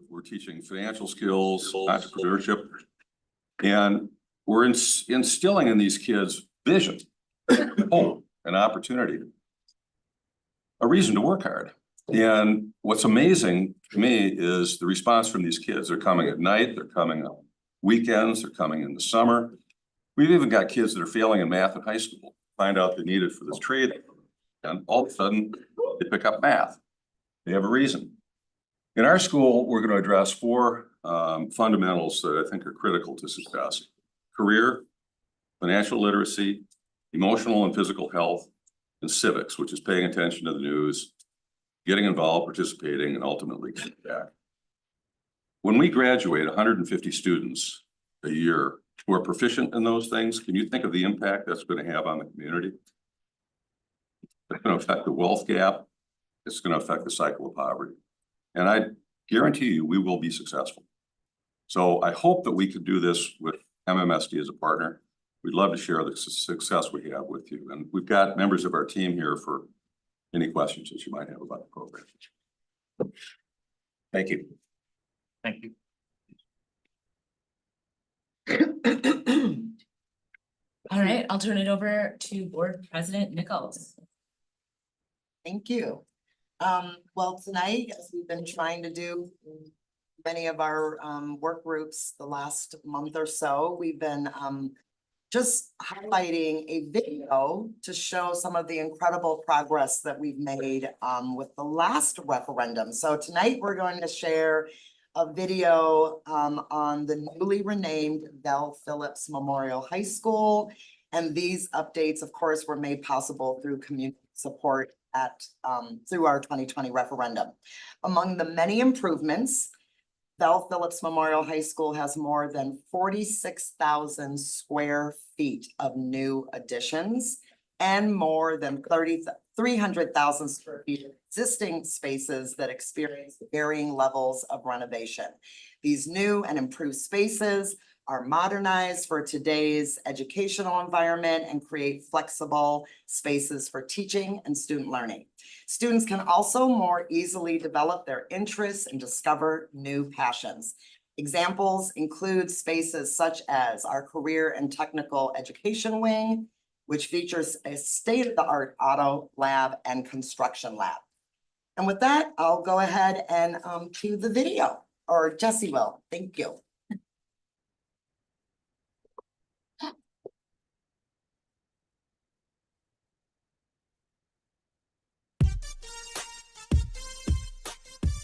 we're teaching financial skills, entrepreneurship, and we're instilling in these kids vision, hope, and opportunity, a reason to work hard. And what's amazing to me is the response from these kids. They're coming at night, they're coming on weekends, they're coming in the summer. We've even got kids that are failing in math in high school, find out they need it for this trade, and all of a sudden they pick up math. They have a reason. In our school, we're going to address four fundamentals that I think are critical to success: career, financial literacy, emotional and physical health, and civics, which is paying attention to the news, getting involved, participating, and ultimately giving back. When we graduate 150 students a year who are proficient in those things, can you think of the impact that's going to have on the community? It's going to affect the wealth gap. It's going to affect the cycle of poverty. And I guarantee you we will be successful. So I hope that we could do this with MMSD as a partner. We'd love to share the success we have with you. And we've got members of our team here for any questions that you might have about the program. Thank you. Thank you. All right, I'll turn it over to Board President Nichols. Thank you. Well, tonight, as we've been trying to do many of our work groups the last month or so, we've been just highlighting a video to show some of the incredible progress that we've made with the last referendum. So tonight we're going to share a video on the newly renamed Phillips Memorial High School. And these updates, of course, were made possible through community support through our 2020 referendum. Among the many improvements, Phillips Memorial High School has more than 46,000 square feet of new additions and more than 300,000 square feet of existing spaces that experience varying levels of renovation. These new and improved spaces are modernized for today's educational environment and create flexible spaces for teaching and student learning. Students can also more easily develop their interests and discover new passions. Examples include spaces such as our Career and Technical Education Wing, which features a state-of-the-art auto lab and construction lab. And with that, I'll go ahead and cue the video, or Jesse will. Thank you.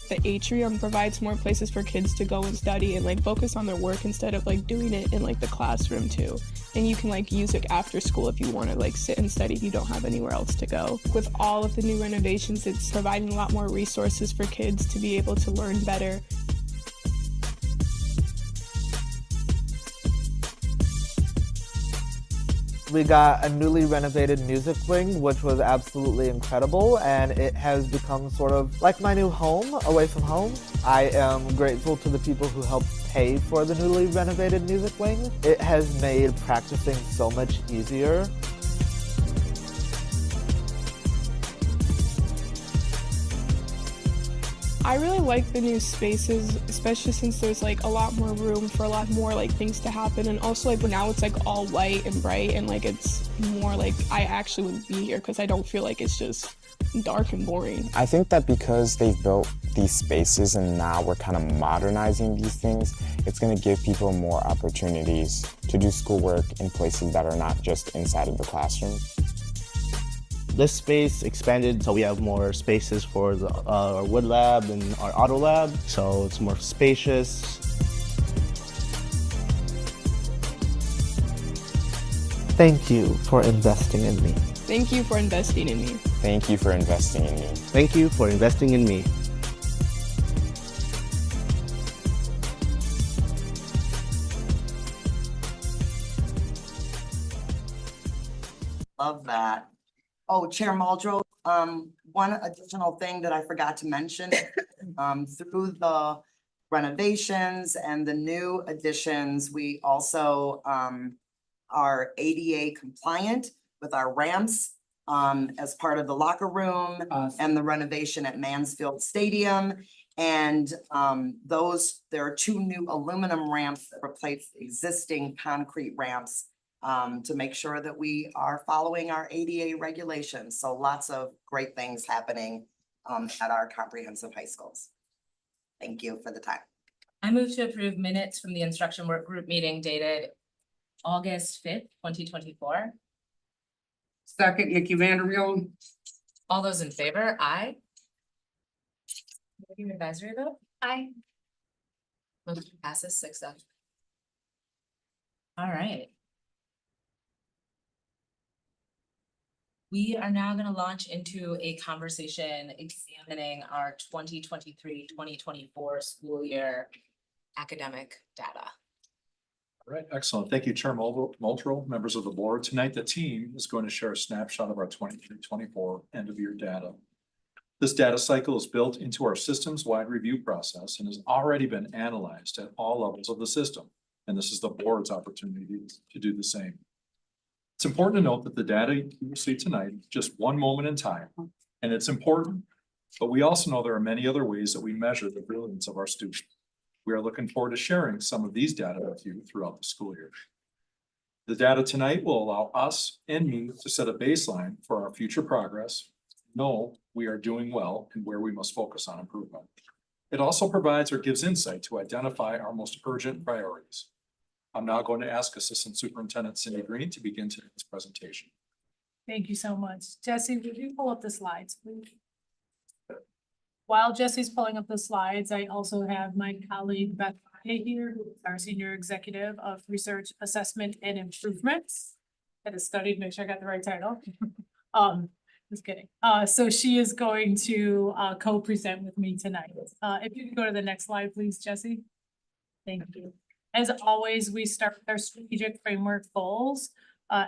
The atrium provides more places for kids to go and study and like focus on their work instead of like doing it in like the classroom too. And you can like use it after school if you want to like sit and study if you don't have anywhere else to go. With all of the new renovations, it's providing a lot more resources for kids to be able to learn better. We got a newly renovated music wing, which was absolutely incredible, and it has become sort of like my new home away from home. I am grateful to the people who helped pay for the newly renovated music wing. It has made practicing so much easier. I really like the new spaces, especially since there's like a lot more room for a lot more like things to happen. And also like now it's like all white and bright and like it's more like I actually would be here because I don't feel like it's just dark and boring. I think that because they've built these spaces and now we're kind of modernizing these things, it's going to give people more opportunities to do schoolwork in places that are not just inside of the classroom. This space expanded, so we have more spaces for our wood lab and our auto lab, so it's more spacious. Thank you for investing in me. Thank you for investing in me. Thank you for investing in me. Thank you for investing in me. Love that. Oh, Chair Muldrow, one additional thing that I forgot to mention, through the renovations and the new additions, we also are ADA compliant with our ramps as part of the locker room and the renovation at Mansfield Stadium. And there are 2 new aluminum ramps that replace existing concrete ramps to make sure that we are following our ADA regulations. So lots of great things happening at our comprehensive high schools. Thank you for the time. I move to approve minutes from the instruction work group meeting dated August 5th, 2024. Second, Nikki Vandermeer. All those in favor, aye. Moving advisory vote? Aye. Motion passes 6-0. All right. We are now going to launch into a conversation examining our 2023-2024 school year academic data. All right, excellent. Thank you, Chair Moultrie, members of the board. Tonight, the team is going to share a snapshot of our 23-24 end of year data. This data cycle is built into our systems-wide review process and has already been analyzed at all levels of the system. And this is the board's opportunity to do the same. It's important to note that the data you will see tonight is just one moment in time, and it's important. But we also know there are many other ways that we measure the brilliance of our students. We are looking forward to sharing some of these data with you throughout the school year. The data tonight will allow us and me to set a baseline for our future progress, know we are doing well and where we must focus on improvement. It also provides or gives insight to identify our most urgent priorities. I'm now going to ask Assistant Superintendent Cindy Green to begin today's presentation. Thank you so much. Jesse, would you pull up the slides, please? While Jesse's pulling up the slides, I also have my colleague Beth here, who is our Senior Executive of Research, Assessment, and Improvements. I had to study to make sure I got the right title. Just kidding. So she is going to co-present with me tonight. If you can go to the next slide, please, Jesse. Thank you. As always, we start with our strategic framework goals.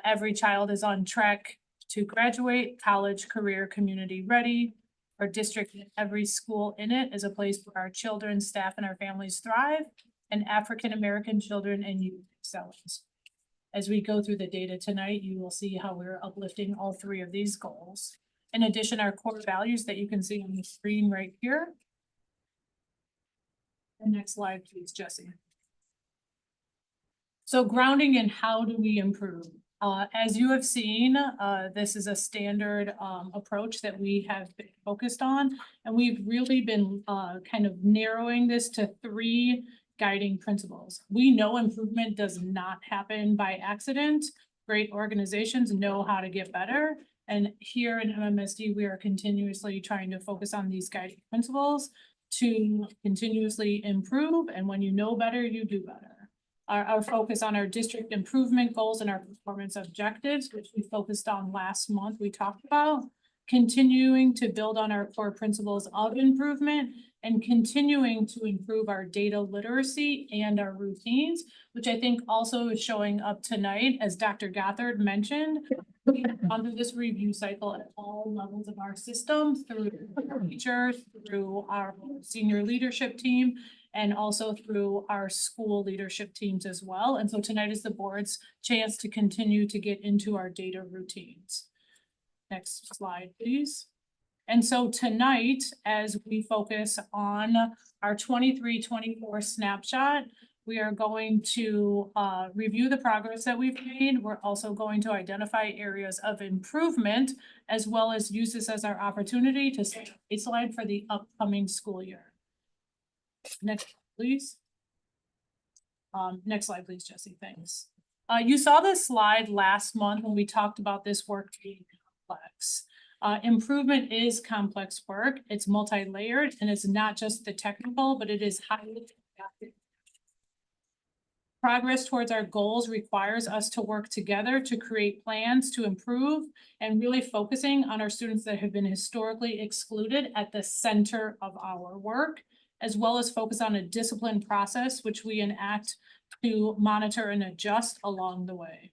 Every child is on track to graduate, college, career, community ready. Our district and every school in it is a place where our children, staff, and our families thrive, and African-American children and youth excellence. As we go through the data tonight, you will see how we're uplifting all 3 of these goals. In addition, our core values that you can see on the screen right here. And next slide, please, Jesse. So grounding in how do we improve? As you have seen, this is a standard approach that we have been focused on, and we've really been kind of narrowing this to 3 guiding principles. We know improvement does not happen by accident. Great organizations know how to get better. And here in MMSD, we are continuously trying to focus on these guiding principles to continuously improve. And when you know better, you do better. Our focus on our district improvement goals and our performance objectives, which we focused on last month, we talked about continuing to build on our core principles of improvement and continuing to improve our data literacy and our routines, which I think also is showing up tonight, as Dr. Gothard mentioned. We've gone through this review cycle at all levels of our system, through teachers, through our senior leadership team, and also through our school leadership teams as well. And so tonight is the board's chance to continue to get into our data routines. Next slide, please. And so tonight, as we focus on our 23-24 snapshot, we are going to review the progress that we've made. We're also going to identify areas of improvement, as well as use this as our opportunity to set a baseline for the upcoming school year. Next, please. Next slide, please, Jesse. Thanks. You saw this slide last month when we talked about this work being complex. Improvement is complex work. It's multi-layered, and it's not just the technical, but it is highly adaptive. Progress towards our goals requires us to work together to create plans to improve, and really focusing on our students that have been historically excluded at the center of our work, as well as focus on a disciplined process, which we enact to monitor and adjust along the way.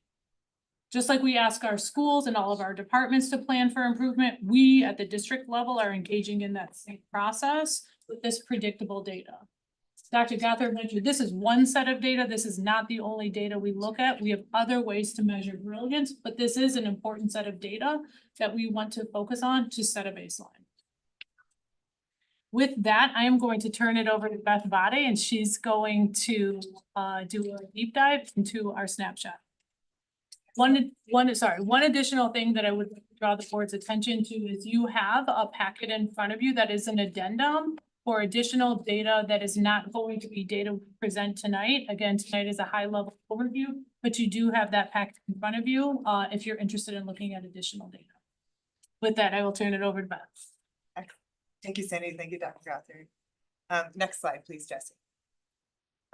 Just like we ask our schools and all of our departments to plan for improvement, we at the district level are engaging in that same process with this predictable data. Dr. Gothard mentioned this is one set of data. This is not the only data we look at. We have other ways to measure brilliance, but this is an important set of data that we want to focus on to set a baseline. With that, I am going to turn it over to Beth Vade, and she's going to do a deep dive into our snapshot. One additional thing that I would draw the board's attention to is you have a packet in front of you that is an addendum for additional data that is not going to be data we present tonight. Again, tonight is a high level overview, but you do have that packet in front of you if you're interested in looking at additional data. With that, I will turn it over to Beth. Thank you, Sandy. Thank you, Dr. Gothard. Next slide, please, Jesse.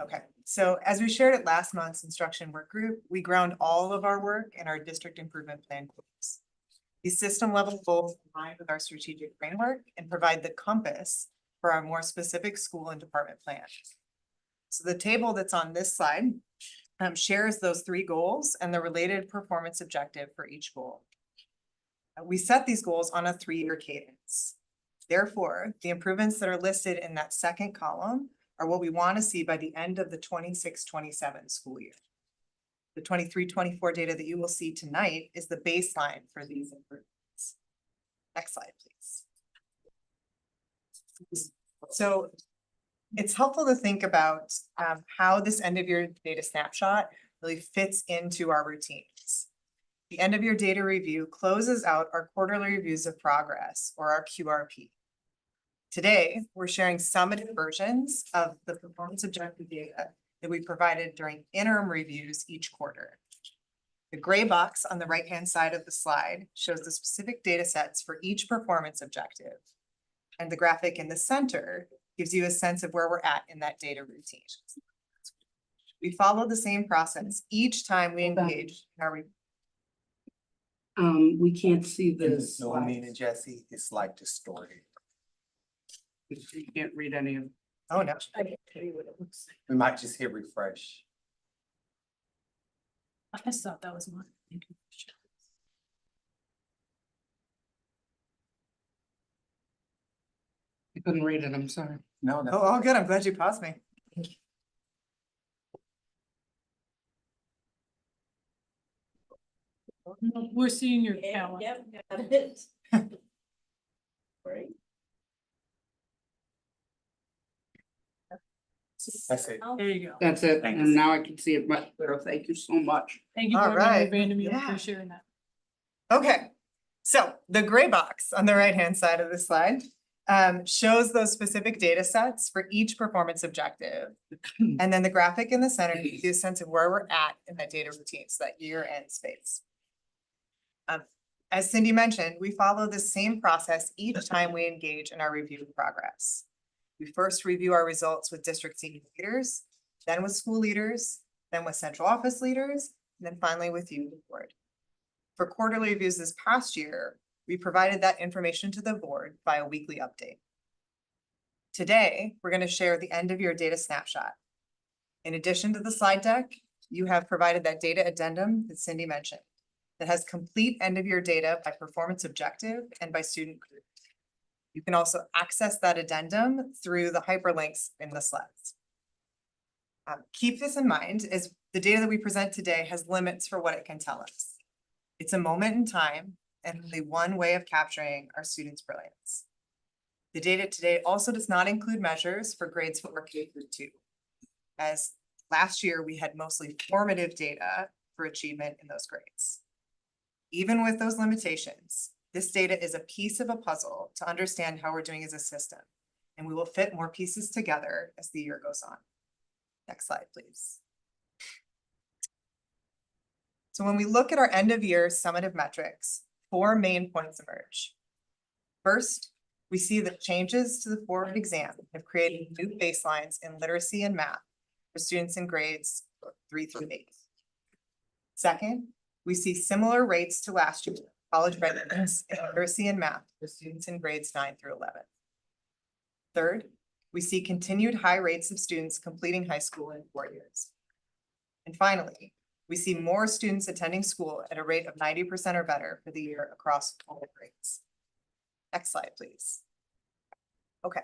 Okay, so as we shared at last month's instruction work group, we ground all of our work in our district improvement plan goals. These system level goals align with our strategic framework and provide the compass for our more specific school and department plans. So the table that's on this slide shares those 3 goals and the related performance objective for each goal. We set these goals on a 3-year cadence. Therefore, the improvements that are listed in that second column are what we want to see by the end of the 26-27 school year. The 23-24 data that you will see tonight is the baseline for these improvements. Next slide, please. So it's helpful to think about how this end of year data snapshot really fits into our routines. The end of year data review closes out our quarterly reviews of progress, or our QRP. Today, we're sharing summative versions of the performance objective data that we provided during interim reviews each quarter. The gray box on the right-hand side of the slide shows the specific data sets for each performance objective. And the graphic in the center gives you a sense of where we're at in that data routine. We follow the same process each time we engage in our review. We can't see this. No, I mean, and Jesse, it's like distorted. You can't read any of. Oh, no. I can tell you what it looks like. We might just hit refresh. I just thought that was mine. Thank you. I couldn't read it, I'm sorry. No, no. Oh, all good. I'm glad you paused me. No, we're seeing your calendar. That's it. There you go. That's it, Thanks. and now I can see it much better. Thank you so much. Thank you, All Board Member right. Vandermeer, Yeah. for sharing that. Okay, so the gray box on the right-hand side of the slide shows those specific data sets for each performance objective. And then the graphic in the center gives you a sense of where we're at in that data routine, so that year-end space. As Cindy mentioned, we follow the same process each time we engage in our review of progress. We first review our results with district senior leaders, then with school leaders, then with central office leaders, and then finally with you, the board. For quarterly reviews this past year, we provided that information to the board by a weekly update. Today, we're going to share the end of year data snapshot. In addition to the slide deck, you have provided that data addendum that Cindy mentioned that has complete end of year data by performance objective and by student group. You can also access that addendum through the hyperlinks in the slides. Keep this in mind, as the data that we present today has limits for what it can tell us. It's a moment in time and only one way of capturing our students' brilliance. The data today also does not include measures for grades 4K through 2, as last year we had mostly formative data for achievement in those grades. Even with those limitations, this data is a piece of a puzzle to understand how we're doing as a system, and we will fit more pieces together as the year goes on. Next slide, please. So when we look at our end of year summative metrics, 4 main points emerge. First, we see that changes to the forward exam have created new baselines in literacy and math for students in grades 3 through 8. Second, we see similar rates to last year, college readiness in literacy and math for students in grades 9 through 11. Third, we see continued high rates of students completing high school in 4 years. And finally, we see more students attending school at a rate of 90% or better for the year across all grades. Next slide, please. Okay,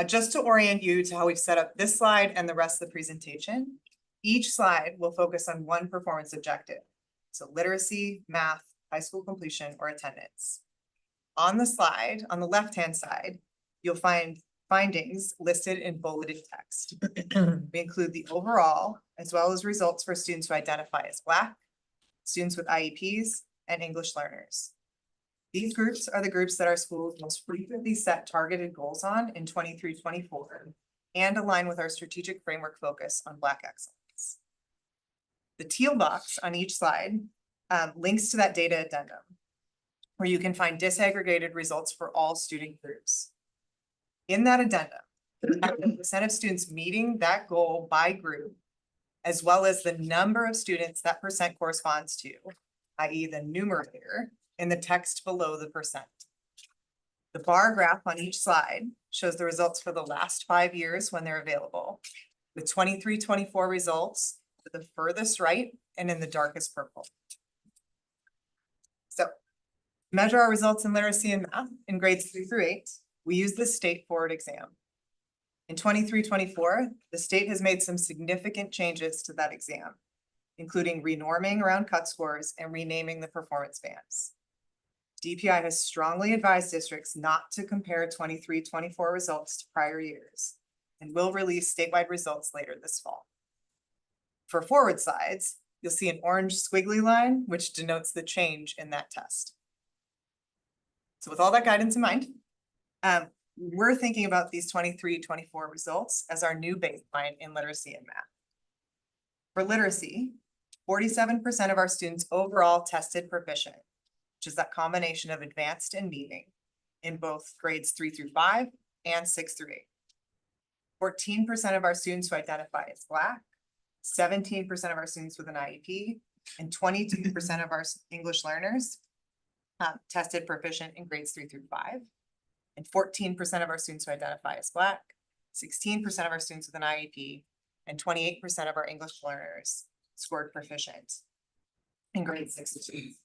just to orient you to how we've set up this slide and the rest of the presentation, each slide will focus on one performance objective. So literacy, math, high school completion, or attendance. On the slide, on the left-hand side, you'll find findings listed in bulleted text. We include the overall, as well as results for students who identify as Black, students with IEPs, and English learners. These groups are the groups that our schools most frequently set targeted goals on in 23-24 and align with our strategic framework focus on Black excellence. The teal box on each slide links to that data addendum, where you can find disaggregated results for all student groups. In that addendum, the percent of students meeting that goal by group, as well as the number of students that percent corresponds to, i.e. the numerator, in the text below the percent. The bar graph on each slide shows the results for the last 5 years when they're available, with 23-24 results to the furthest right and in the darkest purple. So, to measure our results in literacy and math in grades 3 through 8, we use the state forward exam. In 23-24, the state has made some significant changes to that exam, including renorming around cut scores and renaming the performance bands. DPI has strongly advised districts not to compare 23-24 results to prior years and will release statewide results later this fall. For forward slides, you'll see an orange squiggly line, which denotes the change in that test. So with all that guidance in mind, we're thinking about these 23-24 results as our new baseline in literacy and math. For literacy, 47% of our students overall tested proficient, which is that combination of advanced and meeting in both grades 3 through 5 and 6 through 8. 14% of our students who identify as Black, 17% of our students with an IEP, and 22% of our English learners tested proficient in grades 3 through 5. And 14% of our students who identify as Black, 16% of our students with an IEP, and 28% of our English learners scored proficient in grades 6 to 8.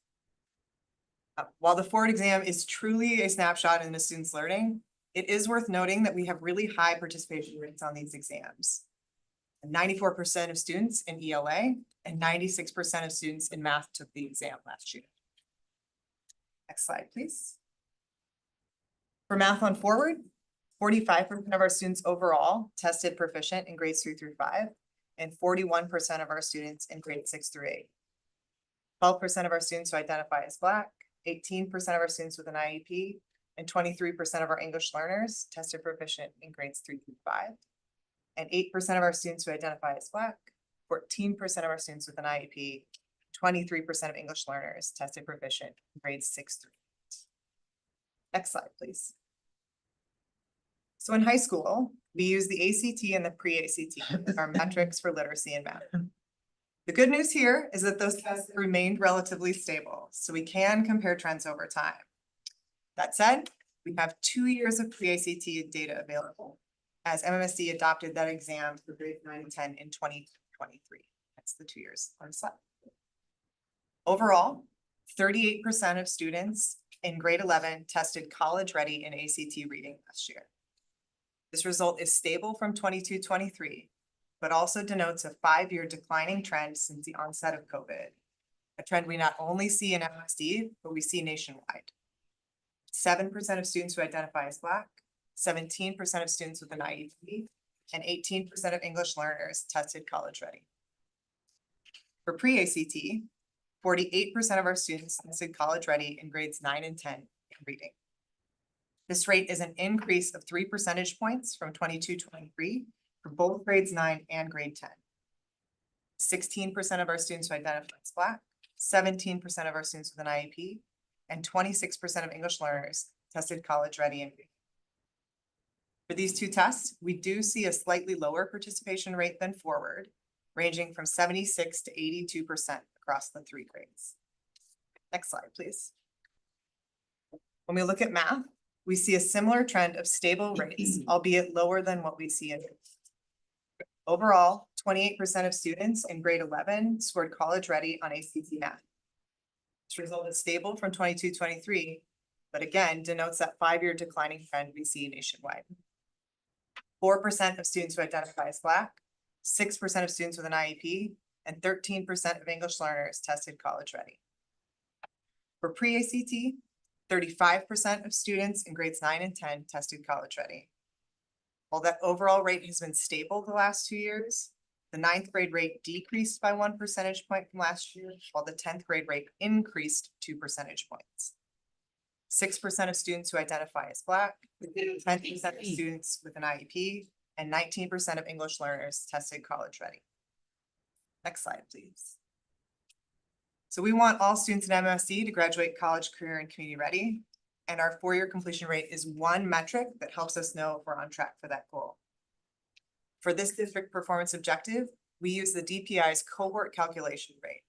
While the forward exam is truly a snapshot in a student's learning, it is worth noting that we have really high participation rates on these exams. 94% of students in ELA and 96% of students in math took the exam last year. Next slide, please. For math on forward, 45% of our students overall tested proficient in grades 3 through 5, and 41% of our students in grades 6 through 8. 12% of our students who identify as Black, 18% of our students with an IEP, and 23% of our English learners tested proficient in grades 3 through 5. And 8% of our students who identify as Black, 14% of our students with an IEP, 23% of English learners tested proficient in grades 6 through 8. Next slide, please. So in high school, we use the ACT and the pre-ACT as our metrics for literacy and math. The good news here is that those tests remained relatively stable, so we can compare trends over time. That said, we have 2 years of pre-ACT data available, as MMSD adopted that exam for grades 9 and 10 in 2023. That's the 2 years on the slide. Overall, 38% of students in grade 11 tested college ready in ACT reading last year. This result is stable from 22-23, but also denotes a 5-year declining trend since the onset of COVID, a trend we not only see in MMSD, but we see nationwide. 7% of students who identify as Black, 17% of students with an IEP, and 18% of English learners tested college ready. For pre-ACT, 48% of our students tested college ready in grades 9 and 10 in reading. This rate is an increase of 3 percentage points from 22-23 for both grades 9 and grade 10. 16% of our students who identify as Black, 17% of our students with an IEP, and 26% of English learners tested college ready in reading. For these two tests, we do see a slightly lower participation rate than forward, ranging from 76 to 82% across the 3 grades. Next slide, please. When we look at math, we see a similar trend of stable rates, albeit lower than what we see in overall. 28% of students in grade 11 scored college ready on ACT math. This result is stable from 22-23, but again denotes that 5-year declining trend we see nationwide. 4% of students who identify as Black, 6% of students with an IEP, and 13% of English learners tested college ready. For pre-ACT, 35% of students in grades 9 and 10 tested college ready. While that overall rate has been stable the last 2 years, the ninth grade rate decreased by 1 percentage point from last year, while the 10th grade rate increased 2 percentage points. 6% of students who identify as Black, 10% of students with an IEP, and 19% of English learners tested college ready. Next slide, please. So we want all students in MSD to graduate college, career, and community ready. And our 4-year completion rate is one metric that helps us know if we're on track for that goal. For this district performance objective, we use the DPI's cohort calculation rate.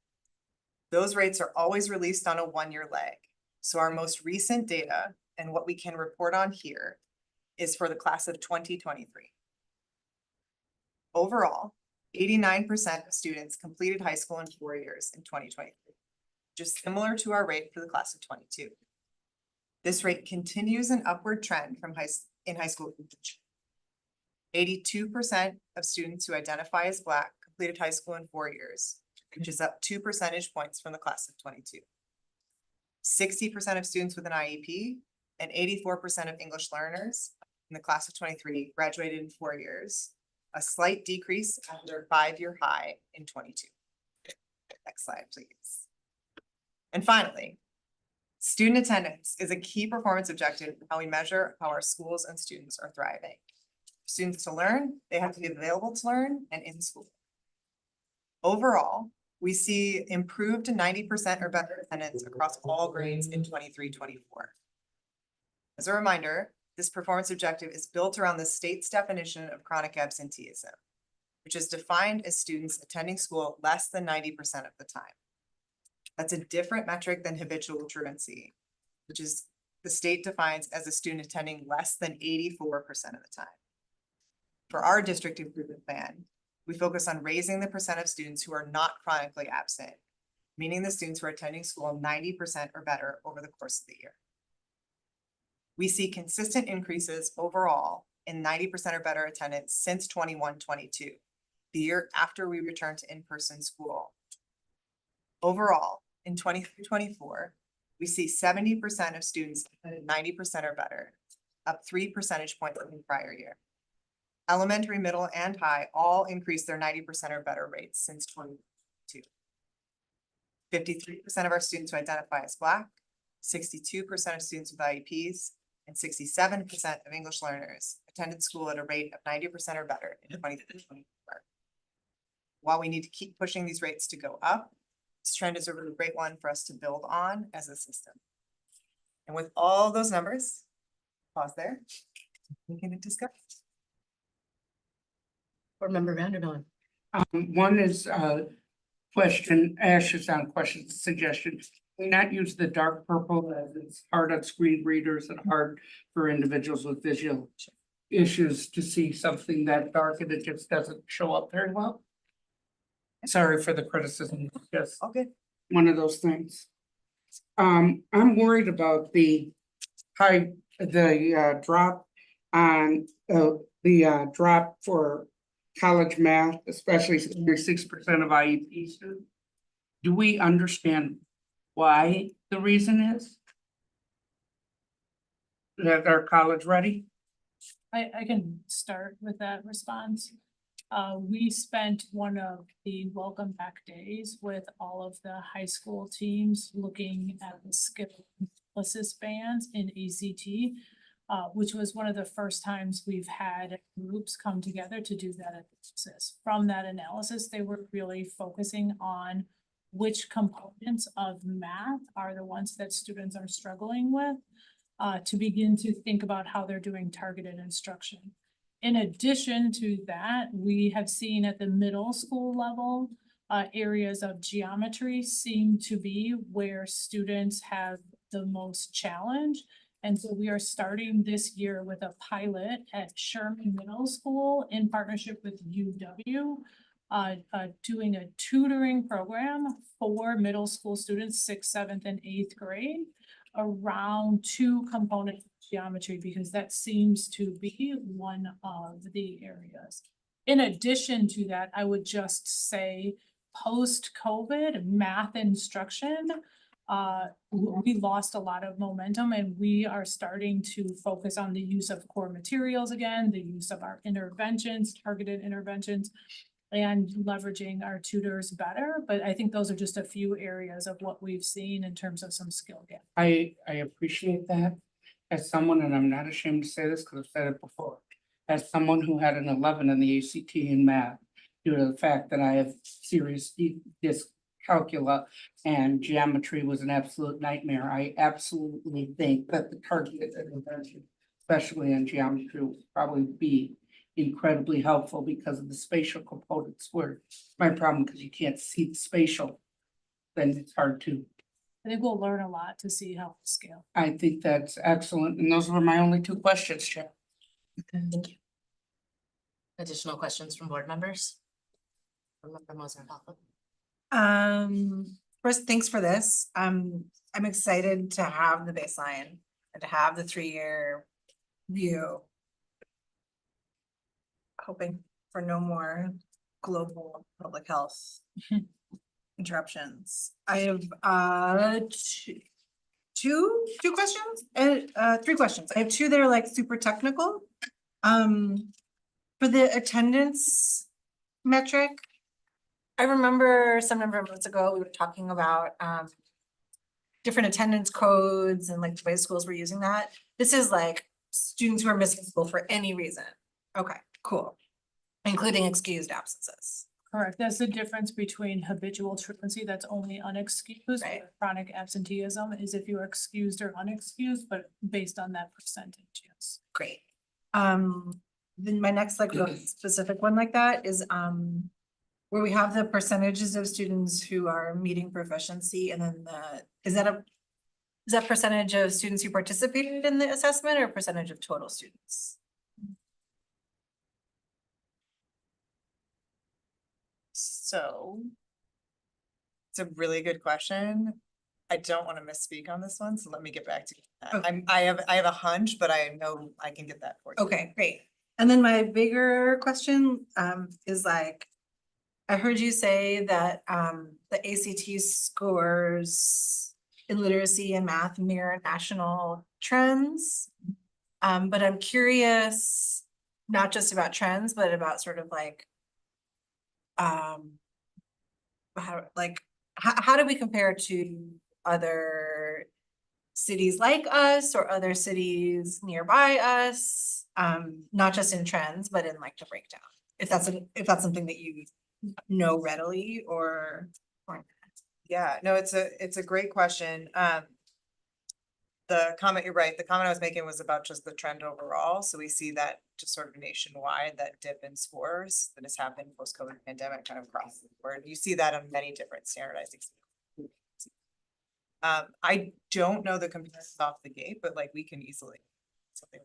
Those rates are always released on a 1-year lag. So our most recent data and what we can report on here is for the class of 2023. Overall, 89% of students completed high school in 4 years in 2023, just similar to our rate for the class of 22. This rate continues an upward trend from high school. 82% of students who identify as Black completed high school in 4 years, which is up 2 percentage points from the class of 22. 60% of students with an IEP and 84% of English learners in the class of 23 graduated in 4 years, a slight decrease after a 5-year high in 22. Next slide, please. And finally, student attendance is a key performance objective in how we measure how our schools and students are thriving. For students to learn, they have to be available to learn and in school. Overall, we see improved to 90% or better attendance across all grades in 23-24. As a reminder, this performance objective is built around the state's definition of chronic absenteeism, which is defined as students attending school less than 90% of the time. That's a different metric than habitual truancy, which is the state defines as a student attending less than 84% of the time. For our district improvement plan, we focus on raising the percent of students who are not chronically absent, meaning the students who are attending school 90% or better over the course of the year. We see consistent increases overall in 90% or better attendance since 21-22, the year after we returned to in-person school. Overall, in 23-24, we see 70% of students attended 90% or better, up 3 percentage points from the prior year. Elementary, middle, and high all increased their 90% or better rates since 2022. 53% of our students who identify as Black, 62% of students with IEPs, and 67% of English learners attended school at a rate of 90% or better in 2024. While we need to keep pushing these rates to go up, this trend is a really great one for us to build on as a system. And with all those numbers, pause there, we can discuss. Board Member Vanderbilt. One is question, Ash is on question, suggestion. We not use the dark purple as it's hard on screen readers and hard for individuals with visual issues to see something that dark and it just doesn't show up very well. Sorry for the criticism, just Okay. one of those things. I'm worried about the drop on the drop for college math, especially 6% of IEP students. Do we understand why the reason is that they're college ready? I can start with that response. We spent one of the welcome back days with all of the high school teams looking at the skill analysis bands in ACT, which was one of the first times we've had groups come together to do that analysis. From that analysis, they were really focusing on which components of math are the ones that students are struggling with, to begin to think about how they're doing targeted instruction. In addition to that, we have seen at the middle school level, areas of geometry seem to be where students have the most challenge. And so we are starting this year with a pilot at Sherman Middle School in partnership with UW, doing a tutoring program for middle school students, 6th, 7th, and 8th grade around 2 components of geometry, because that seems to be one of the areas. In addition to that, I would just say post-COVID math instruction we lost a lot of momentum, and we are starting to focus on the use of core materials again, the use of our interventions, targeted interventions, and leveraging our tutors better. But I think those are just a few areas of what we've seen in terms of some skill gap. I appreciate that as someone, and I'm not ashamed to say this because I've said it before. As someone who had an 11 in the ACT in math, due to the fact that I have serious dyscalculia and geometry was an absolute nightmare, I absolutely think that the targeted intervention, especially in geometry, will probably be incredibly helpful because of the spatial components where my problem, because you can't see the spatial, then it's hard to. I think we'll learn a lot to see how to scale. I think that's excellent. And those were my only two questions, Chair. Thank you. Additional questions from board members? Member Moser. First, thanks for this. I'm excited to have the baseline and to have the 3-year view. Hoping for no more global public health interruptions. I have two questions and 3 questions. I have 2 that are like super technical. For the attendance metric, I remember some number of months ago, we were talking about different attendance codes and like the way schools were using that. This is like students who are missing school for any reason. Okay, cool. Including excused absences. Correct. That's the difference between habitual truancy, that's only unexcused. Right. Chronic absenteeism is if you're excused or unexcused, but based on that percentage, yes. Great. Then my next like real specific one like that is where we have the percentages of students who are meeting proficiency, and then is that percentage of students who participated in the assessment or percentage of total students? So it's a really good question. I don't want to misspeak on this one, so let me get back to you. Okay. I have a hunch, but I know I can get that for you. Okay, great. And then my bigger question is like, I heard you say that the ACT scores in literacy and math mirror national trends. But I'm curious, not just about trends, but about sort of like how do we compare to other cities like us or other cities nearby us? Not just in trends, but in like the breakdown. If that's something that you know readily or not. Yeah, no, it's a great question. The comment, you're right, the comment I was making was about just the trend overall. So we see that just sort of nationwide, that dip in scores that has happened post-COVID pandemic kind of across the board. You see that on many different standardized exams. I don't know the comparisons off the gate, but like we can easily. Something.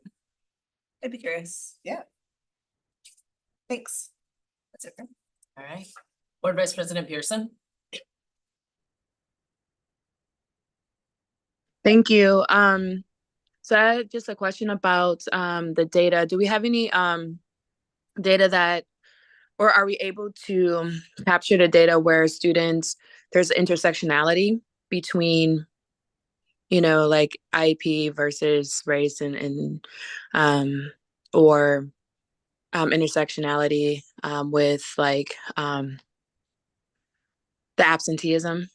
I'd be curious. Yeah. Thanks. That's it. All right. Board Vice President Pearson. Thank you. So I had just a question about the data. Do we have any data that, or are we able to capture the data where students, there's intersectionality between, like IEP versus race and or intersectionality with like the absenteeism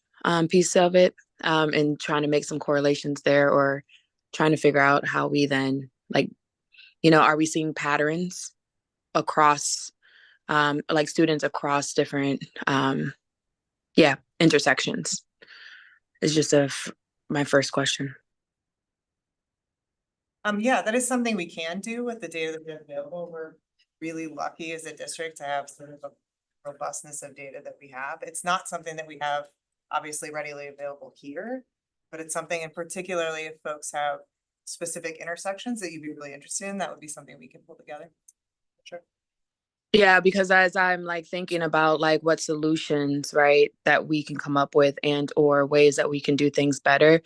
piece of it? And trying to make some correlations there, or trying to figure out how we then are we seeing patterns across like students across different intersections is just my first question. Yeah, that is something we can do with the data that we have available. We're really lucky as a district to have sort of a robustness of data that we have. It's not something that we have obviously readily available here, but it's something, and particularly if folks have specific intersections that you'd be really interested in, that would be something we can pull together. Sure. Yeah, because as I'm like thinking about like what solutions, right, that we can come up with and or ways that we can do things better,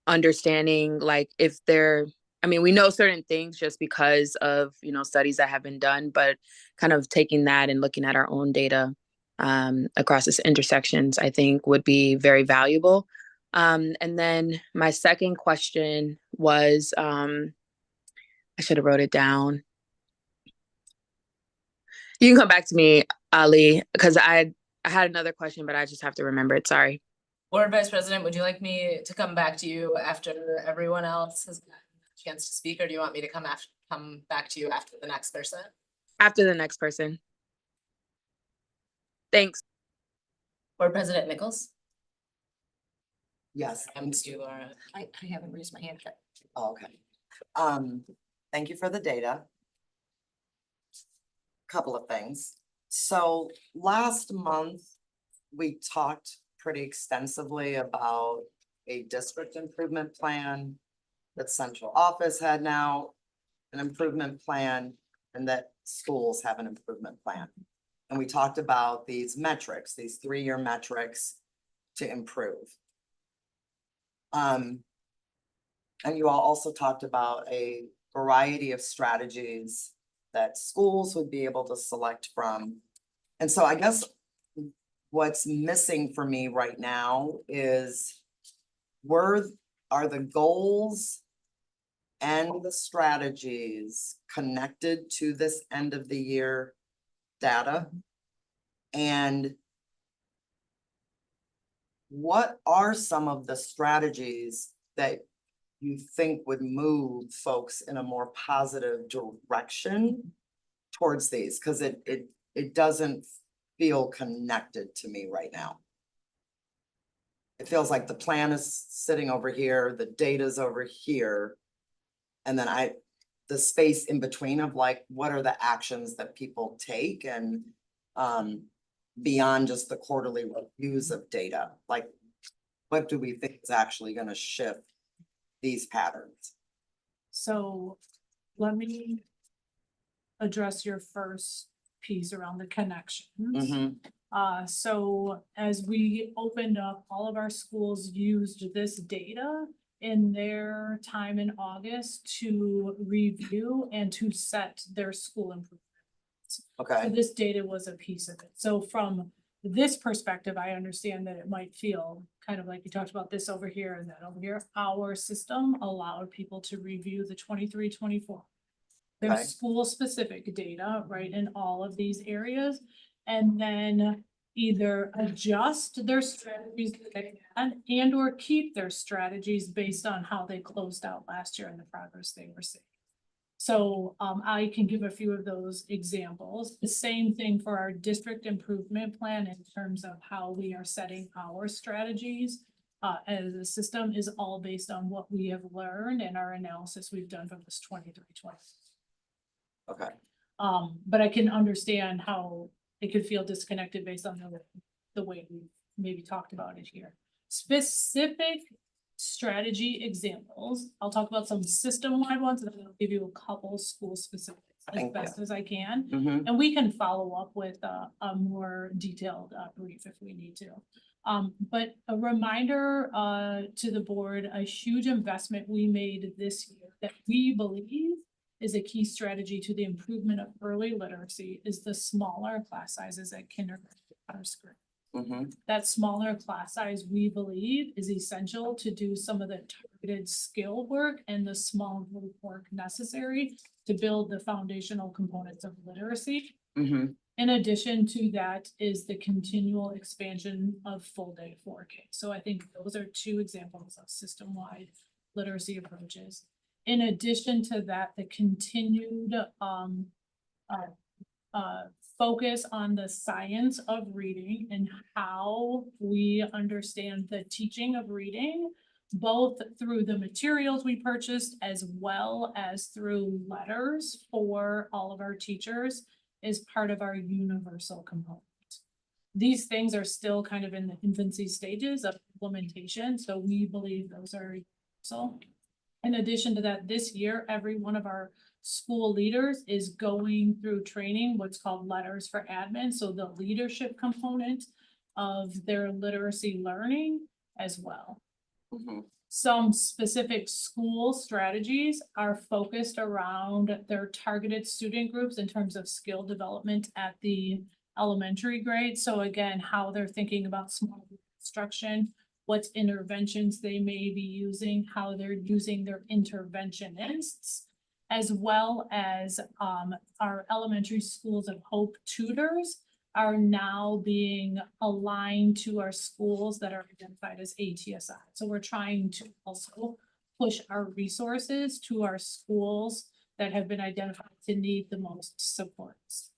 understanding like if we know certain things just because of, studies that have been done, but kind of taking that and looking at our own data across its intersections, I think would be very valuable. And then my second question was, I should have wrote it down. You can come back to me, Ali, because I had another question, but I just have to remember it. Sorry. Board Vice President, would you like me to come back to you after everyone else has gotten a chance to speak, or do you want me to come back to you after the next person? After the next person. Thanks. Board President Nichols? Yes. Laura. I haven't raised my hand yet. Oh, okay. Thank you for the data. Couple of things. So last month, we talked pretty extensively about a district improvement plan that central office had now an improvement plan, and that schools have an improvement plan. And we talked about these metrics, these 3-year metrics to improve. And you all also talked about a variety of strategies that schools would be able to select from. And so I guess what's missing for me right now is are the goals and the strategies connected to this end of the year data? And what are some of the strategies that you think would move folks in a more positive direction towards these? Because it doesn't feel connected to me right now. It feels like the plan is sitting over here, the data's over here. And then the space in between of like, what are the actions that people take, and beyond just the quarterly reviews of data, like what do we think is actually going to shift these patterns? So let me address your first piece around the connections. So as we opened up, all of our schools used this data in their time in August to review and to set their school improvement. Okay. So this data was a piece of it. So from this perspective, I understand that it might feel kind of like you talked about this over here and that over here. Our system allowed people to review the 23-24. There's Okay. school-specific data, right, in all of these areas, and then either adjust their strategies that they had and or keep their strategies based on how they closed out last year and the progress they were seeing. So I can give a few of those examples. The same thing for our district improvement plan in terms of how we are setting our strategies as a system is all based on what we have learned and our analysis we've done from this 23-20. Okay. But I can understand how it could feel disconnected based on the way we maybe talked about it here. Specific strategy examples. I'll talk about some system-wide ones, and then I'll give you a couple school specifics as best as I can. And we can follow up with a more detailed brief if we need to. But a reminder to the board, a huge investment we made this year that we believe is a key strategy to the improvement of early literacy is the smaller class sizes at kindergarten at our school. That smaller class size, we believe, is essential to do some of the targeted skill work and the small group work necessary to build the foundational components of literacy. In addition to that is the continual expansion of full day 4K. So I think those are two examples of system-wide literacy approaches. In addition to that, the continued focus on the science of reading and how we understand the teaching of reading, both through the materials we purchased as well as through letters for all of our teachers, is part of our universal component. These things are still kind of in the infancy stages of implementation, so we believe those are universal. In addition to that, this year, every one of our school leaders is going through training, what's called letters for admin. So the leadership component of their literacy learning as well. Some specific school strategies are focused around their targeted student groups in terms of skill development at the elementary grade. So again, how they're thinking about small group instruction, what interventions they may be using, how they're using their interventionists, as well as our elementary schools of hope tutors are now being aligned to our schools that are identified as ATSI. So we're trying to also push our resources to our schools that have been identified to need the most supports.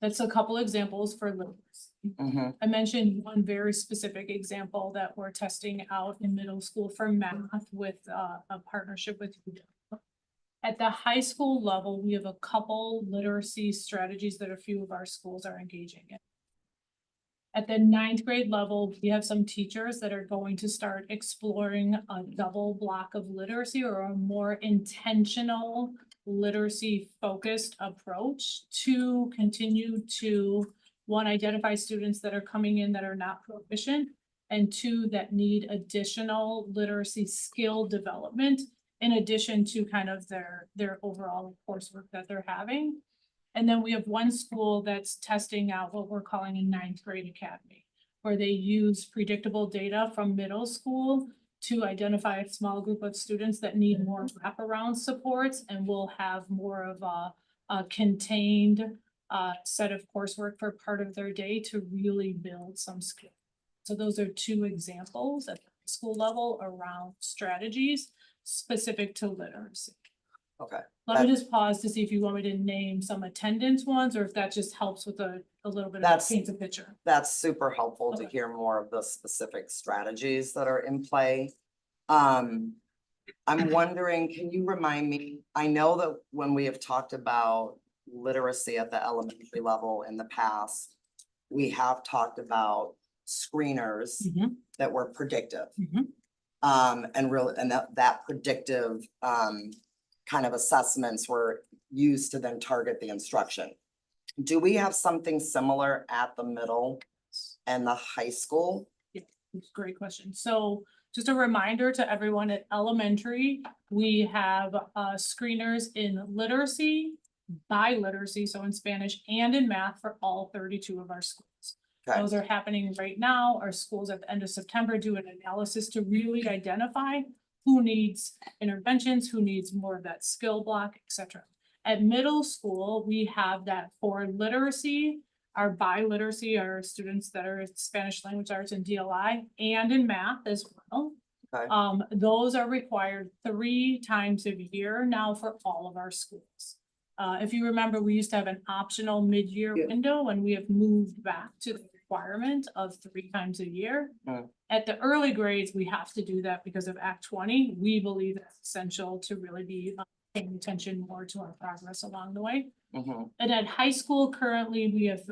That's a couple examples for learners. Mhm. I mentioned one very specific example that we're testing out in middle school for math with a partnership with UW. At the high school level, we have a couple literacy strategies that a few of our schools are engaging in. At the ninth grade level, we have some teachers that are going to start exploring a double block of literacy or a more intentional literacy focused approach to continue to, one, identify students that are coming in that are not proficient, and two, that need additional literacy skill development in addition to kind of their overall coursework that they're having. And then we have one school that's testing out what we're calling a ninth grade academy, where they use predictable data from middle school to identify a small group of students that need more wraparound supports, and will have more of a contained set of coursework for part of their day to really build some skill. So those are two examples at the school level around strategies specific to literacy. Okay. Let me just pause to see if you want me to name some attendance ones, or if that just helps with a little bit of That's- paints a picture. That's super helpful to Okay. hear more of the specific strategies that are in play. I'm wondering, can you remind me, I know that when we have talked about literacy at the elementary level in the past, we have talked about screeners that were predictive. Mhm. And that predictive, kind of assessments were used to then target the instruction. Do we have something similar at the middle and the high school? It's a great question. So just a reminder to everyone at elementary, we have screeners in literacy, biliteracy, so in Spanish and in math for all 32 of our schools. Okay. Those are happening right now. Our schools at the end of September do an analysis to really identify who needs interventions, who needs more of that skill block, et cetera. At middle school, we have that for literacy. Our biliteracy are students that are Spanish language arts and DLI, and in math as well. Okay. Those are required 3 times a year now for all of our schools. If you remember, we used to have an optional mid-year window, and we have moved back to the requirement of 3 times a year. At the early grades, we have to do that because of Act 20. We believe it's essential to really be paying attention more to our progress along the way. Mhm. And at high school, currently, we have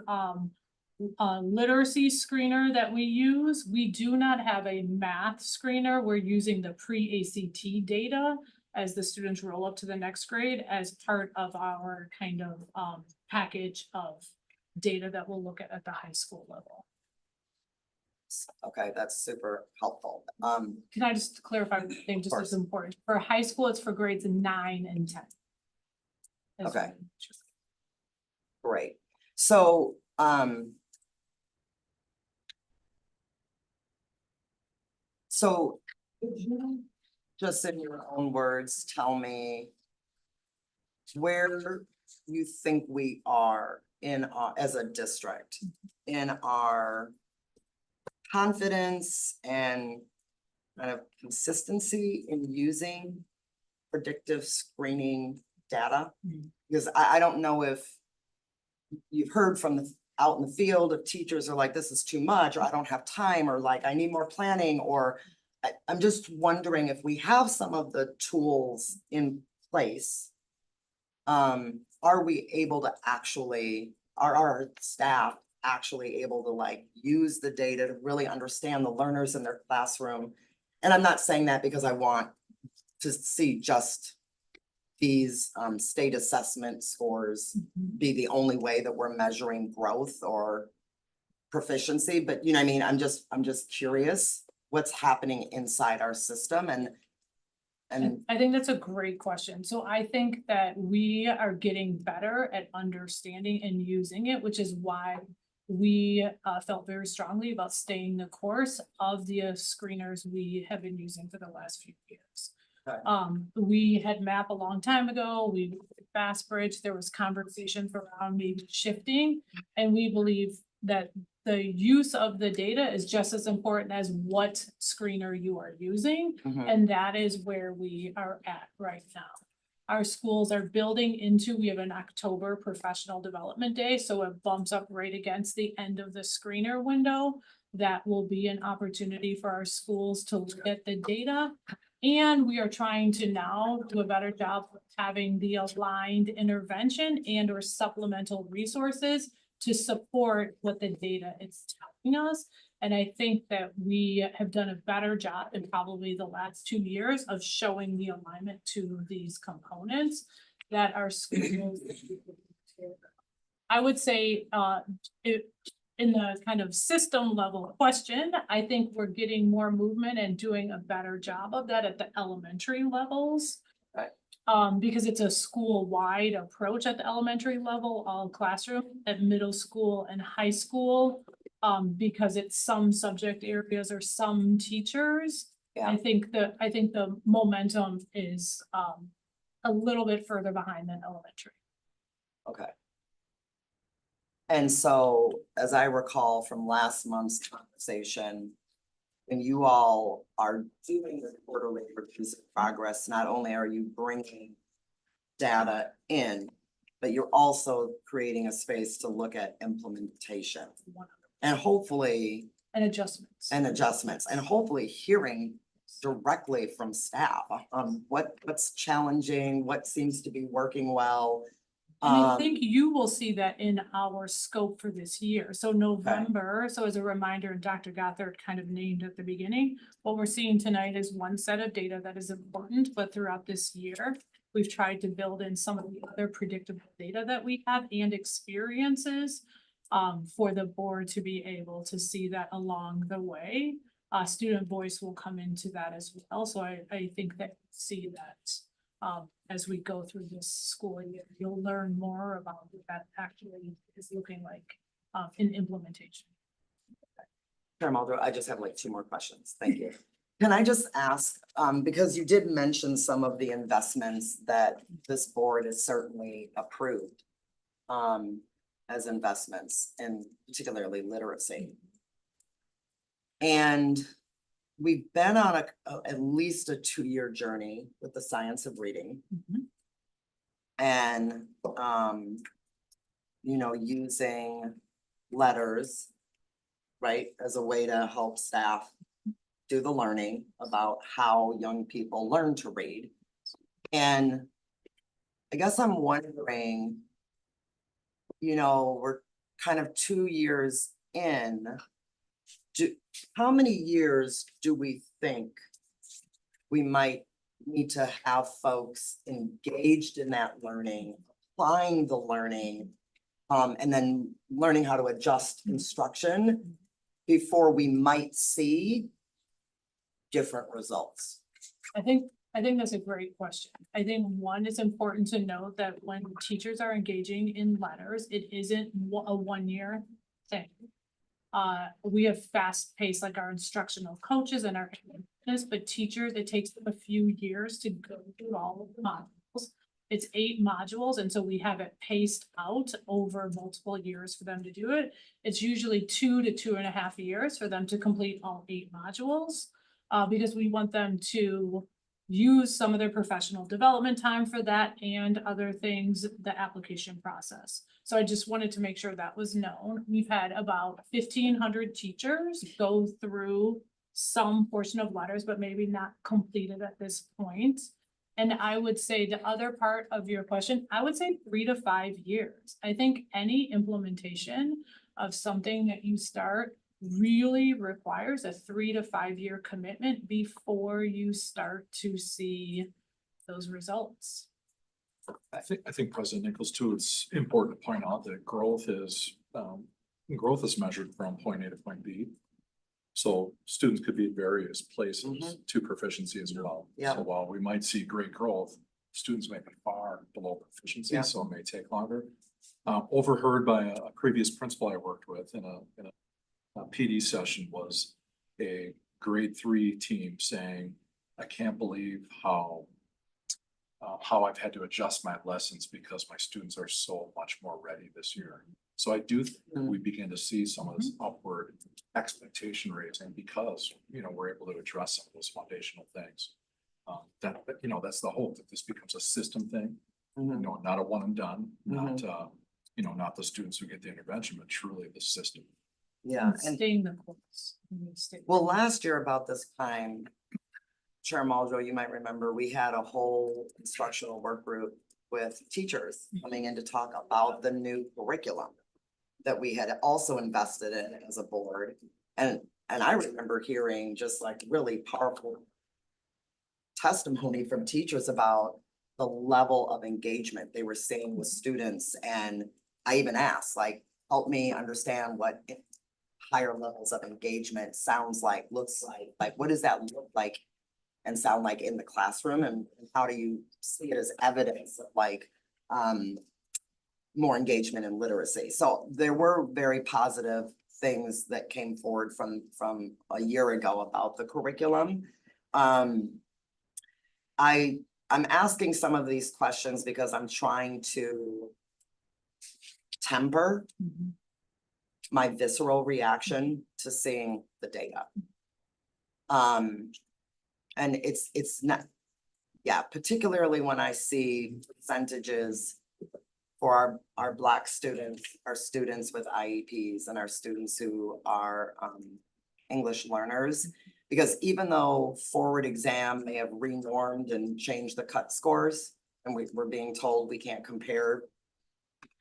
a literacy screener that we use. We do not have a math screener. We're using the pre-ACT data as the students roll up to the next grade as part of our kind of package of data that we'll look at the high school level. Okay, that's super helpful. Can I just clarify one thing, just as important? For high school, it's for grades 9 and 10. That's Okay. what- Great. So, could you just in your own words, tell me where you think we are in, as a district, in our confidence and kind of consistency in using predictive screening data? Because I don't know if you've heard from out in the field of teachers are like, this is too much, or I don't have time, or like, I need more planning, or I'm just wondering if we have some of the tools in place. Are we able to actually, are our staff actually able to like use the data to really understand the learners in their classroom? And I'm not saying that because I want to see just these state assessment scores be the only way that we're measuring growth or proficiency, but you know what I mean? I'm just curious what's happening inside our system, and And I think that's a great question. So I think that we are getting better at understanding and using it, which is why we felt very strongly about staying the course of the screeners we have been using for the last few years. Okay. We had MAP a long time ago, we Fast Bridge, there was conversations around maybe shifting. And we believe that the use of the data is just as important as what screener you are using. Mhm. And that is where we are at right now. Our schools are building into, we have an October professional development day, so it bumps up right against the end of the screener window. That will be an opportunity for our schools to look at the data. And we are trying to now do a better job of having the aligned intervention and or supplemental resources to support what the data is telling us. And I think that we have done a better job in probably the last 2 years of showing the alignment to these components that our schools. I would say, in the kind of system level question, I think we're getting more movement and doing a better job of that at the elementary levels. Right. Because it's a school-wide approach at the elementary level, all classroom, at middle school and high school. Because it's some subject areas or some teachers. Yeah. I think the momentum is a little bit further behind than elementary. Okay. And so, as I recall from last month's conversation, when you all are doing the quarterly reviews of progress, not only are you bringing data in, but you're also creating a space to look at implementation. And hopefully, And adjustments. and hopefully hearing directly from staff on what's challenging, what seems to be working well. And I think you will see that in our scope for this year. So November, so as a reminder, and Dr. Gothard kind of named at the beginning, what we're seeing tonight is one set of data that is important, but throughout this year, we've tried to build in some of the other predictable data that we have and experiences for the board to be able to see that along the way. Student voice will come into that as well. So I think that see that as we go through this school year, you'll learn more about what that actually is looking like in implementation. Chair Muldrow, I just have like 2 more questions. Thank you. Can I just ask, because you did mention some of the investments that this board has certainly approved as investments, and particularly literacy. And we've been on at least a 2-year journey with the science of reading. And, using letters, right, as a way to help staff do the learning about how young people learn to read. And I guess I'm wondering, we're kind of 2 years in. How many years do we think we might need to have folks engaged in that learning, applying the learning, and then learning how to adjust instruction before we might see different results? I think that's a great question. I think one, it's important to note that when teachers are engaging in letters, it isn't a 1-year thing. We have fast paced like our instructional coaches and our but teachers, it takes them a few years to go through all of the modules. It's 8 modules, and so we have it paced out over multiple years for them to do it. It's usually 2 to 2.5 years for them to complete all 8 modules, because we want them to use some of their professional development time for that and other things, the application process. So I just wanted to make sure that was known. We've had about 1,500 teachers go through some portion of letters, but maybe not completed at this point. And I would say the other part of your question, I would say 3 to 5 years. I think any implementation of something that you start really requires a 3 to 5 year commitment before you start to see those results. I think President Nichols too, it's important to point out that growth is measured from point A to point B. So students could be at various places Mhm. to proficiency as well. Yeah. So while we might see great growth, students may be far below proficiency, Yeah. so it may take longer. Overheard by a previous principal I worked with in a PD session was a grade 3 team saying, I can't believe how I've had to adjust my lessons because my students are so much more ready this year. So I do think we begin to see some of this upward expectation raising because, we're able to address some of those foundational things. That's the hope, that this becomes a system thing, Mhm. not a one and done, not, not the students who get the intervention, but truly the system. Yeah, and Staying the course. well, last year about this time, Chair Muldrow, you might remember, we had a whole instructional work group with teachers coming in to talk about the new curriculum that we had also invested in as a board. And I remember hearing just like really powerful testimony from teachers about the level of engagement they were seeing with students. And I even asked, like, help me understand what higher levels of engagement sounds like, looks like, what does that look like and sound like in the classroom, and how do you see it as evidence of like more engagement and literacy? So there were very positive things that came forward from a year ago about the curriculum. I'm asking some of these questions because I'm trying to temper my visceral reaction to seeing the data. And it's not, yeah, particularly when I see percentages for our Black students, our students with IEPs, and our students who are English learners. Because even though forward exam may have renormed and changed the cut scores, and we're being told we can't compare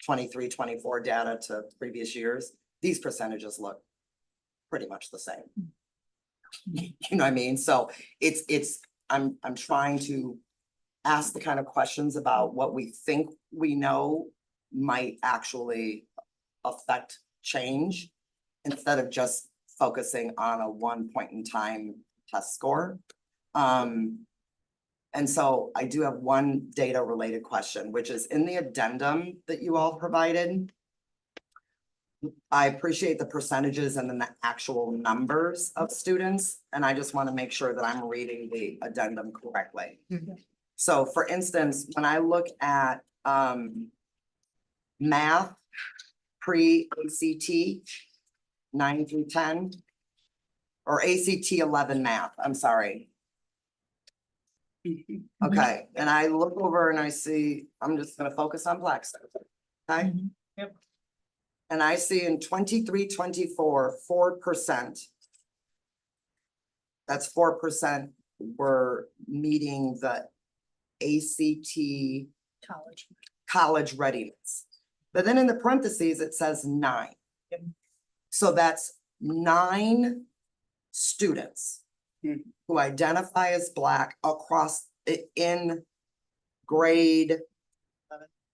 23, 24 data to previous years, these percentages look pretty much the same. You know what I mean? So I'm trying to ask the kind of questions about what we think we know might actually affect change instead of just focusing on a 1 point in time test score. And so I do have one data related question, which is in the addendum that you all provided. I appreciate the percentages and then the actual numbers of students, and I just want to make sure that I'm reading the addendum correctly. So for instance, when I look at math pre-ACT 9 through 10, or ACT 11 math, I'm sorry. Okay, and I look over and I see, I'm just gonna focus on Black students, okay? Yep. And I see in 23, 24, 4%. That's 4% were meeting the ACT college readiness. But then in the parentheses, it says 9. Yep. So that's 9 students who identify as Black across in grade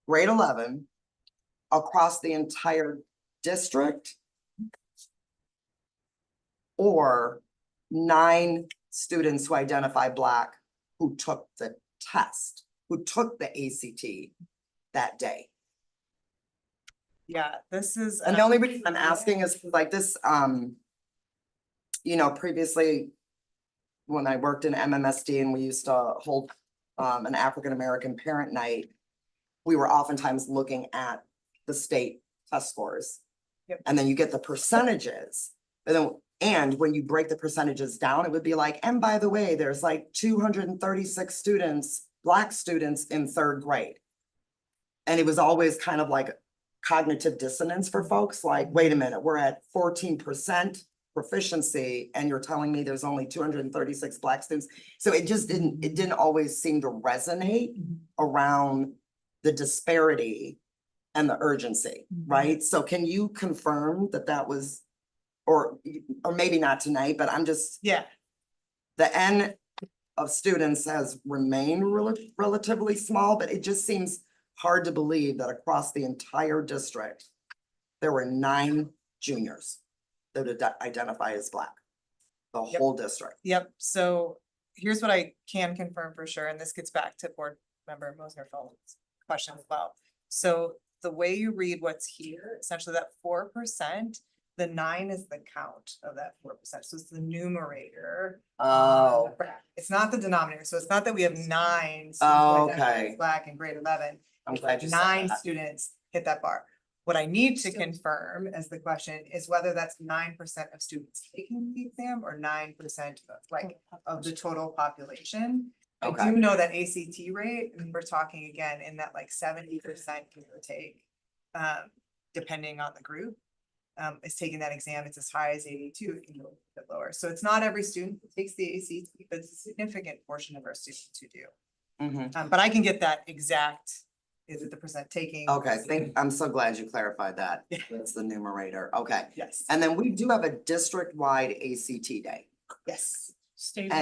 11 across the entire district, or 9 students who identify Black who took the test, who took the ACT that day. Yeah, this is. And the only reason I'm asking is like this, previously when I worked in MMSD and we used to hold an African-American parent night, we were oftentimes looking at the state test scores. Yep. And then you get the percentages, and when you break the percentages down, it would be like, and by the way, there's like 236 students, Black students in 3rd grade. And it was always kind of like cognitive dissonance for folks, like, wait a minute, we're at 14% proficiency and you're telling me there's only 236 Black students. So it didn't always seem to resonate around the disparity and the urgency, right? So can you confirm that was, or maybe not tonight, but I'm just, Yeah, the N of students has remained relatively small, but it just seems hard to believe that across the entire district, there were 9 juniors that would identify as Black. The Yep. whole district? Yep, so here's what I can confirm for sure, and this gets back to board member Mosner-Feld's question as well. So the way you read what's here, essentially that 4%, the 9 is the count of that 4%, so it's the numerator. Oh, It's not the denominator, so it's not that we have 9. Oh, students like okay. Black in grade 11. I'm glad you said 9 that. students hit that bar. What I need to confirm as the question is whether that's 9% of students taking the exam or 9% of the total population. I Okay. do know that ACT rate, and we're talking again in that like 70% give or take, depending on the group, is taking that exam. It's as high as 82, it can go a bit lower. So it's not every student who takes the ACT, but it's a significant portion of our students who do. Mhm. But I can get that exact, is it the percent taking? Okay, I'm so glad you clarified that. That's the numerator. Okay. Yes. And then we do have a district-wide ACT day. Yes. State.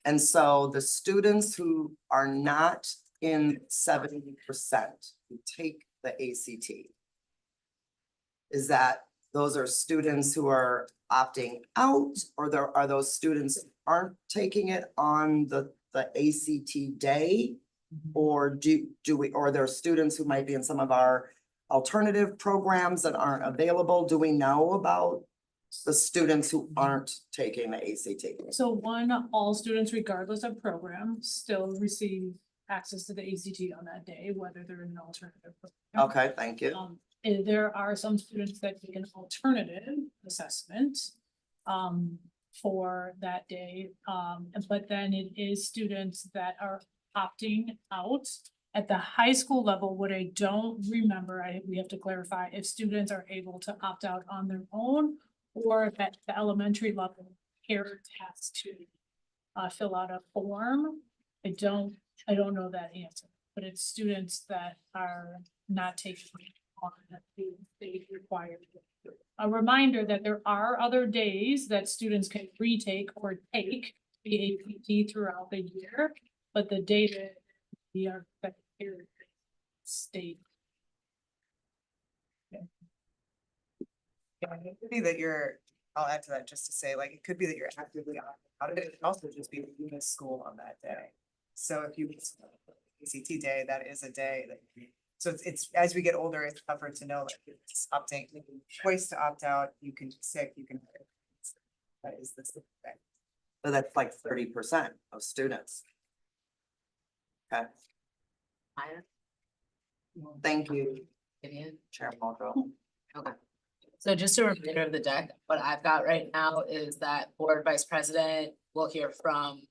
And so the students who are not in 70% who take the ACT, is that, those are students who are opting out, or are those students who aren't taking it on the ACT day? Or do we, or there are students who might be in some of our alternative programs that aren't available? Do we know about the students who aren't taking the ACT? So one, all students regardless of program still receive access to the ACT on that day, whether they're in an alternative program. Okay, thank you. And there are some students that take an alternative assessment for that day. But then it is students that are opting out. At the high school level, what I don't remember, we have to clarify if students are able to opt out on their own, or if at the elementary level, parent has to fill out a form. I don't know that answer, but it's students that are not taking on that they require. A reminder that there are other days that students can retake or take the APT throughout the year, but the data we are state. Yeah, it could be that I'll add to that just to say, like, it could be that you're actively out of it. It could also just be that you miss school on that day. So if you miss ACT day, that is a day that, so it's as we get older, it's tougher to know, like, it's opting, choice to opt out, you can be sick, you can. That is the thing. So that's like 30% of students. Okay, thank you, Chair Muldrow. Okay. So just a reminder of the deck, what I've got right now is that board vice president, we'll hear from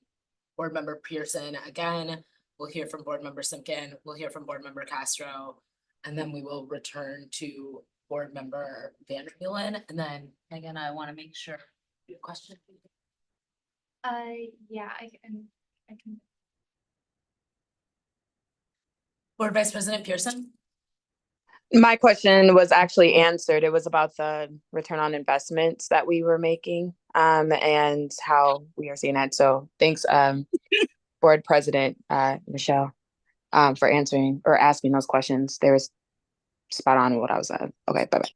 board member Pearson again. We'll hear from board member Simpkin, we'll hear from board member Castro, and then we will return to board member Vandermeulen. And then again, I want to make sure your question. Yeah, I can. Board vice president Pearson. My question was actually answered. It was about the return on investments that we were making, and how we are seeing that. So thanks, Board President, Michelle, for answering or asking those questions. They was spot on what I was at. Okay, bye-bye.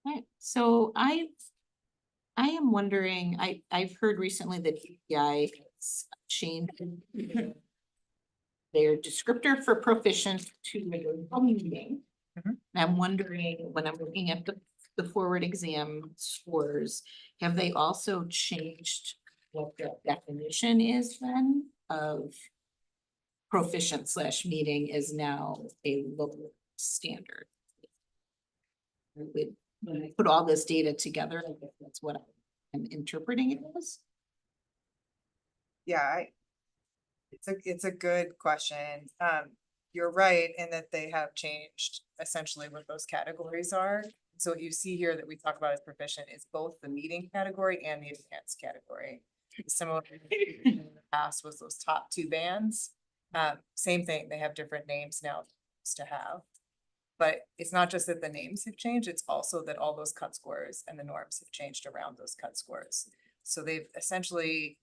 Right, so I am wondering, I've heard recently that DPI has changed their descriptor for proficient to meeting. And I'm wondering, when I'm looking at the forward exam scores, have they also changed what the definition is then of proficient / meeting is now a lower standard? When I put all this data together, I guess that's what I'm interpreting it as. Yeah, it's a good question. You're right in that they have changed essentially what those categories are. So what you see here that we talk about as proficient is both the meeting category and the advanced category. Similar in the past was those top 2 bands. Same thing, they have different names now to have. But it's not just that the names have changed, it's also that all those cut scores and the norms have changed around those cut scores. So they've essentially,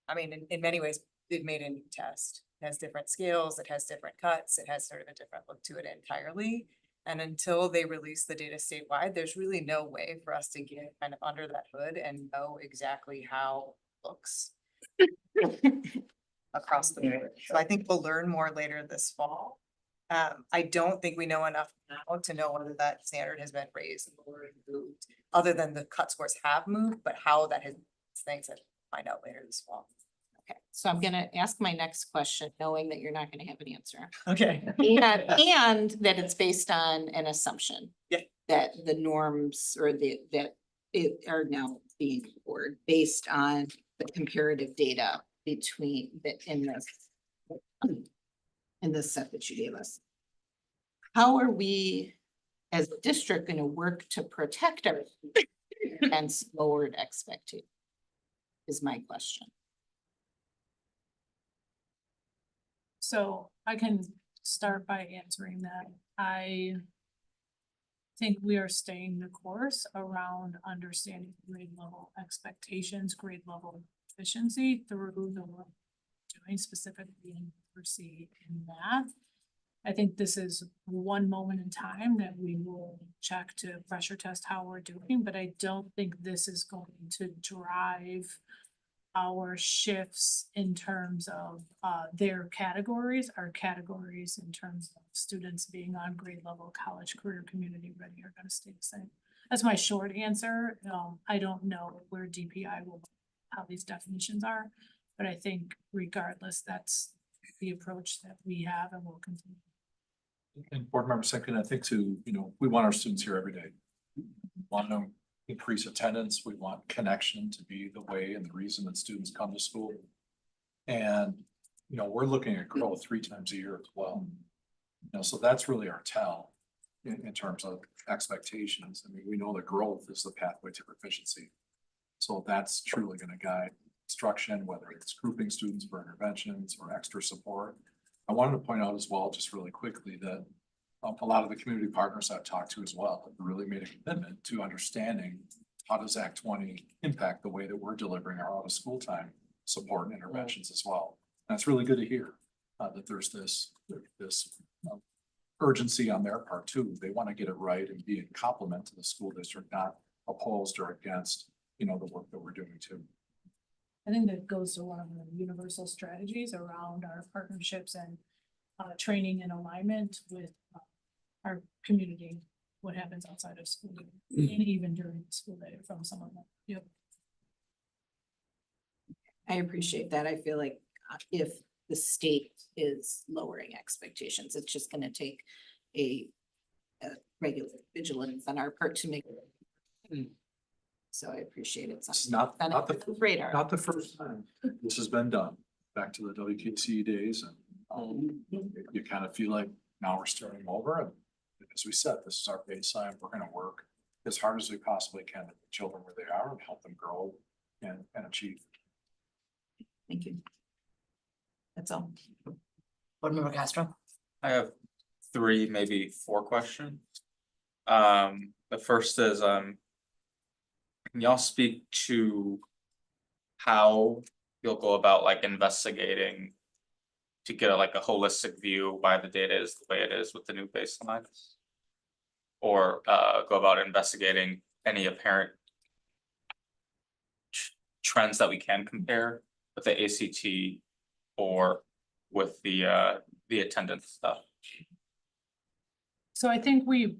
I mean, in many ways, they've made a new test. It has different scales, it has different cuts, it has sort of a different look to it entirely. And until they release the data statewide, there's really no way for us to get kind of under that hood and know exactly how it looks across the board. So I think we'll learn more later this fall. I don't think we know enough now to know whether that standard has been raised or moved, other than the cut scores have moved, but how that has, things that we'll find out later this fall. Okay, so I'm gonna ask my next question, knowing that you're not gonna have an answer. Okay. And that it's based on an assumption. Yeah. That the norms or that it are now being scored based on the comparative data between in this set that you gave us. How are we as a district gonna work to protect our against lowered expectations? Is my question. So I can start by answering that. I think we are staying the course around understanding grade level expectations, grade level efficiency through the work we're doing specifically in literacy and math. I think this is one moment in time that we will check to pressure test how we're doing, but I don't think this is going to drive our shifts in terms of their categories, our categories in terms of students being on grade level, college, career, community ready are gonna stay the same. That's my short answer. I don't know where DPI will, how these definitions are, but I think regardless, that's the approach that we have and will continue. And board member second, I think too, we want our students here every day. Want them increase attendance. We want connection to be the way and the reason that students come to school. And, we're looking at growth 3 times a year as well. So that's really our tell in terms of expectations. I mean, we know that growth is the pathway to proficiency. So that's truly going to guide instruction, whether it's grouping students for interventions or extra support. I wanted to point out as well, just really quickly, that a lot of the community partners I've talked to as well have really made a commitment to understanding how does Act 20 impact the way that we're delivering our out of school time support and interventions as well. And it's really good to hear that there's this urgency on their part too. They want to get it right and be a complement to the school district, not opposed or against, the work that we're doing too. I think that goes to one of the universal strategies around our partnerships and training and alignment with our community, what happens outside of school, and even during the school day from some of them. Yep. I appreciate that. I feel like if the state is lowering expectations, it's just gonna take a regular vigilance on our part to make it. So I appreciate it. It's not the radar. Not the first time this has been done. Back to the WKC days, and you kind of feel like now we're starting over. And as we said, this is our baseline. We're going to work as hard as we possibly can to put children where they are and help them grow and achieve. Thank you. That's all. Board Member Castro? I have 3, maybe 4 questions. The first is, can y'all speak to how you'll go about like investigating to get a holistic view why the data is the way it is with the new baselines? Or go about investigating any apparent trends that we can compare with the ACT or with the attendance stuff? So I think we've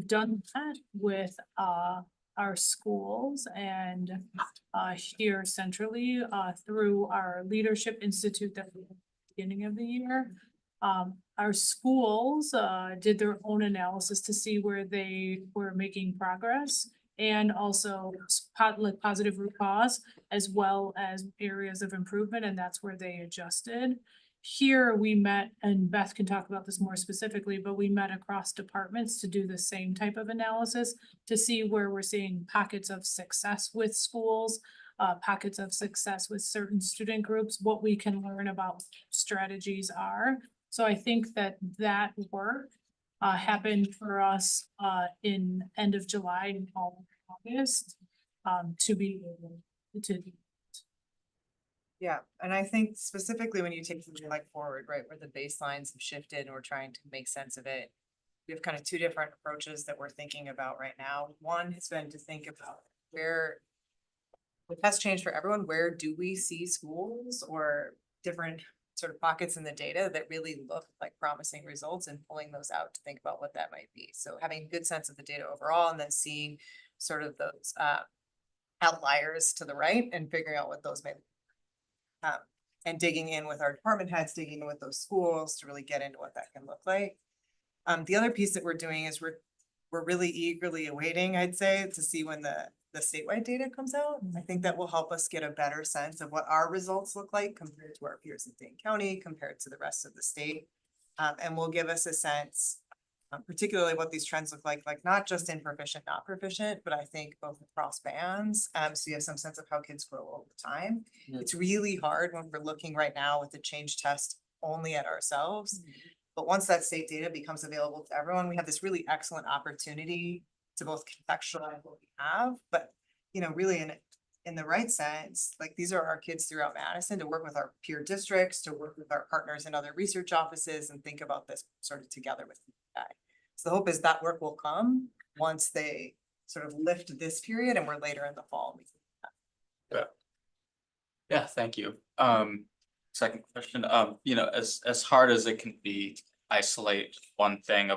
done that with our schools and here centrally through our Leadership Institute that we had at the beginning of the year. Our schools did their own analysis to see where they were making progress and also positive root cause as well as areas of improvement, and that's where they adjusted. Here we met, and Beth can talk about this more specifically, but we met across departments to do the same type of analysis to see where we're seeing pockets of success with schools, pockets of success with certain student groups, what we can learn about strategies are. So I think that work happened for us in end of July and August to be able to do. Yeah, and I think specifically when you take something like forward, right, where the baselines have shifted and we're trying to make sense of it. we have kind of two different approaches that we're thinking about right now. One has been to think about where the test change for everyone, where do we see schools or different sort of pockets in the data that really look like promising results, and pulling those out to think about what that might be. So having a good sense of the data overall, and then seeing sort of those outliers to the right and figuring out what those may be. And digging in with our department heads, digging in with those schools to really get into what that can look like. The other piece that we're doing is we're really eagerly awaiting, I'd say, to see when the statewide data comes out. I think that will help us get a better sense of what our results look like compared to our peers in Dane County, compared to the rest of the state. And will give us a sense, particularly what these trends look like not just in proficient, not proficient, but I think both across bands. So you have some sense of how kids grow over time. It's really hard when we're looking right now with the change test only at ourselves. But once that state data becomes available to everyone, we have this really excellent opportunity to both contextualize what we have, but really in the right sense, like these are our kids throughout Madison, to work with our peer districts, to work with our partners in other research offices and think about this sort of together with you guys. So the hope is that work will come once they sort of lift this period and we're later in the fall. Yeah, thank you. Second question, as hard as it can be, to isolate one thing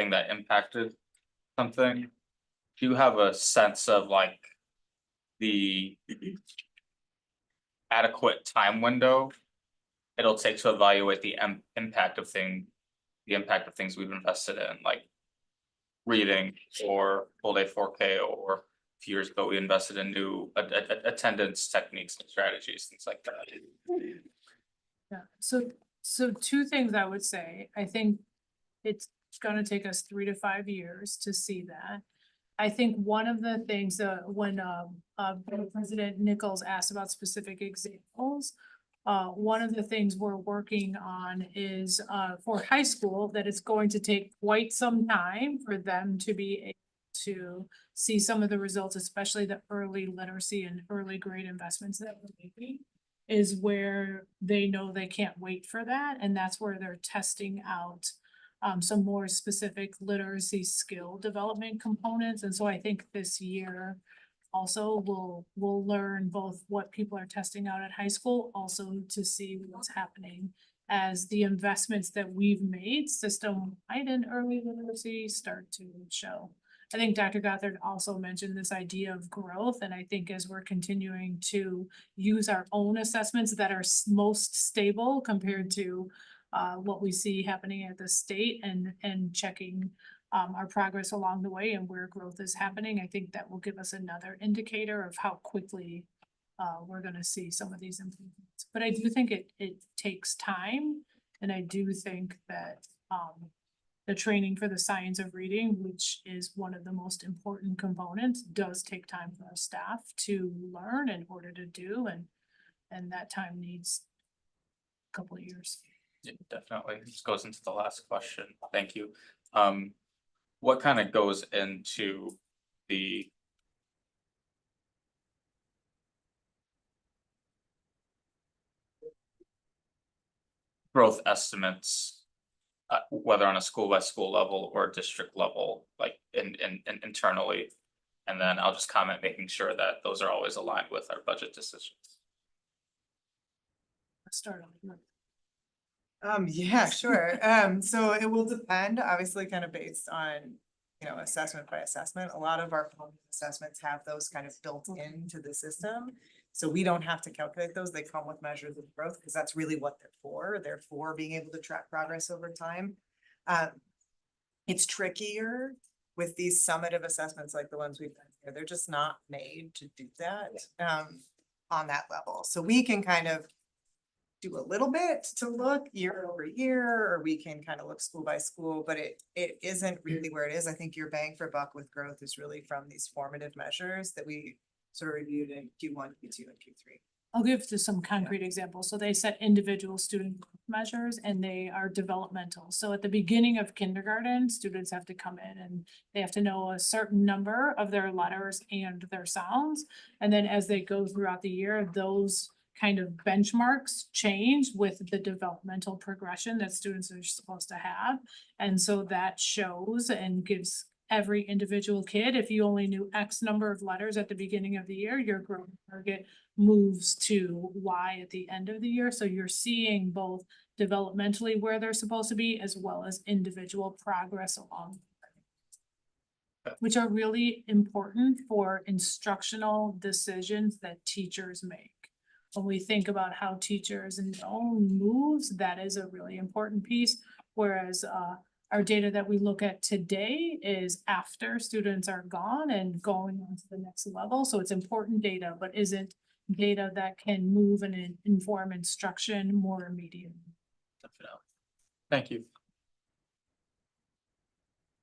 that impacted something. Do you have a sense of like the adequate time window it'll take to evaluate the impact of things we've invested in, like reading or full day 4K, or a few years ago we invested in new attendance techniques and strategies, things like that. Yeah, so two things I would say. I think it's gonna take us 3 to 5 years to see that. I think one of the things when President Nichols asked about specific examples, one of the things we're working on is for high school, that it's going to take quite some time for them to be able to see some of the results, especially the early literacy and early grade investments that we're making, is where they know they can't wait for that. And that's where they're testing out some more specific literacy skill development components. And so I think this year also we'll learn both what people are testing out at high school, also to see what's happening as the investments that we've made system-wide in early literacy start to show. I think Dr. Gothard also mentioned this idea of growth, and I think as we're continuing to use our own assessments that are most stable compared to what we see happening at the state, and checking our progress along the way and where growth is happening, I think that will give us another indicator of how quickly we're gonna see some of these improvements. But I do think it takes time, and I do think that the training for the science of reading, which is one of the most important components, does take time for our staff to learn in order to do, and that time needs a couple of years. Yeah, definitely. This goes into the last question. Thank you. What kind of goes into the growth estimates, whether on a school by school level or district level, like internally? And then I'll just comment, making sure that those are always aligned with our budget decisions. Let's start on. Yeah, sure. So it will depend, obviously, kind of based on, assessment by assessment. A lot of our assessments have those kind of built into the system. So we don't have to calculate those. They come with measures of growth, because that's really what they're for. They're for being able to track progress over time. It's trickier with these summative assessments like the ones we've done here. They're just not made to do that on that level. So we can kind of do a little bit to look year over year, or we can kind of look school by school, but it isn't really where it is. I think your bang for buck with growth is really from these formative measures that we sort of reviewed in Q1, Q2, and Q3. I'll give just some concrete examples. So they set individual student measures, and they are developmental. So at the beginning of kindergarten, students have to come in and they have to know a certain number of their letters and their sounds. And then as they go throughout the year, those kind of benchmarks change with the developmental progression that students are supposed to have. And so that shows and gives every individual kid, if you only knew X number of letters at the beginning of the year, your growth target moves to Y at the end of the year. So you're seeing both developmentally where they're supposed to be, as well as individual progress along, which are really important for instructional decisions that teachers make. When we think about how teachers know moves, that is a really important piece. Whereas our data that we look at today is after students are gone and going on to the next level. So it's important data, but isn't data that can move and inform instruction more immediately. Definitely. Thank you.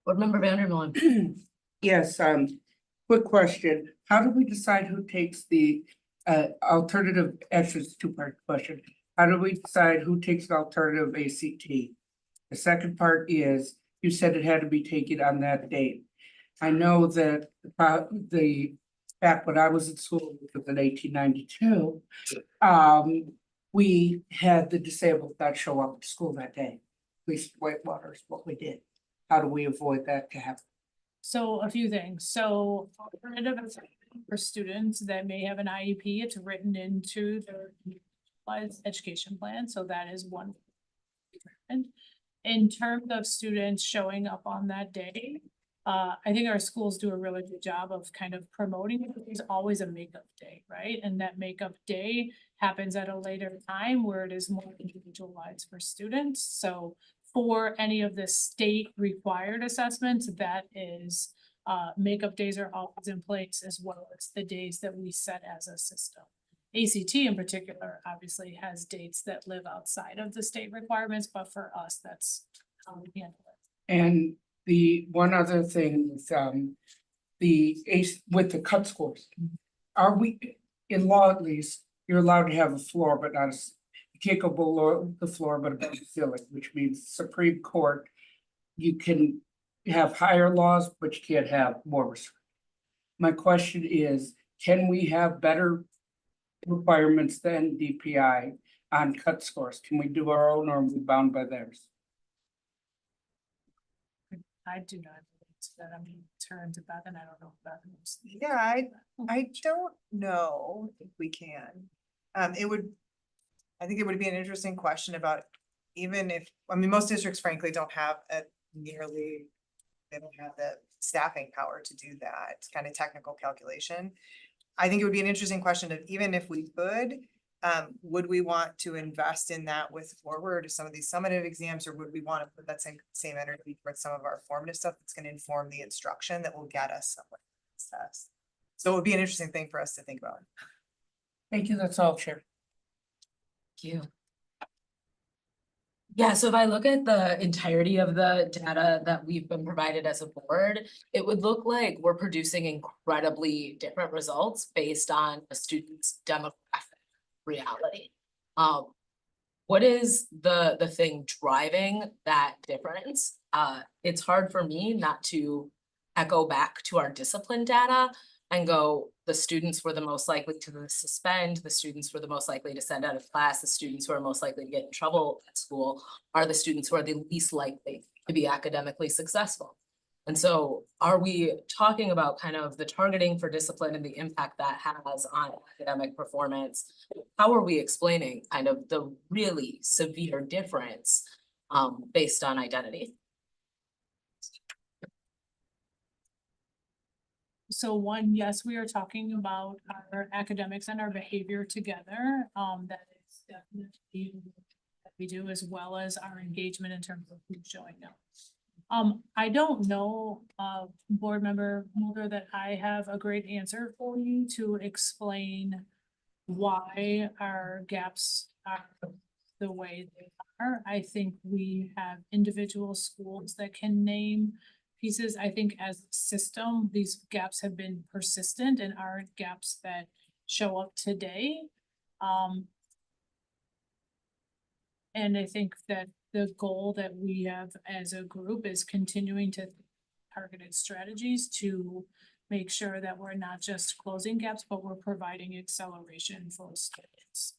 Board Member Vandermolen. Yes, quick question. How do we decide who takes the alternative, actually it's a two-part question. How do we decide who takes the alternative ACT? The second part is, you said it had to be taken on that date. I know that back when I was in school, which was in 1892, we had the disabled not show up to school that day. At least Whitewater is what we did. How do we avoid that to happen? So a few things. So alternative for students that may have an IEP, it's written into their education plan. So that is one. And in terms of students showing up on that day, I think our schools do a really good job of kind of promoting it. There's always a makeup day, right? And that makeup day happens at a later time where it is more individualized for students. So for any of the state required assessments, that is, makeup days are always in place, as well as the days that we set as a system. ACT in particular obviously has dates that live outside of the state requirements, but for us, that's how we handle it. And the one other thing with with the cut scores, are we, in law at least, you're allowed to have a floor, but not you can't go below the floor, but above the ceiling, which means Supreme Court, you can have higher laws, but you can't have more restrictions. My question is, can we have better requirements than DPI on cut scores? Can we do our own, or are we bound by theirs? I do not answer that. I'm gonna turn to Beth, and I don't know if Beth knows. Yeah, I don't know if we can. I think it would be an interesting question about even if, I mean, most districts frankly don't have they don't have the staffing power to do that kind of technical calculation. I think it would be an interesting question of even if we could, would we want to invest in that with forward some of these summative exams, or would we want to put that same energy towards some of our formative stuff that's going to inform the instruction that will get us somewhere? So it would be an interesting thing for us to think about. Thank you, that's all, Chair. Thank you. Yeah, so if I look at the entirety of the data that we've been provided as a board, it would look like we're producing incredibly different results based on a student's demographic reality. What is the thing driving that difference? It's hard for me not to echo back to our discipline data and go, the students were the most likely to suspend, the students were the most likely to send out of class, the students who are most likely to get in trouble at school are the students who are the least likely to be academically successful. And so are we talking about kind of the targeting for discipline and the impact that has on academic performance? How are we explaining kind of the really severe difference based on identity? So one, yes, we are talking about our academics and our behavior together. That is definitely what we do, as well as our engagement in terms of who's showing up. I don't know, board member Mulder, that I have a great answer for you to explain why our gaps are the way they are. I think we have individual schools that can name pieces. I think as a system, these gaps have been persistent and aren't gaps that show up today. And I think that the goal that we have as a group is continuing to targeted strategies to make sure that we're not just closing gaps, but we're providing acceleration for students.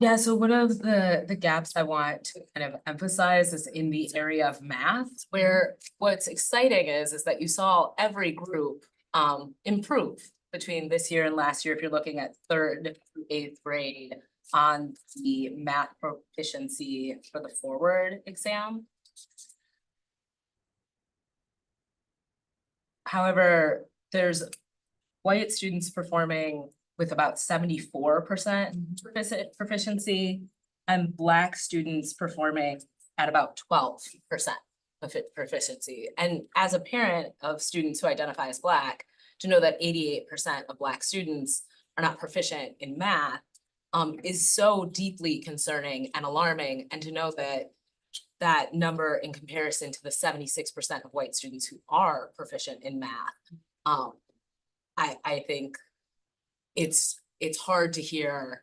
Yeah, so one of the gaps I want to kind of emphasize is in the area of math, where what's exciting is that you saw every group improve between this year and last year, if you're looking at 3rd through 8th grade on the math proficiency for the forward exam. However, there's white students performing with about 74% proficiency and Black students performing at about 12% proficiency. And as a parent of students who identify as Black, to know that 88% of Black students are not proficient in math is so deeply concerning and alarming. And to know that that number in comparison to the 76% of white students who are proficient in math, I think it's hard to hear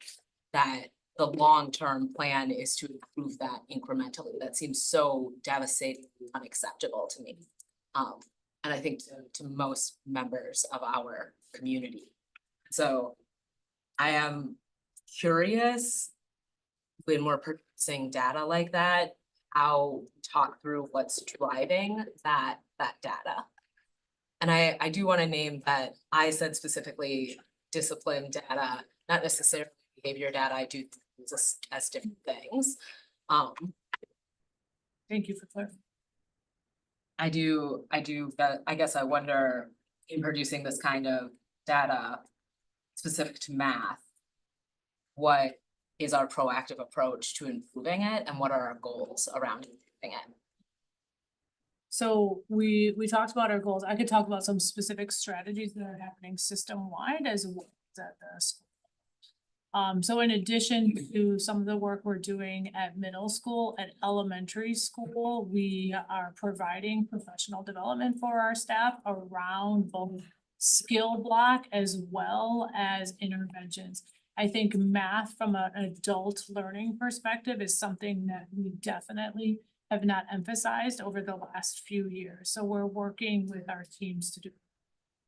that the long-term plan is to improve that incrementally. That seems so devastatingly unacceptable to me. And I think to most members of our community. So I am curious when we're producing data like that, how we talk through what's driving that data. And I do want to name that I said specifically discipline data, not necessarily behavior data. I do think these as different things. Thank you for clarifying. I guess I wonder, in producing this kind of data specific to math, what is our proactive approach to improving it and what are our goals around improving it? So we talked about our goals. I could talk about some specific strategies that are happening system-wide as well as at the school. So in addition to some of the work we're doing at middle school, at elementary school, we are providing professional development for our staff around both skill block as well as interventions. I think math from an adult learning perspective is something that we definitely have not emphasized over the last few years. So we're working with our teams to do.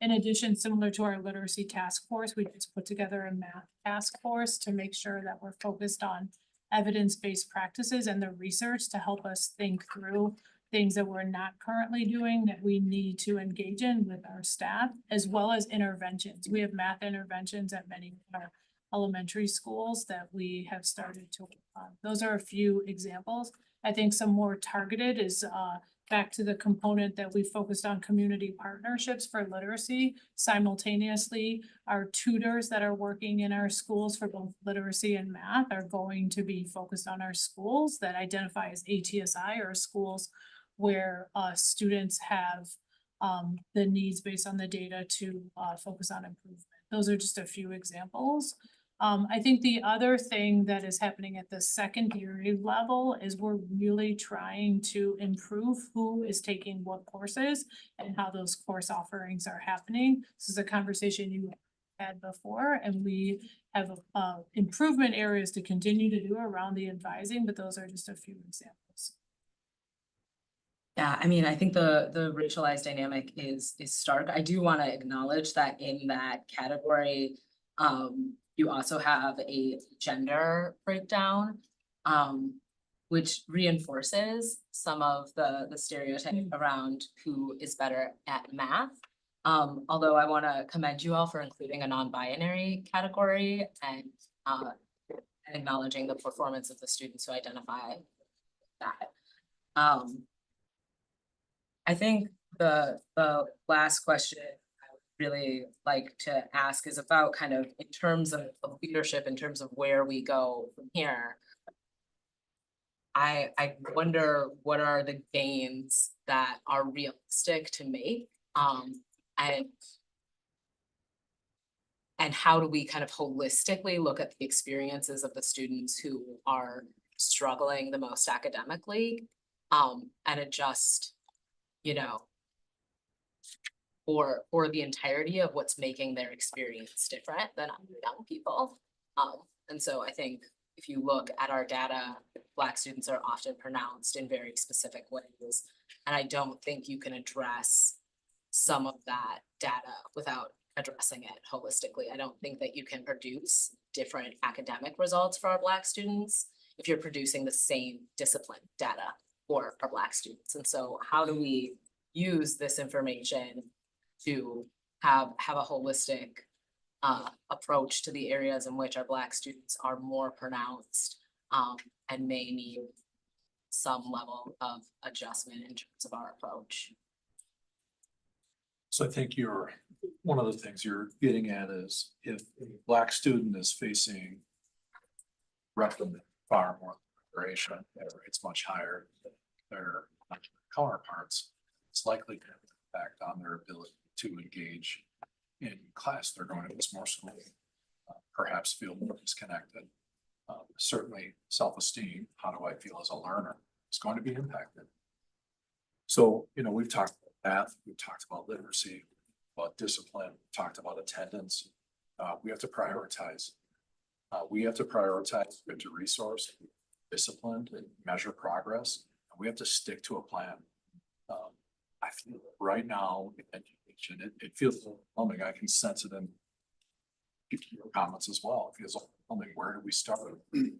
In addition, similar to our literacy task force, we just put together a math task force to make sure that we're focused on evidence-based practices and the research to help us think through things that we're not currently doing that we need to engage in with our staff, as well as interventions. We have math interventions at many of our elementary schools that we have started to work on. Those are a few examples. I think some more targeted is back to the component that we focused on community partnerships for literacy. Simultaneously, our tutors that are working in our schools for both literacy and math are going to be focused on our schools that identify as ATSI, or schools where students have the needs based on the data to focus on improvement. Those are just a few examples. I think the other thing that is happening at the secondary level is we're really trying to improve who is taking what courses and how those course offerings are happening. This is a conversation you had before, and we have improvement areas to continue to do around the advising, but those are just a few examples. Yeah, I mean, I think the racialized dynamic is stark. I do want to acknowledge that in that category, you also have a gender breakdown, which reinforces some of the stereotype around who is better at math. Although I want to commend you all for including a non-binary category and acknowledging the performance of the students who identify that. I think the last question I would really like to ask is about kind of in terms of leadership, in terms of where we go from here. I wonder what are the gains that are realistic to make, and how do we kind of holistically look at the experiences of the students who are struggling the most academically, and adjust, you know, or the entirety of what's making their experience different than other young people. And so I think if you look at our data, Black students are often pronounced in very specific ways. And I don't think you can address some of that data without addressing it holistically. I don't think that you can produce different academic results for our Black students if you're producing the same discipline data for our Black students. And so how do we use this information to have a holistic approach to the areas in which our Black students are more pronounced and may need some level of adjustment in terms of our approach. So I think one of the things you're getting at is if a Black student is facing reprimand far more duration, it's much higher than their counterparts, it's likely to have an impact on their ability to engage in class. They're going to miss more school, perhaps feel more disconnected. Certainly self-esteem, how do I feel as a learner, is going to be impacted. So, we've talked about math, we've talked about literacy, about discipline, talked about attendance. We have to prioritize. We have to resource, discipline, and measure progress. And we have to stick to a plan. I feel right now in education, it feels overwhelming. I can sense it in your comments as well. It feels overwhelming. Where do we start? What are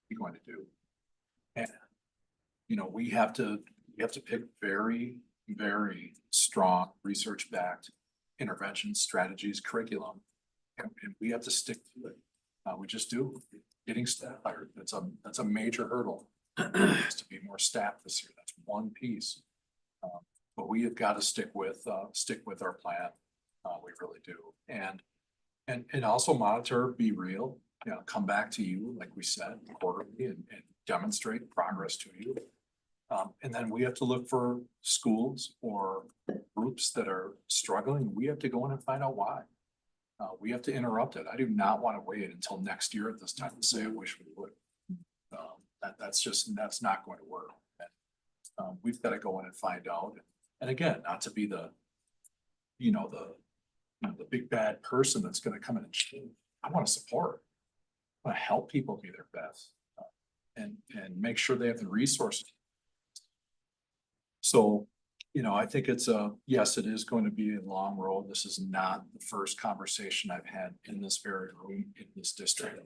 we going to do? And we have to pick very, very strong research-backed interventions, strategies, curriculum, and we have to stick to it. We just do. Getting staff hired, that's a major hurdle. To be more staff this year, that's one piece. But we have got to stick with our plan. We really do. And also monitor, be real, come back to you, like we said, quarterly and demonstrate progress to you. And then we have to look for schools or groups that are struggling. We have to go in and find out why. We have to interrupt it. I do not want to wait until next year at this time to say, I wish we would. That's not going to work. And, we've got to go in and find out. And again, not to be the big bad person that's going to come in and change. I want to support. I want to help people be their best, and make sure they have the resources. So, I think yes, it is going to be a long road. This is not the first conversation I've had in this very room in this district.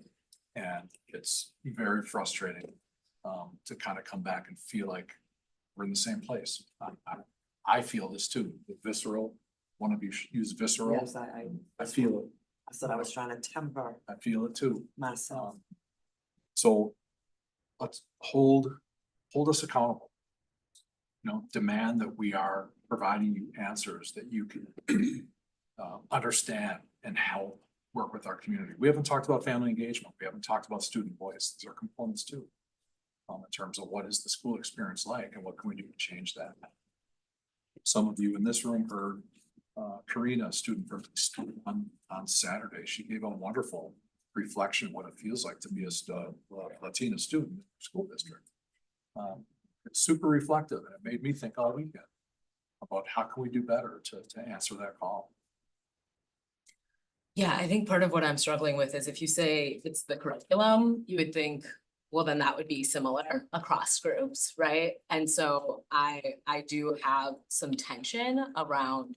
And it's very frustrating to kind of come back and feel like we're in the same place. I feel this too, the visceral. One of you used visceral. Yes, I feel it. I said I was trying to temper I feel it too. myself. So let's hold us accountable. Demand that we are providing you answers that you can understand and help work with our community. We haven't talked about family engagement. We haven't talked about student voice. These are components too. In terms of what is the school experience like and what can we do to change that. Some of you in this room heard Karina, a student from on Saturday. She gave a wonderful reflection of what it feels like to be a Latina student in the school district. It's super reflective, and it made me think all weekend about how can we do better to answer that call. Yeah, I think part of what I'm struggling with is if you say it's the curriculum, you would think, well, then that would be similar across groups, right? And so I do have some tension around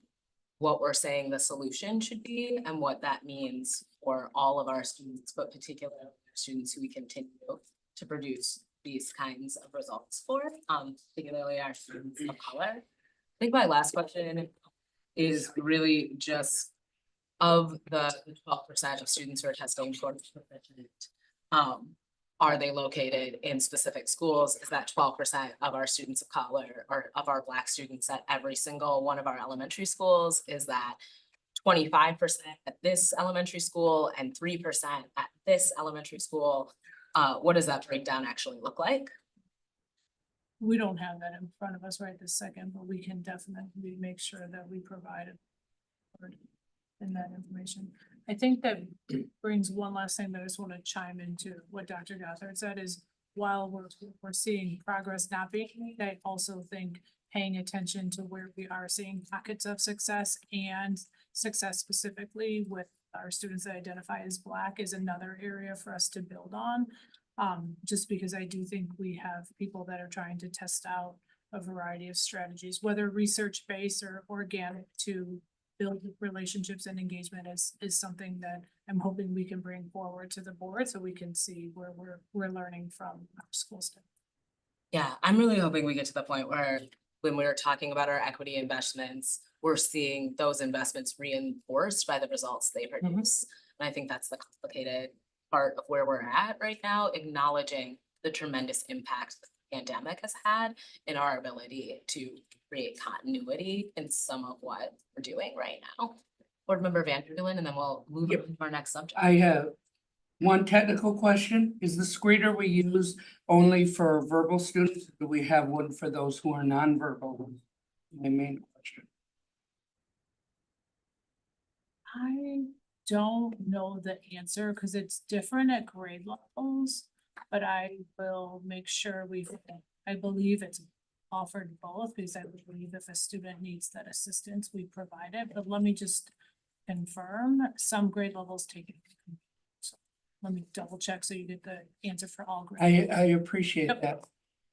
what we're saying the solution should be and what that means for all of our students, but particularly students who we continue to produce these kinds of results for, particularly our students of color. I think my last question is really just of the 12% of students who are testing for proficient, are they located in specific schools? Is that 12% of our students of color or of our Black students at every single one of our elementary schools? Is that 25% at this elementary school and 3% at this elementary school? What does that breakdown actually look like? We don't have that in front of us right this second, but we can definitely make sure that we provide it in that information. I think that brings one last thing that I just want to chime into what Dr. Gothard said is while we're seeing progress not being made, I also think paying attention to where we are seeing pockets of success and success specifically with our students that identify as Black is another area for us to build on. Just because I do think we have people that are trying to test out a variety of strategies, whether research-based or organic to build relationships and engagement is something that I'm hoping we can bring forward to the board so we can see where we're learning from our school staff. Yeah, I'm really hoping we get to the point where when we're talking about our equity investments, we're seeing those investments reinforced by the results they produce. And I think that's the complicated part of where we're at right now, acknowledging the tremendous impact the pandemic has had in our ability to create continuity in some of what we're doing right now. Board Member Vanderlyn, and then we'll move on to our next subject. I have one technical question. Is the screener we use only for verbal students? Do we have one for those who are nonverbal? My main question. I don't know the answer because it's different at grade levels, but I will make sure I believe it's offered both because I believe if a student needs that assistance, we provide it, but let me just confirm, some grade levels take it. So let me double check so you get the answer for all grades. I appreciate that.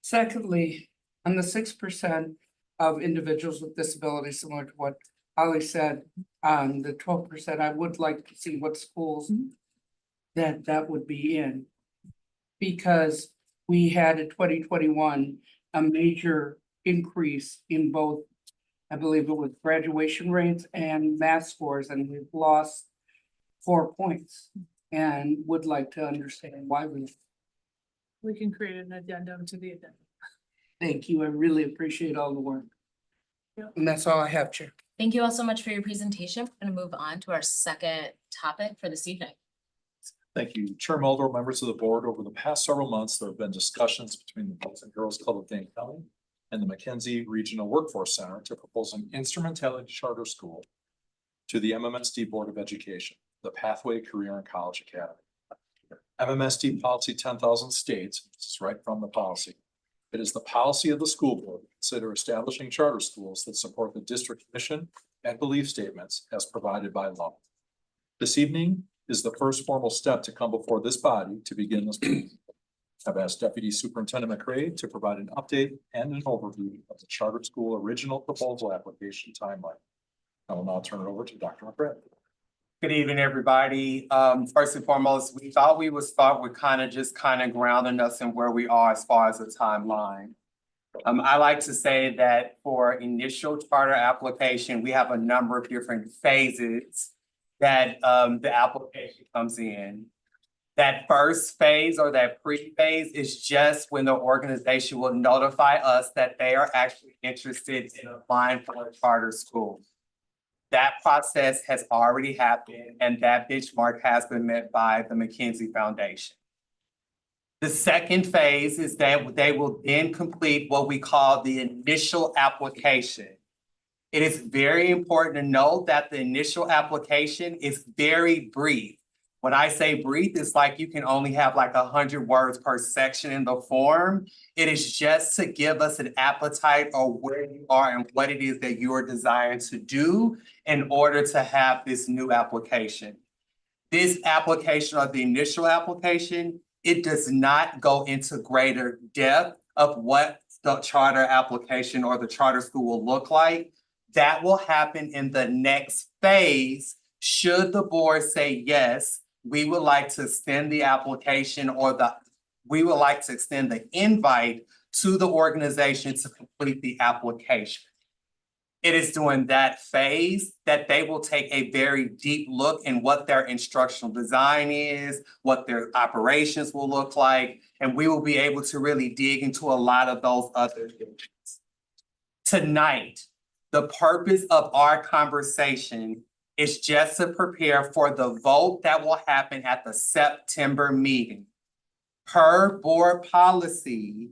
Secondly, on the 6% of individuals with disabilities, similar to what Holly said, on the 12%, I would like to see what schools that would be in. Because we had in 2021, a major increase in both, I believe it was graduation rates and math scores, and we've lost 4 points. And would like to understand why We can create an addendum to the addendum. Thank you. I really appreciate all the work. Yep. And that's all I have, Chair. Thank you all so much for your presentation. We're gonna move on to our second topic for this evening. Thank you, Chair Mulder, members of the board. Over the past several months, there have been discussions between the Boys and Girls Club of Dane County and the McKenzie Regional Workforce Center to propose an instrumentality charter school to the MMSD Board of Education, the Pathway Career and College Academy. MMSD policy 10,000 states, this is right from the policy. It is the policy of the school board to consider establishing charter schools that support the district mission and belief statements as provided by law. This evening is the first formal step to come before this body to begin this. I've asked Deputy Superintendent McCray to provide an update and an overview of the charter school original proposal application timeline. I will now turn it over to Dr. McCray. Good evening, everybody. First and foremost, we thought we would start with kind of grounding us in where we are as far as the timeline. I like to say that for initial charter application, we have a number of different phases that the application comes in. That first phase or that pre-phase is just when the organization will notify us that they are actually interested in applying for a charter school. That process has already happened and that benchmark has been met by the McKenzie Foundation. The second phase is that they will then complete what we call the initial application. It is very important to note that the initial application is very brief. When I say brief, it's like you can only have like 100 words per section in the form. It is just to give us an appetite of where you are and what it is that you are desiring to do in order to have this new application. This application or the initial application, it does not go into greater depth of what the charter application or the charter school will look like. That will happen in the next phase. Should the board say yes, we would like to extend the application we would like to extend the invite to the organization to complete the application. It is during that phase that they will take a very deep look in what their instructional design is, what their operations will look like, and we will be able to really dig into a lot of those other things. Tonight, the purpose of our conversation is just to prepare for the vote that will happen at the September meeting. Per board policy,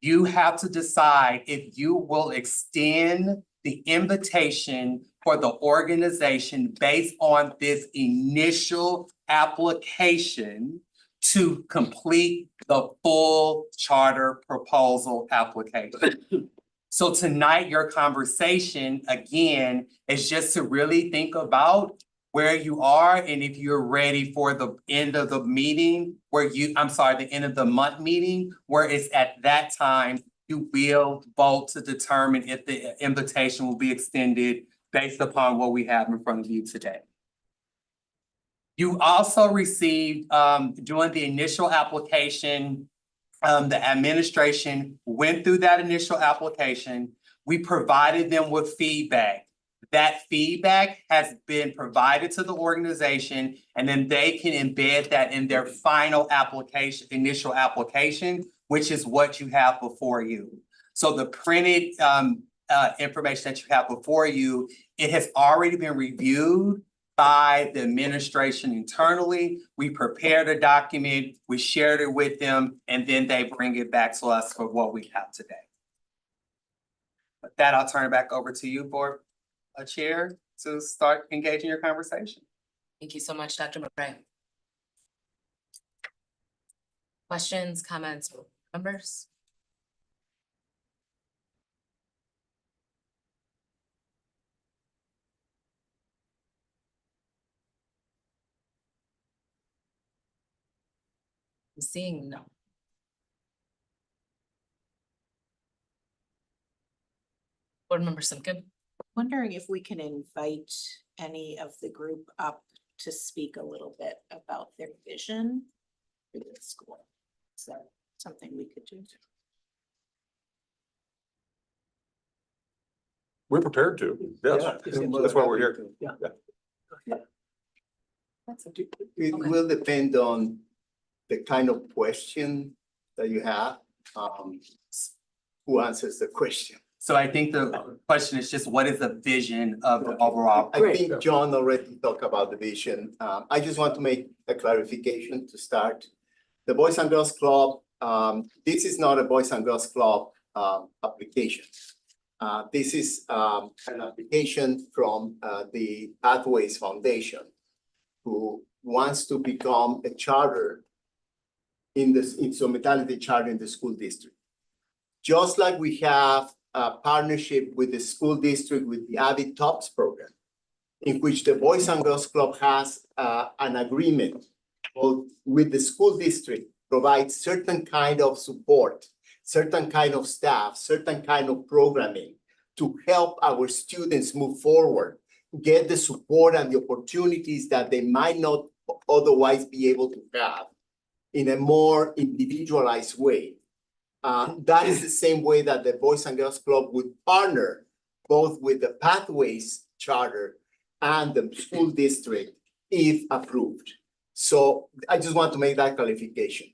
you have to decide if you will extend the invitation for the organization based on this initial application to complete the full charter proposal application. So tonight, your conversation, again, is just to really think about where you are and if you're ready for the end of the meeting the end of the month meeting, where it's at that time, you will vote to determine if the invitation will be extended based upon what we have in front of you today. You also received, during the initial application, the administration went through that initial application. We provided them with feedback. That feedback has been provided to the organization, and then they can embed that in their final application, initial application, which is what you have before you. So the printed information that you have before you, it has already been reviewed by the administration internally. We prepared a document, we shared it with them, and then they bring it back to us for what we have today. With that, I'll turn it back over to you, Board Chair, to start engaging your conversation. Thank you so much, Dr. McRae. Questions, comments, members? I'm seeing no. Board Member Simkin? Wondering if we can invite any of the group up to speak a little bit about their vision for the school. Is that something we could do? We're prepared to, yes, that's why we're here. It will depend on the kind of question that you have, who answers the question. So I think the question is just, what is the vision of the overall? I think John already talked about the vision. I just want to make a clarification to start. The Boys and Girls Club, this is not a Boys and Girls Club application. This is an application from the Pathways Foundation, who wants to become a charter in this instrumentality charter in the school district. Just like we have a partnership with the school district with the Avid Tops program, in which the Boys and Girls Club has an agreement with the school district, provides certain kind of support, certain kind of staff, certain kind of programming to help our students move forward, get the support and the opportunities that they might not otherwise be able to have in a more individualized way. That is the same way that the Boys and Girls Club would partner both with the Pathways Charter and the school district if approved. So I just want to make that clarification.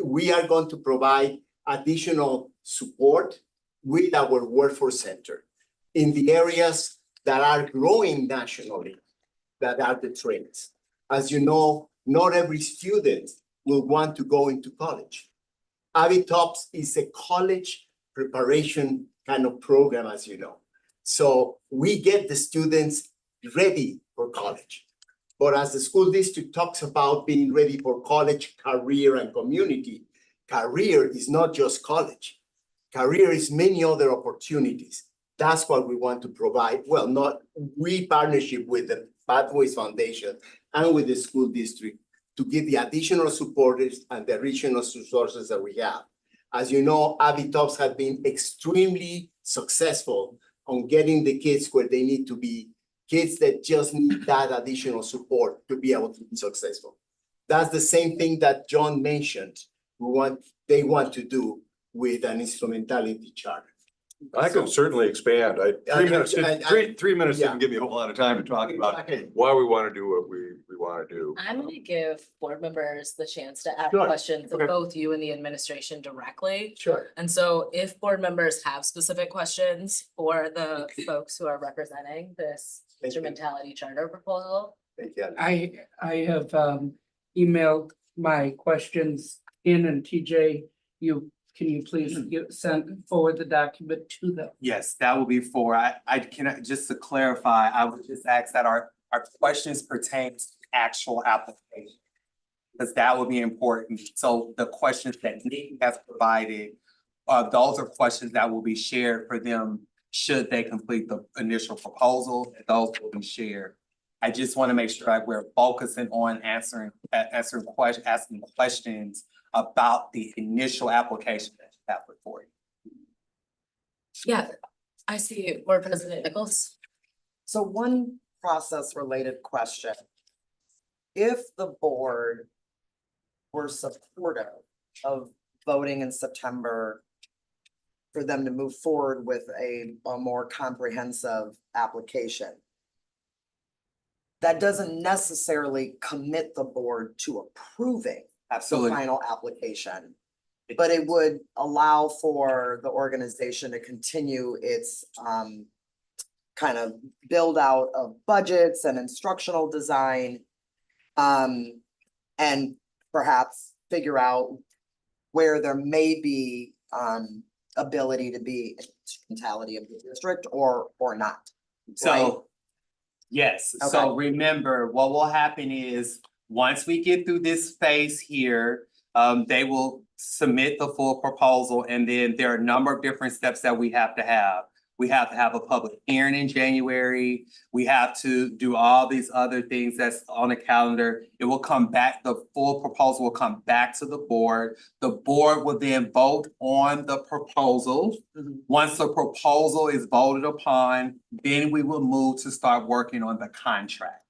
We are going to provide additional support with our workforce center in the areas that are growing nationally, that are the trades. As you know, not every student will want to go into college. Avid Tops is a college preparation kind of program, as you know. So we get the students ready for college. But as the school district talks about being ready for college, career, and community, career is not just college. Career is many other opportunities. That's what we want to provide. Well, not we partnership with the Pathways Foundation and with the school district to give the additional supporters and the additional resources that we have. As you know, Avid Tops have been extremely successful on getting the kids where they need to be, kids that just need that additional support to be able to be successful. That's the same thing that John mentioned, they want to do with an instrumentality charter. I could certainly expand. 3 minutes, three minutes yeah. didn't give me a whole lot of time to talk about why we want to do what we want to do. I'm gonna give board members the chance to ask Sure. questions of Okay. both you and the administration directly. Sure. And so if board members have specific questions for the folks who are representing this Thank you. instrumentality charter proposal, Thank you. I have emailed my questions in, and TJ, can you please forward the document to them? Yes, that will be for, I can, just to clarify, I would just ask that our questions pertain to actual application. Because that would be important. So the questions that Nick has provided, those are questions that will be shared for them should they complete the initial proposal, and those will be shared. I just want to make sure that we're focusing on asking questions about the initial application that you have before you. yeah, I see Board President Nichols. So one process related question. If the board were supportive of voting in September for them to move forward with a more comprehensive application, that doesn't necessarily commit the board to approving the Absolutely. final application. But it would allow for the organization to continue its kind of build out of budgets and instructional design. And perhaps figure out where there may be ability to be instrumentality of the district or not. right? So, yes, so remember, what will happen is, once we get through this phase here, they will submit the full proposal, and then there are a number of different steps that we have to have. We have to have a public hearing in January. We have to do all these other things that's on the calendar. It will come back, the full proposal will come back to the board. The board will then vote on the proposal. Once the proposal is voted upon, then we will move to start working on the contract.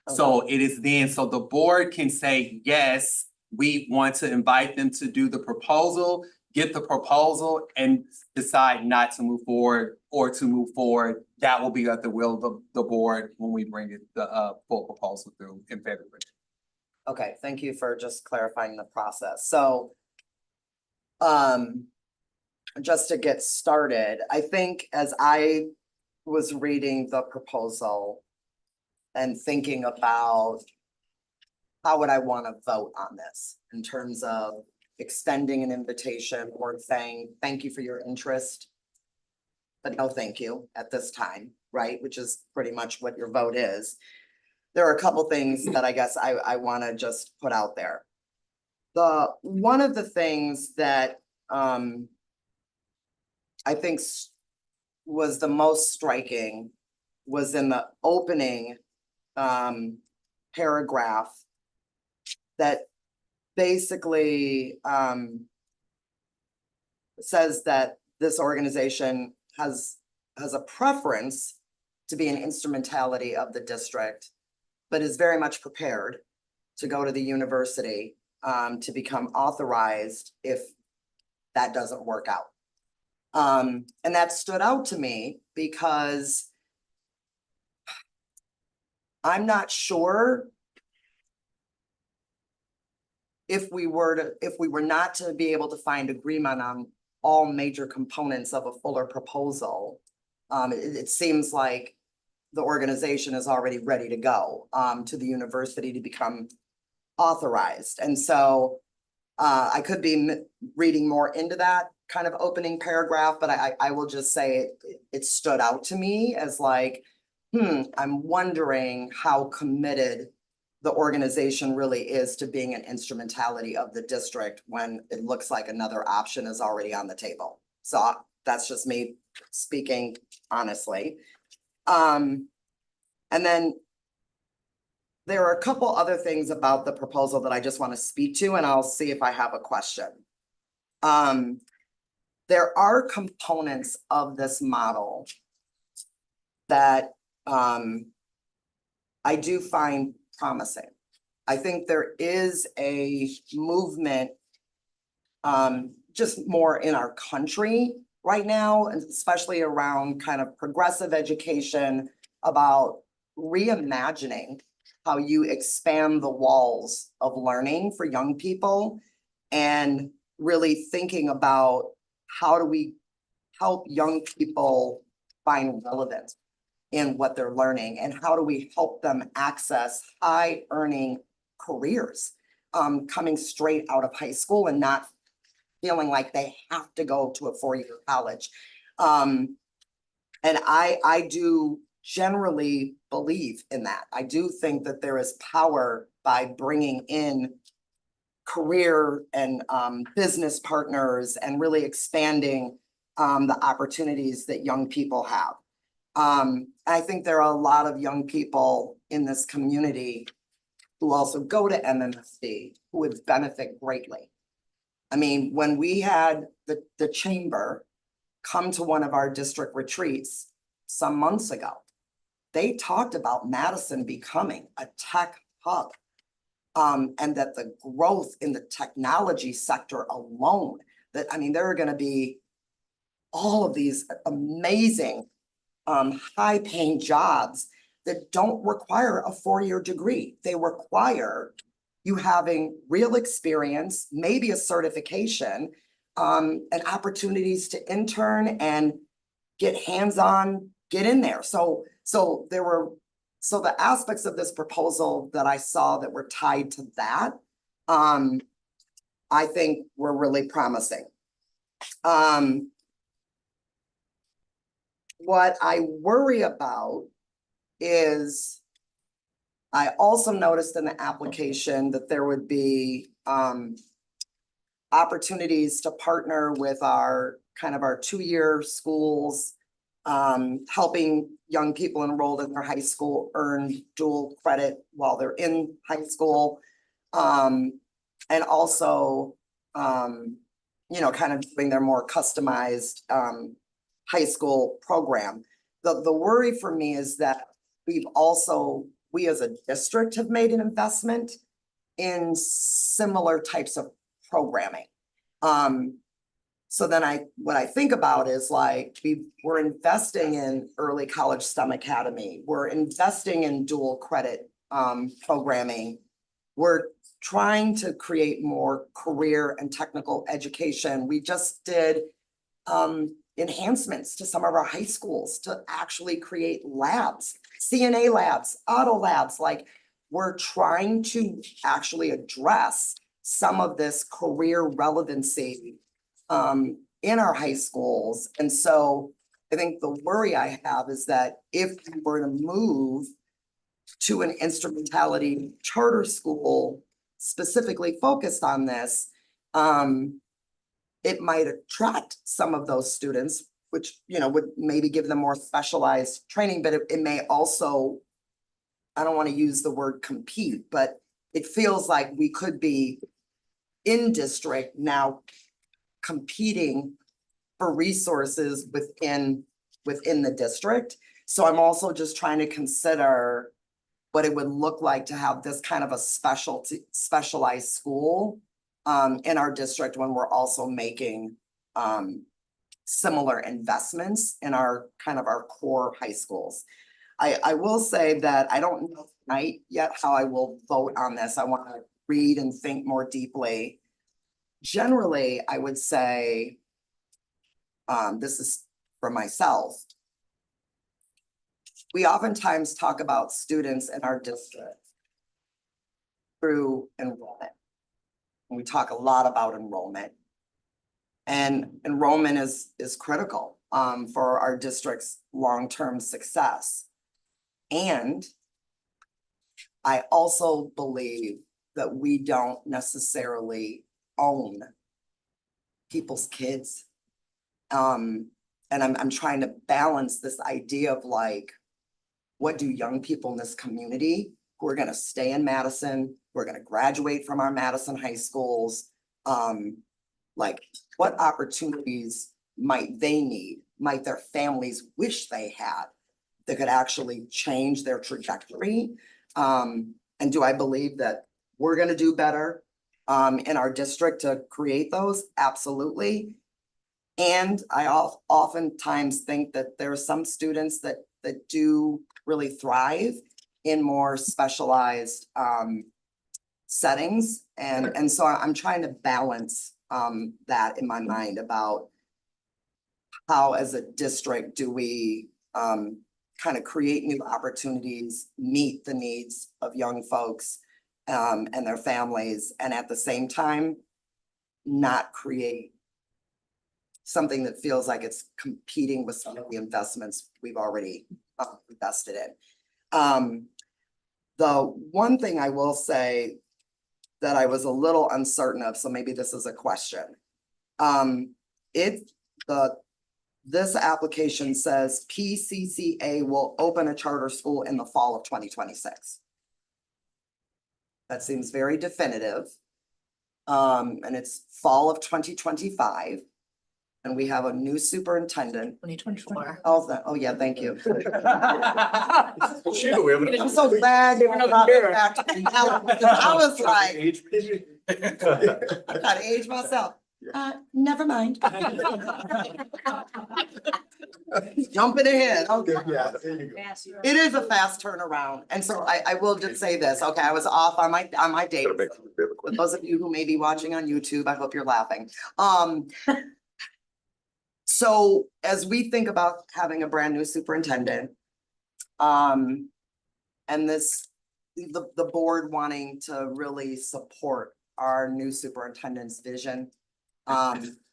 So it is then, so the board can say, yes, we want to invite them to do the proposal, get the proposal, and decide not to move forward or to move forward. That will be at the will of the board when we bring it, the full proposal through in February. Okay, thank you for just clarifying the process. So just to get started, I think as I was reading the proposal and thinking about how would I want to vote on this in terms of extending an invitation or saying, thank you for your interest, but no, thank you at this time, right? Which is pretty much what your vote is. There are a couple things that I guess I want to just put out there. One of the things that I think was the most striking was in the opening paragraph that basically says that this organization has a preference to be an instrumentality of the district, but is very much prepared to go to the university to become authorized if that doesn't work out. And that stood out to me because I'm not sure if we were not to be able to find agreement on all major components of a fuller proposal, it seems like the organization is already ready to go to the university to become authorized. And so I could be reading more into that kind of opening paragraph, but I will just say it stood out to me as like, I'm wondering how committed the organization really is to being an instrumentality of the district when it looks like another option is already on the table. So that's just me speaking honestly. And then there are a couple other things about the proposal that I just want to speak to, and I'll see if I have a question. There are components of this model that I do find promising. I think there is a movement just more in our country right now, and especially around kind of progressive education, about reimagining how you expand the walls of learning for young people and really thinking about how do we help young people find relevance in what they're learning, and how do we help them access high earning careers coming straight out of high school and not feeling like they have to go to a four-year college. And I do generally believe in that. I do think that there is power by bringing in career and business partners and really expanding the opportunities that young people have. I think there are a lot of young people in this community who also go to MMSD who would benefit greatly. I mean, when we had the chamber come to one of our district retreats some months ago, they talked about Madison becoming a tech hub. And that the growth in the technology sector alone, that, I mean, there are gonna be all of these amazing, high-paying jobs that don't require a four-year degree. They require you having real experience, maybe a certification, and opportunities to intern and get hands-on, get in there. So the aspects of this proposal that I saw that were tied to that, I think were really promising. What I worry about is I also noticed in the application that there would be opportunities to partner with our kind of our two-year schools, helping young people enrolled in their high school earn dual credit while they're in high school. And also, you know, kind of doing their more customized high school program. The worry for me is that we as a district have made an investment in similar types of programming. So then what I think about is like, we're investing in early college STEM Academy. We're investing in dual credit programming. We're trying to create more career and technical education. We just did enhancements to some of our high schools to actually create labs, CNA labs, auto labs. Like, we're trying to actually address some of this career relevancy in our high schools. And so I think the worry I have is that if we were to move to an instrumentality charter school specifically focused on this, it might attract some of those students, which, you know, would maybe give them more specialized training, but it may also, I don't want to use the word compete, but it feels like we could be in district now competing for resources within the district. So I'm also just trying to consider what it would look like to have this kind of a specialized school in our district when we're also making similar investments in our kind of our core high schools. I will say that I don't know tonight yet how I will vote on this. I want to read and think more deeply. Generally, I would say, this is for myself. We oftentimes talk about students in our district through enrollment. And we talk a lot about enrollment. And enrollment is critical for our district's long-term success. And I also believe that we don't necessarily own people's kids. And I'm trying to balance this idea of like, what do young people in this community who are gonna stay in Madison, who are gonna graduate from our Madison high schools, like what opportunities might they need, might their families wish they had that could actually change their trajectory? And do I believe that we're gonna do better in our district to create those? Absolutely. And I oftentimes think that there are some students that do really thrive in more specialized settings. And so I'm trying to balance that in my mind about how as a district do we kind of create new opportunities, meet the needs of young folks and their families, and at the same time, not create something that feels like it's competing with some of the investments we've already invested in. The one thing I will say that I was a little uncertain of, so maybe this is a question. This application says PCCA will open a charter school in the fall of 2026. That seems very definitive. And it's fall of 2025. and we have a new superintendent. 2024. Oh, yeah, thank you. Sheila, we haven't- I'm so glad they brought it back to me. I was like, I gotta age myself. Never mind. Jumping ahead, okay. Yeah, there you go. It is a fast turnaround, and so I will just say this, okay, I was off on my date. For those of you who may be watching on YouTube, I hope you're laughing. So as we think about having a brand new superintendent, and the board wanting to really support our new superintendent's vision.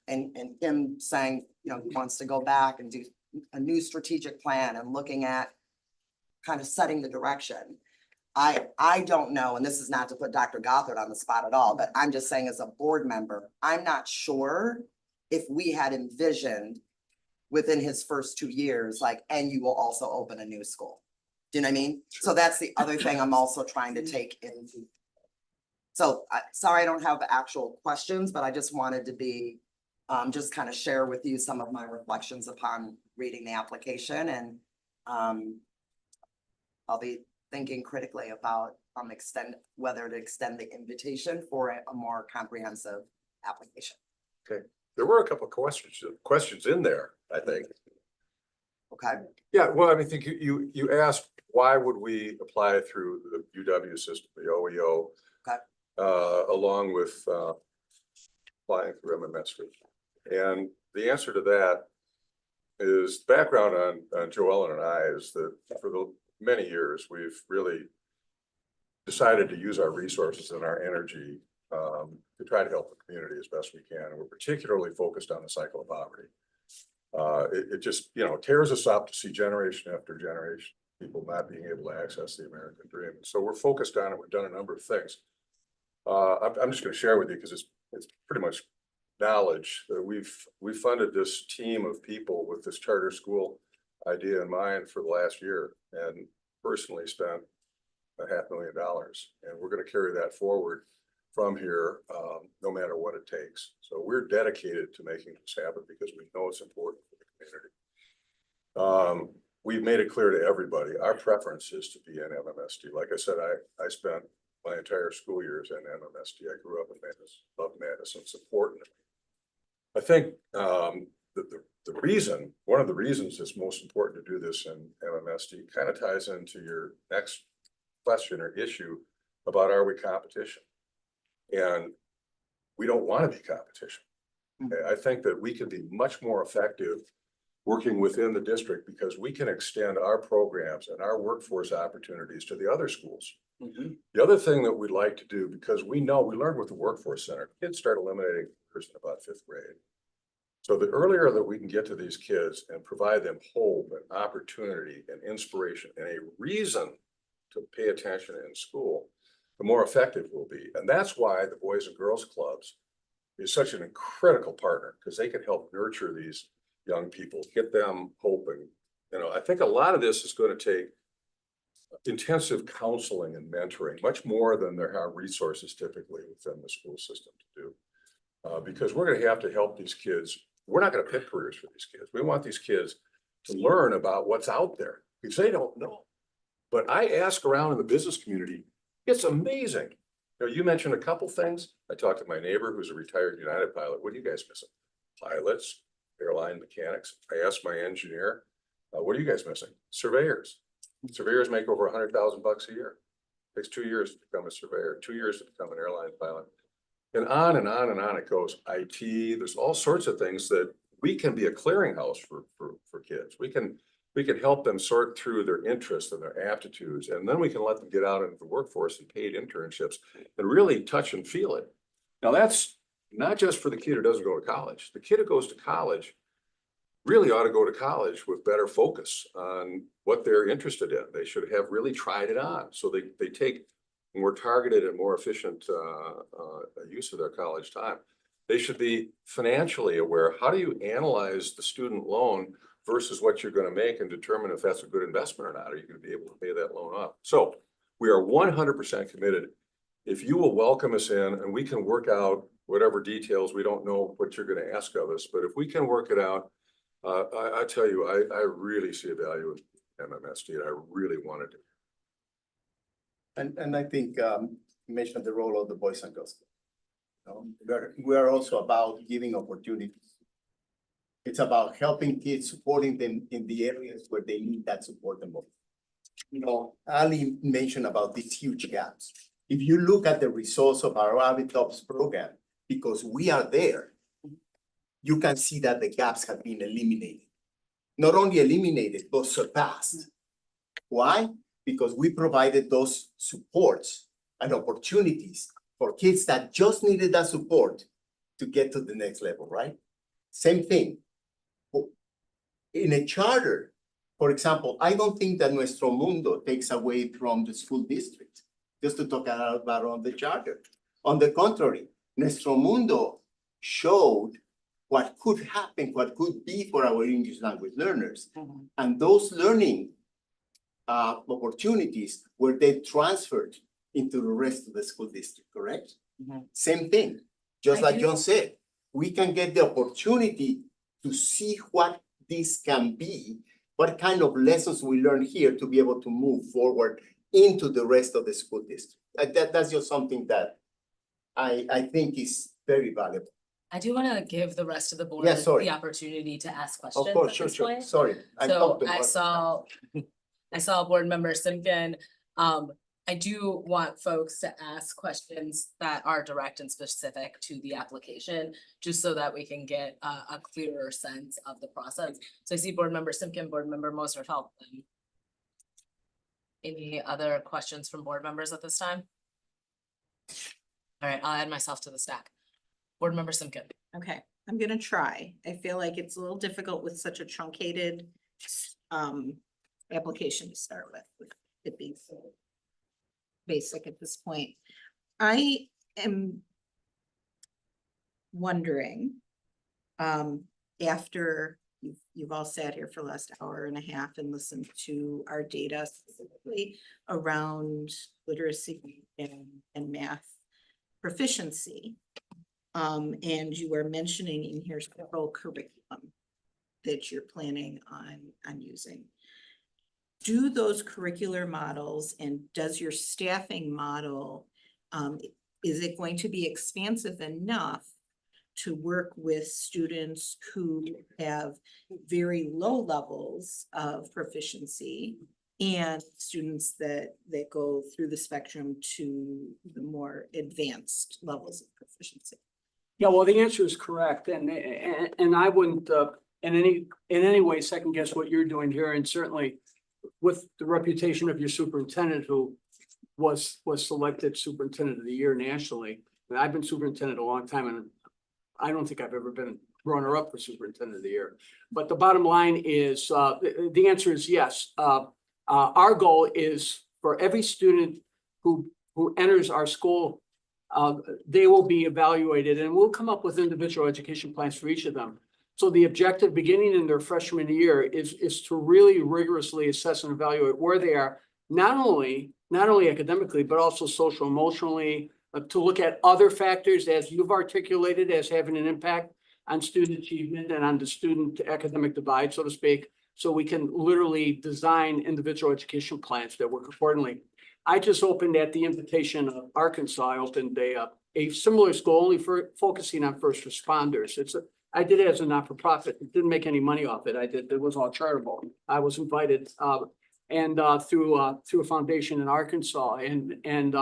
And him saying, you know, he wants to go back and do a new strategic plan and looking at kind of setting the direction. I don't know, and this is not to put Dr. Gothard on the spot at all, but I'm just saying as a board member, I'm not sure if we had envisioned within his first 2 years, like, and you will also open a new school. Do you know what I mean? So that's the other thing I'm also trying to take into. So sorry, I don't have actual questions, but I just wanted to be, just kind of share with you some of my reflections upon reading the application, and I'll be thinking critically about whether to extend the invitation for a more comprehensive application. Okay, there were a couple of questions in there, I think. Okay. Yeah, well, I mean, think you asked, why would we apply through the UW system, the OEO? Okay. Along with applying through MMS. And the answer to that is, background on Joellen and I is that for the many years, we've really decided to use our resources and our energy to try to help the community as best we can. And we're particularly focused on the cycle of poverty. It just, you know, tears us up to see generation after generation, people not being able to access the American dream. So we're focused on it. We've done a number of things. I'm just going to share with you because it's pretty much knowledge that we've funded this team of people with this charter school idea in mind for the last year, and personally spent $500,000, and we're going to carry that forward from here, no matter what it takes. So we're dedicated to making this happen because we know it's important for the community. We've made it clear to everybody, our preference is to be in MMSD. Like I said, I spent my entire school years in MMSD. I grew up in Madison, love Madison, it's important. I think the reason, one of the reasons it's most important to do this in MMSD kind of ties into your next question or issue about, are we competition? And we don't want to be competition. Okay? I think that we can be much more effective working within the district because we can extend our programs and our workforce opportunities to the other schools. The other thing that we'd like to do, because we know, we learned with the Workforce Center, kids start eliminating in about 5th grade. So the earlier that we can get to these kids and provide them hope and opportunity and inspiration and a reason to pay attention in school, the more effective we'll be. And that's why the Boys and Girls Clubs is such an critical partner, because they can help nurture these young people, get them hope. And, you know, I think a lot of this is going to take intensive counseling and mentoring, much more than there are resources typically within the school system to do. Because we're going to have to help these kids. We're not going to pick careers for these kids. We want these kids to learn about what's out there because they don't know. But I ask around in the business community, it's amazing. You know, you mentioned a couple things. I talked to my neighbor who's a retired United pilot. What are you guys missing? Pilots, airline mechanics. I asked my engineer, what are you guys missing? Surveyors. Surveyors make over $100,000 a year. It takes 2 years to become a surveyor, 2 years to become an airline pilot. And on and on and on it goes. IT, there's all sorts of things that we can be a clearinghouse for kids. We can help them sort through their interests and their aptitudes, and then we can let them get out into the workforce and paid internships and really touch and feel it. Now that's not just for the kid who doesn't go to college. The kid who goes to college really ought to go to college with better focus on what they're interested in. They should have really tried it on. So they take more targeted and more efficient use of their college time. They should be financially aware. How do you analyze the student loan versus what you're going to make and determine if that's a good investment or not? Are you going to be able to pay that loan off? So we are 100% committed. If you will welcome us in and we can work out whatever details, we don't know what you're gonna ask of us, but if we can work it out, I tell you, I really see a value in MMSD, and I really wanted to. And I think, you mentioned the role of the Boys and Girls Club. We are also about giving opportunities. It's about helping kids, supporting them in the areas where they need that support the most. You know, Ali mentioned about these huge gaps. If you look at the results of our Avitops program, because we are there, you can see that the gaps have been eliminated. Not only eliminated, but surpassed. Why? Because we provided those supports and opportunities for kids that just needed that support to get to the next level, right? Same thing. In a charter, for example, I don't think that Nuestro Mundo takes away from the school district, just to talk about on the charter. On the contrary, Nuestro Mundo showed what could happen, what could be for our English language learners. And those learning opportunities were then transferred into the rest of the school district, correct? Same thing, just like John said, we can get the opportunity to see what this can be, what kind of lessons we learn here to be able to move forward into the rest of the school district. That's just something that I think is very valuable. I do want to give the rest of the board Yeah, sorry. the opportunity to ask questions. Of course, at sure, this sure, point. sorry. So I saw board member Simpkin. I do want folks to ask questions that are direct and specific to the application, just so that we can get a clearer sense of the process. So I see board member Simpkin, board member Moserfeld. Any other questions from board members at this time? All right, I'll add myself to the stack. Board member Simpkin. Okay, I'm gonna try. I feel like it's a little difficult with such a truncated application to start with it being so basic at this point. I am wondering, after you've all sat here for the last hour and a half and listened to our data specifically around literacy and math proficiency, and you were mentioning in here several curriculum that you're planning on using. Do those curricular models and does your staffing model, is it going to be expansive enough to work with students who have very low levels of proficiency and students that go through the spectrum to the more advanced levels of proficiency? Yeah, well, the answer is correct, and I wouldn't in any way second guess what you're doing here, and certainly with the reputation of your superintendent, who was selected superintendent of the year nationally. And I've been superintendent a long time, and I don't think I've ever been runner up for superintendent of the year. But the bottom line is, the answer is yes. Our goal is for every student who enters our school, they will be evaluated, and we'll come up with individual education plans for each of them. So the objective beginning in their freshman year is to really rigorously assess and evaluate where they are, not only academically, but also social emotionally, to look at other factors as you've articulated as having an impact on student achievement and on the student academic divide, so to speak. So we can literally design individual education plans that work accordingly. I just opened at the invitation of Arkansas. I opened a similar school only for focusing on first responders. I did it as a not-for-profit. It didn't make any money off it. It was all charitable. I was invited through a foundation in Arkansas, and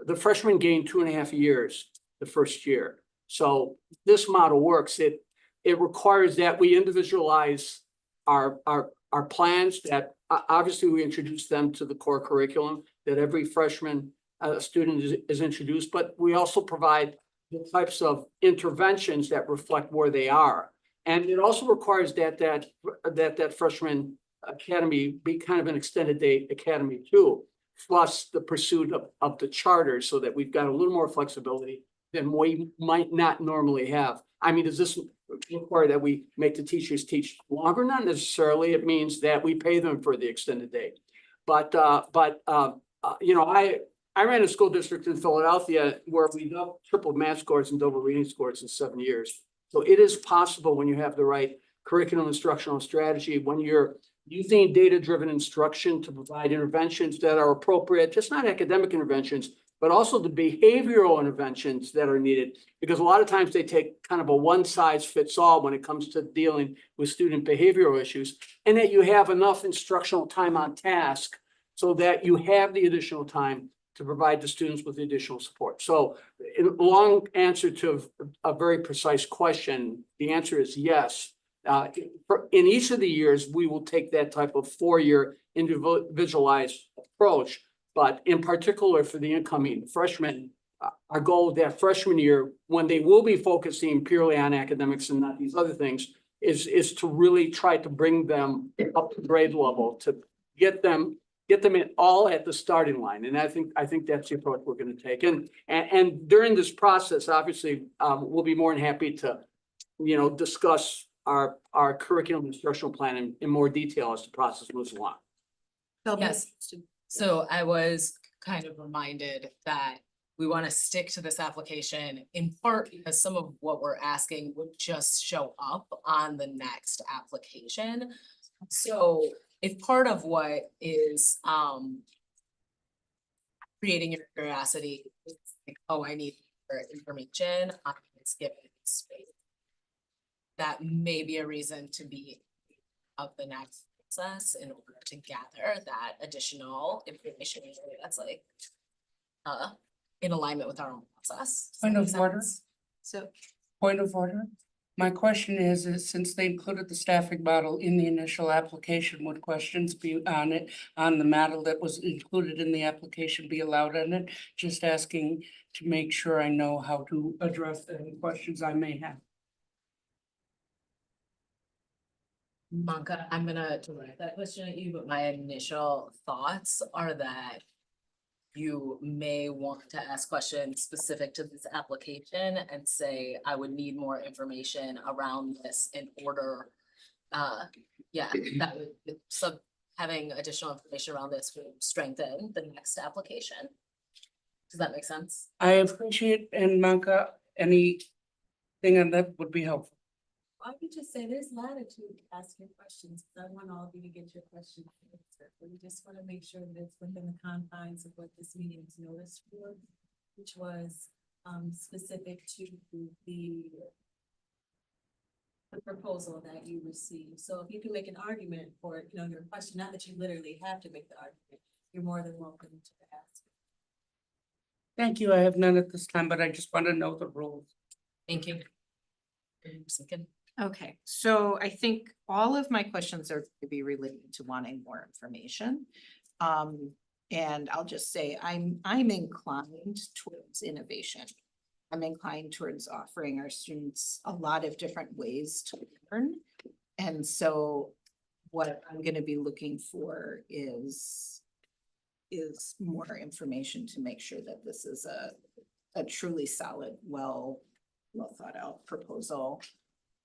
the freshmen gained 2.5 years the first year. So this model works. It requires that we individualize our plans, that obviously we introduce them to the core curriculum, that every freshman student is introduced, but we also provide the types of interventions that reflect where they are. And it also requires that freshman academy be kind of an extended day academy too, plus the pursuit of the charter, so that we've got a little more flexibility than we might not normally have. I mean, does this require that we make the teachers teach longer? Not necessarily. It means that we pay them for the extended day. But you know, I ran a school district in Philadelphia where we tripled math scores and double reading scores in 7 years. So it is possible when you have the right curriculum instructional strategy, when you're using data-driven instruction to provide interventions that are appropriate, just not academic interventions, but also the behavioral interventions that are needed. Because a lot of times they take kind of a one-size-fits-all when it comes to dealing with student behavioral issues, and that you have enough instructional time on task so that you have the additional time to provide the students with additional support. So in a long answer to a very precise question, the answer is yes. In each of the years, we will take that type of 4-year individualized approach. But in particular for the incoming freshmen, our goal that freshman year, when they will be focusing purely on academics and not these other things, is to really try to bring them up to grade level, to get them in all at the starting line. And I think that's the approach we're going to take. And during this process, obviously, we'll be more than happy to, discuss our curriculum instructional plan in more detail as the process moves along. Yes, so I was kind of reminded that we want to stick to this application in part because some of what we're asking would just show up on the next application. So if part of what is creating your curiosity is like, oh, I need more information on this given space, that may be a reason to be of the next process in order to gather that additional information that's like in alignment with our own process. Does that Point make of order. sense? So Point of order. My question is since they included the staffing model in the initial application, would questions be on it, on the model that was included in the application be allowed in it? Just asking to make sure I know how to address any questions I may have. Monka, I'm gonna direct that question at you, but my initial thoughts are that you may want to ask questions specific to this application and say, I would need more information around this in order. Yeah, that would, so having additional information around this would strengthen the next application. Does that make sense? I appreciate, and Monka, anything on that would be helpful. I could just say there's latitude to ask your questions, because I want all of you to get your questions answered. But we just want to make sure that it's within the confines of what this meeting is noticed for, which was specific to the proposal that you received. So if you can make an argument for, your question, not that you literally have to make the argument, you're more than welcome to ask. Thank you. I have none at this time, but I just want to know the rules. Thank you. okay, so I think all of my questions are to be related to wanting more information. And I'll just say I'm inclined towards innovation. I'm inclined towards offering our students a lot of different ways to learn. And so what I'm going to be looking for is more information to make sure that this is a truly solid, well thought out proposal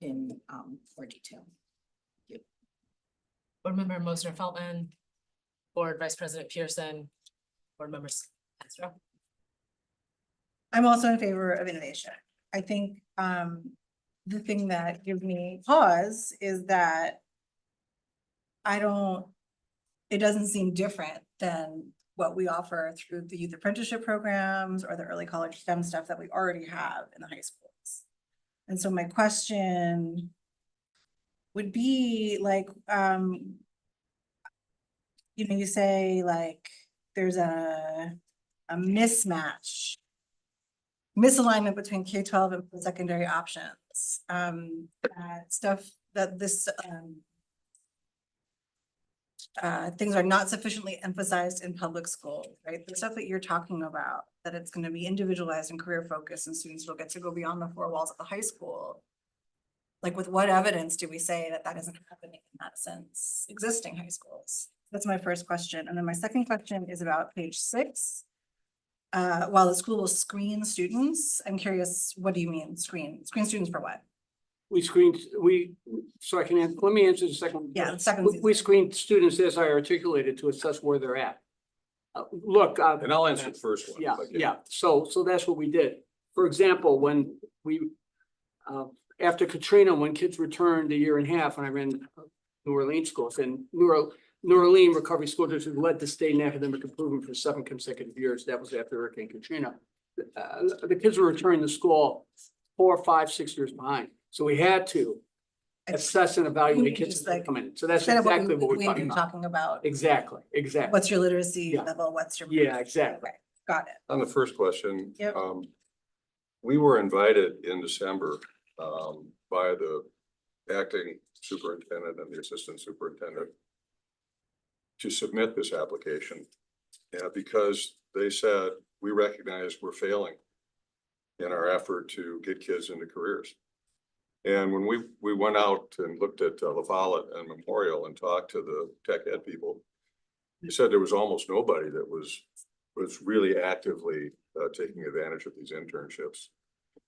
in more detail. Thank you. Board Member Mosner-Feltman, Board Vice President Pearson, Board Members Castro. I'm also in favor of innovation. I think the thing that gives me pause is that it doesn't seem different than what we offer through the youth apprenticeship programs or the early college STEM stuff that we already have in the high schools. And so my question would be like, you say like there's a misalignment between K-12 and post-secondary options. Stuff that this things are not sufficiently emphasized in public schools, right? The stuff that you're talking about, that it's going to be individualized and career focused and students will get to go beyond the 4 walls of the high school. Like with what evidence do we say that isn't happening in that sense, existing high schools? That's my first question. And then my second question is about page 6. While the school will screen students, I'm curious, what do you mean screen? Screen students for what? Let me answer the second. Yeah, the second. We screen students as I articulated to assess where they're at. Look. And I'll answer the first one. Yeah, if I can. yeah, so that's what we did. For example, when we, after Katrina, when kids returned a year and a half, and I ran New Orleans schools, and New Orleans Recovery School District led the state in academic improvement for 7 consecutive years. That was after Hurricane Katrina. The kids were returning to school 4, 5, 6 years behind. So we had to assess and evaluate kids Just that like- come in. So that's Kind of what exactly what we're we've talking been about. talking about. Exactly. What's your literacy Yeah. level? What's your? Yeah, exactly. Okay, got it. On the first question. Yep. We were invited in December, by the acting superintendent and the assistant superintendent to submit this application. Because they said, we recognize we're failing in our effort to get kids into careers. And when we went out and looked at La Follette and Memorial and talked to the tech ed people, he said there was almost nobody that was really actively taking advantage of these internships.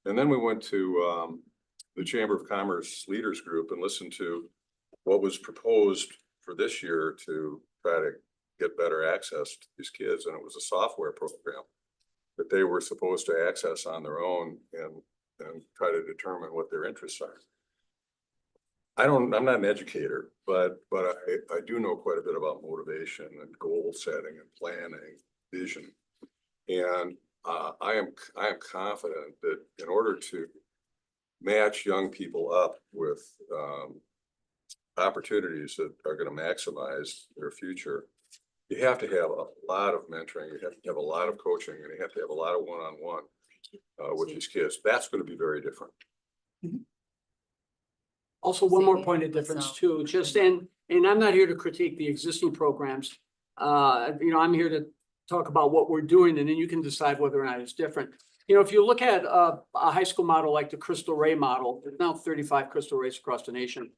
And then we went to the Chamber of Commerce Leaders Group and listened to what was proposed for this year to try to get better access to these kids. And it was a software program that they were supposed to access on their own and try to determine what their interests are. I'm not an educator, but I do know quite a bit about motivation and goal setting and planning, vision. And I am confident that in order to match young people up with opportunities that are going to maximize their future, you have to have a lot of mentoring, you have to have a lot of coaching, and you have to have a lot of one-on-one with these kids. That's going to be very different. Also, one more point of difference too, just and I'm not here to critique the existing programs. I'm here to talk about what we're doing, and then you can decide whether or not it's different. If you look at a high school model like the Crystal Ray model, there's now 35 Crystal Rays across the nation.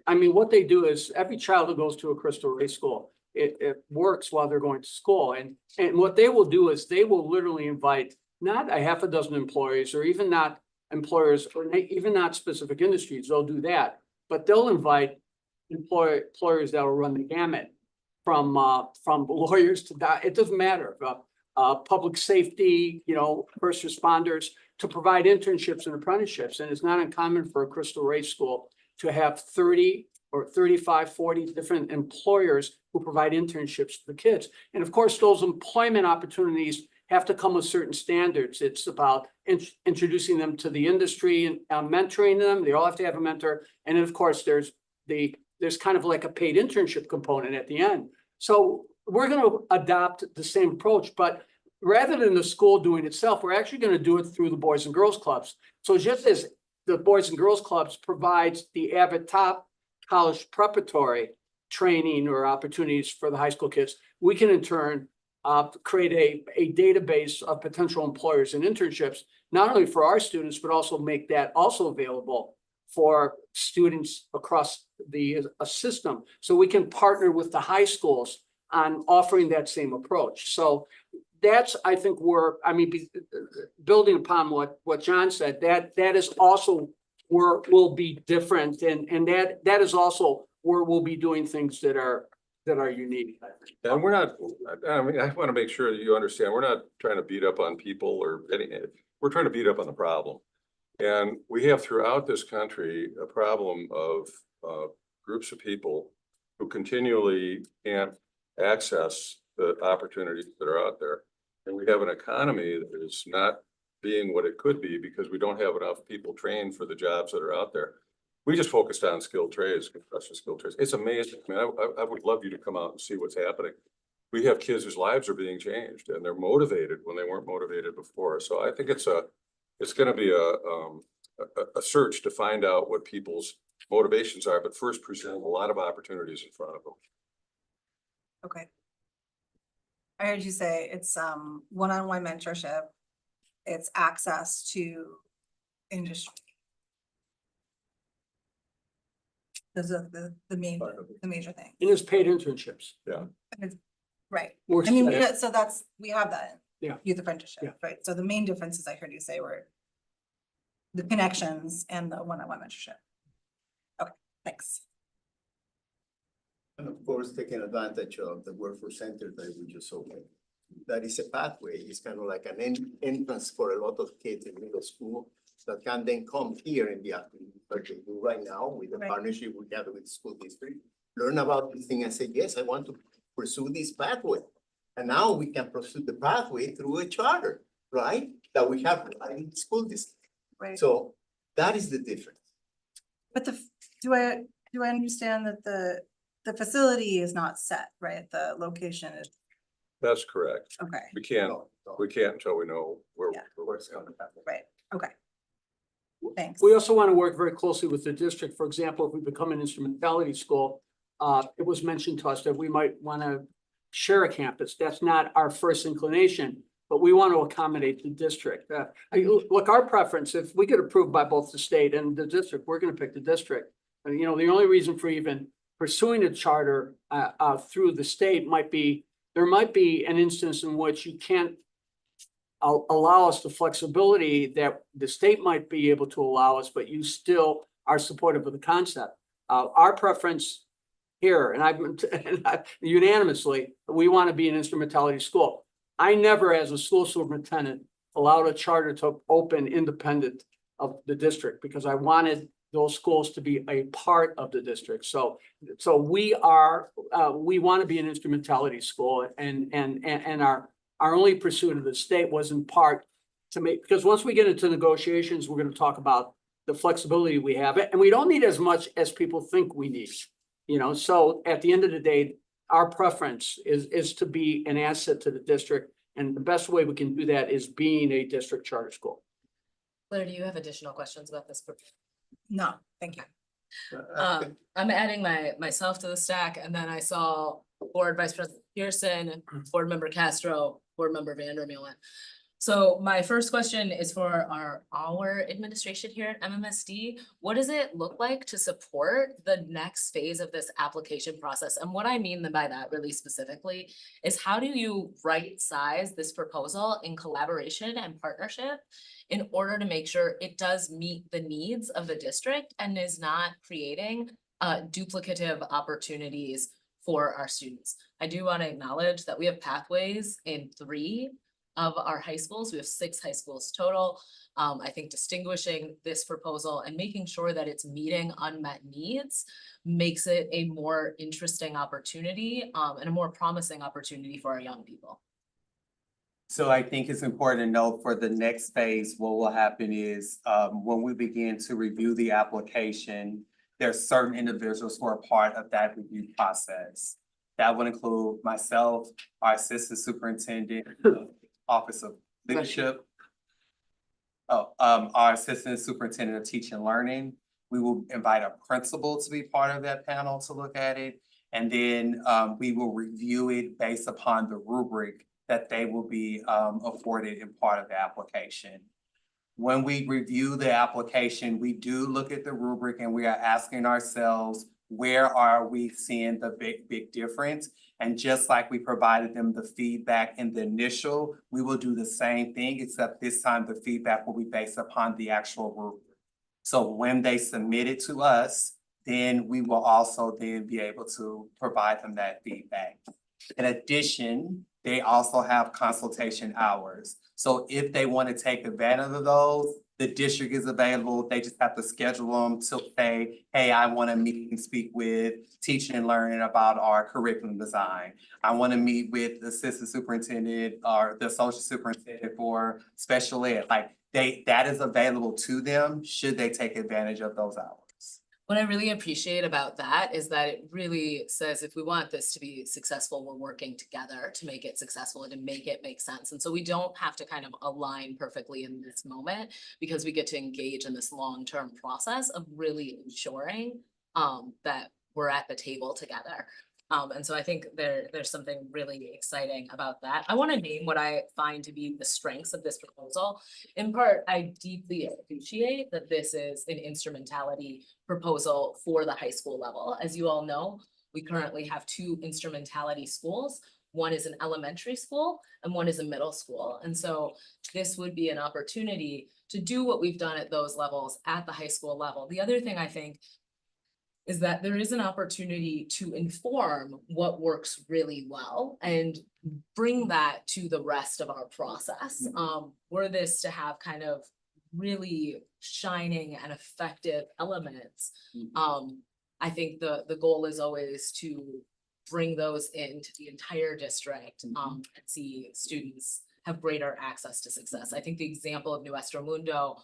I mean, what they do is every child who goes to a Crystal Ray school, it works while they're going to school. And what they will do is they will literally invite not a half a dozen employees or even not employers or even not specific industries. They'll do that, but they'll invite employers that will run the gamut from lawyers to that. It doesn't matter. Public safety, first responders, to provide internships and apprenticeships. And it's not uncommon for a Crystal Ray school to have 30 or 35, 40 different employers who provide internships to the kids. And of course, those employment opportunities have to come with certain standards. It's about introducing them to the industry and mentoring them. They all have to have a mentor. And then of course, there's kind of like a paid internship component at the end. So we're going to adopt the same approach, but rather than the school doing it itself, we're actually going to do it through the Boys and Girls Clubs. So just as the Boys and Girls Clubs provides the Avid Top college preparatory training or opportunities for the high school kids, we can in turn create a database of potential employers and internships, not only for our students, but also make that also available for students across the system. So we can partner with the high schools on offering that same approach. So that's, I think, building upon what John said, that is also where we'll be different. And that is also where we'll be doing things that are unique. And we're not, I want to make sure that you understand, we're not trying to beat up on people or anything. We're trying to beat up on the problem. And we have throughout this country a problem of groups of people who continually can't access the opportunities that are out there. And we have an economy that is not being what it could be because we don't have enough people trained for the jobs that are out there. We just focused on skilled trades, construction skilled trades. It's amazing. I mean, I would love you to come out and see what's happening. We have kids whose lives are being changed and they're motivated when they weren't motivated before. So I think it's going to be a search to find out what people's motivations are, but first present a lot of opportunities in front of them. Okay. I heard you say it's one-on-one mentorship. It's access to industry. Those are the major thing. And it's paid internships. Yeah. Right. We're I mean, set. so we have that. Yeah. Youth apprenticeship, right? So the main differences I heard you say were the connections and the one-on-one mentorship. Okay, thanks. And of course, taking advantage of the workforce center that we just opened. that is a pathway. It's kind of like an entrance for a lot of kids in middle school that can then come here in the afternoon, like they do right now with the Right. partnership we have with the school district. Learn about this thing and say, yes, I want to pursue this pathway. And now we can pursue the pathway through a charter, right? That we have right in the school district. Right. So that is the difference. But do I understand that the facility is not set, right? The location is, That's correct. okay, We can't until we know where, Yeah. where it's going to happen. right, okay. Thanks. We also want to work very closely with the district. For example, if we become an instrumentality school, it was mentioned to us that we might want to share a campus. That's not our first inclination, but we want to accommodate the district. Look, our preference, if we get approved by both the state and the district, we're going to pick the district. And, you know, the only reason for even pursuing a charter through the state might be, there might be an instance in which you can't allow us the flexibility that the state might be able to allow us, but you still are supportive of the concept. Our preference here, and unanimously, we want to be an instrumentality school. I never, as a school superintendent, allowed a charter to open independent of the district because I wanted those schools to be a part of the district. So we want to be an instrumentality school, and our only pursuit of the state was in part to make, because once we get into negotiations, we're going to talk about the flexibility we have, and we don't need as much as people think we need. You know, so at the end of the day, our preference is to be an asset to the district, and the best way we can do that is being a district charter school. Claire, do you have additional questions about this? No, thank you. I'm adding myself to the stack, and then I saw Board Vice President Pearson, Board Member Castro, Board Member Vandermeulen. So my first question is for our administration here at MMSD. What does it look like to support the next phase of this application process? And what I mean by that really specifically is, how do you right size this proposal in collaboration and partnership in order to make sure it does meet the needs of the district and is not creating duplicative opportunities for our students? I do want to acknowledge that we have pathways in 3 of our high schools. We have 6 high schools total. I think distinguishing this proposal and making sure that it's meeting unmet needs makes it a more interesting opportunity and a more promising opportunity for our young people. So I think it's important to note for the next phase, what will happen is when we begin to review the application, there's certain individuals who are part of that review process. That would include myself, our assistant superintendent, Office of Leadership, our assistant superintendent of teaching and learning. We will invite a principal to be part of that panel to look at it. And then we will review it based upon the rubric that they will be afforded in part of the application. When we review the application, we do look at the rubric and we are asking ourselves, where are we seeing the big difference? And just like we provided them the feedback in the initial, we will do the same thing, except this time the feedback will be based upon the actual rubric. So when they submit it to us, then we will also then be able to provide them that feedback. In addition, they also have consultation hours. So if they want to take advantage of those, the district is available. They just have to schedule them to say, hey, I want to meet and speak with teaching and learning about our curriculum design. I want to meet with the assistant superintendent or the associate superintendent for special ed. Like that is available to them should they take advantage of those hours. What I really appreciate about that is that it really says, if we want this to be successful, we're working together to make it successful and to make it make sense. And so we don't have to kind of align perfectly in this moment, because we get to engage in this long-term process of really ensuring that we're at the table together. And so I think there's something really exciting about that. I want to name what I find to be the strengths of this proposal. In part, I deeply appreciate that this is an instrumentality proposal for the high school level. As you all know, we currently have 2 instrumentality schools. One is an elementary school and one is a middle school. And so this would be an opportunity to do what we've done at those levels at the high school level. The other thing I think is that there is an opportunity to inform what works really well and bring that to the rest of our process. Were this to have kind of really shining and effective elements, I think the goal is always to bring those into the entire district, and see students have greater access to success. I think the example of Nuestro Mundo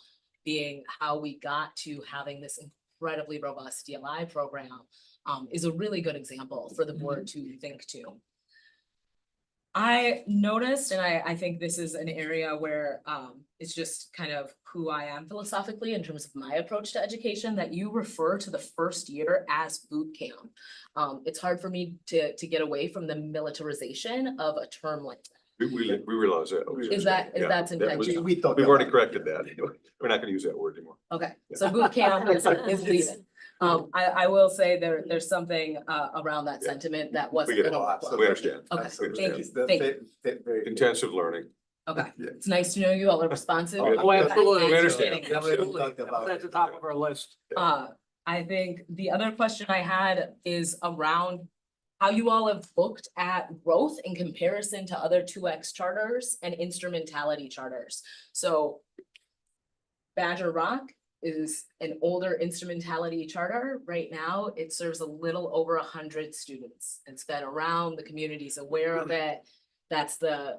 being how we got to having this incredibly robust DLI program, is a really good example for the board to think to. I noticed, and I think this is an area where it's just kind of who I am philosophically in terms of my approach to education, that you refer to the first year as boot camp. It's hard for me to get away from the militarization of a term like that. We realize that. Is that's intentional? We've already corrected that. We're not gonna use that word anymore. Okay, so boot camp is leaving. I will say there's something around that sentiment that wasn't. We get it. gonna work. We understand. Okay, thank you, That's thank you. Intensive learning. Okay, it's nice to know you all are responsive. Oh, absolutely. We understand. Absolutely. That's the top of our list. I think the other question I had is around how you all have looked at growth in comparison to other 2X charters and instrumentality charters. So Badger Rock is an older instrumentality charter. Right now, it serves a little over 100 students. It's been around, the community's aware of it. That's the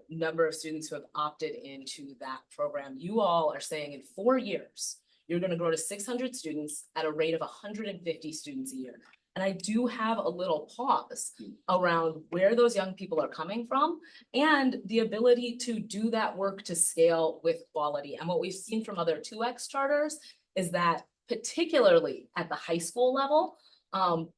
number of students who have opted into that program. You all are saying in 4 years, you're gonna grow to 600 students at a rate of 150 students a year. And I do have a little pause around where those young people are coming from and the ability to do that work to scale with quality. And what we've seen from other 2X charters is that particularly at the high school level,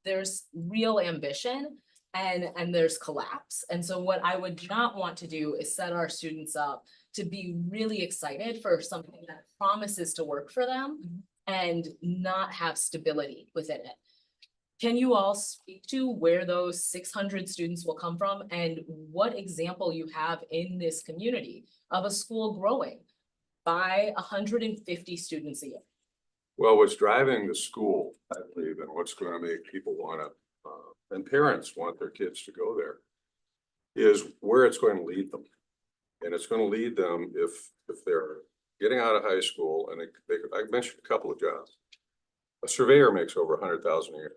there's real ambition and there's collapse. And so what I would not want to do is set our students up to be really excited for something that promises to work for them and not have stability within it. Can you all speak to where those 600 students will come from and what example you have in this community of a school growing by 150 students a year? Well, what's driving the school, I believe, and what's gonna make people wanna, and parents want their kids to go there, is where it's going to lead them. And it's gonna lead them if they're getting out of high school, and I mentioned a couple of jobs. A surveyor makes over 100,000 a year.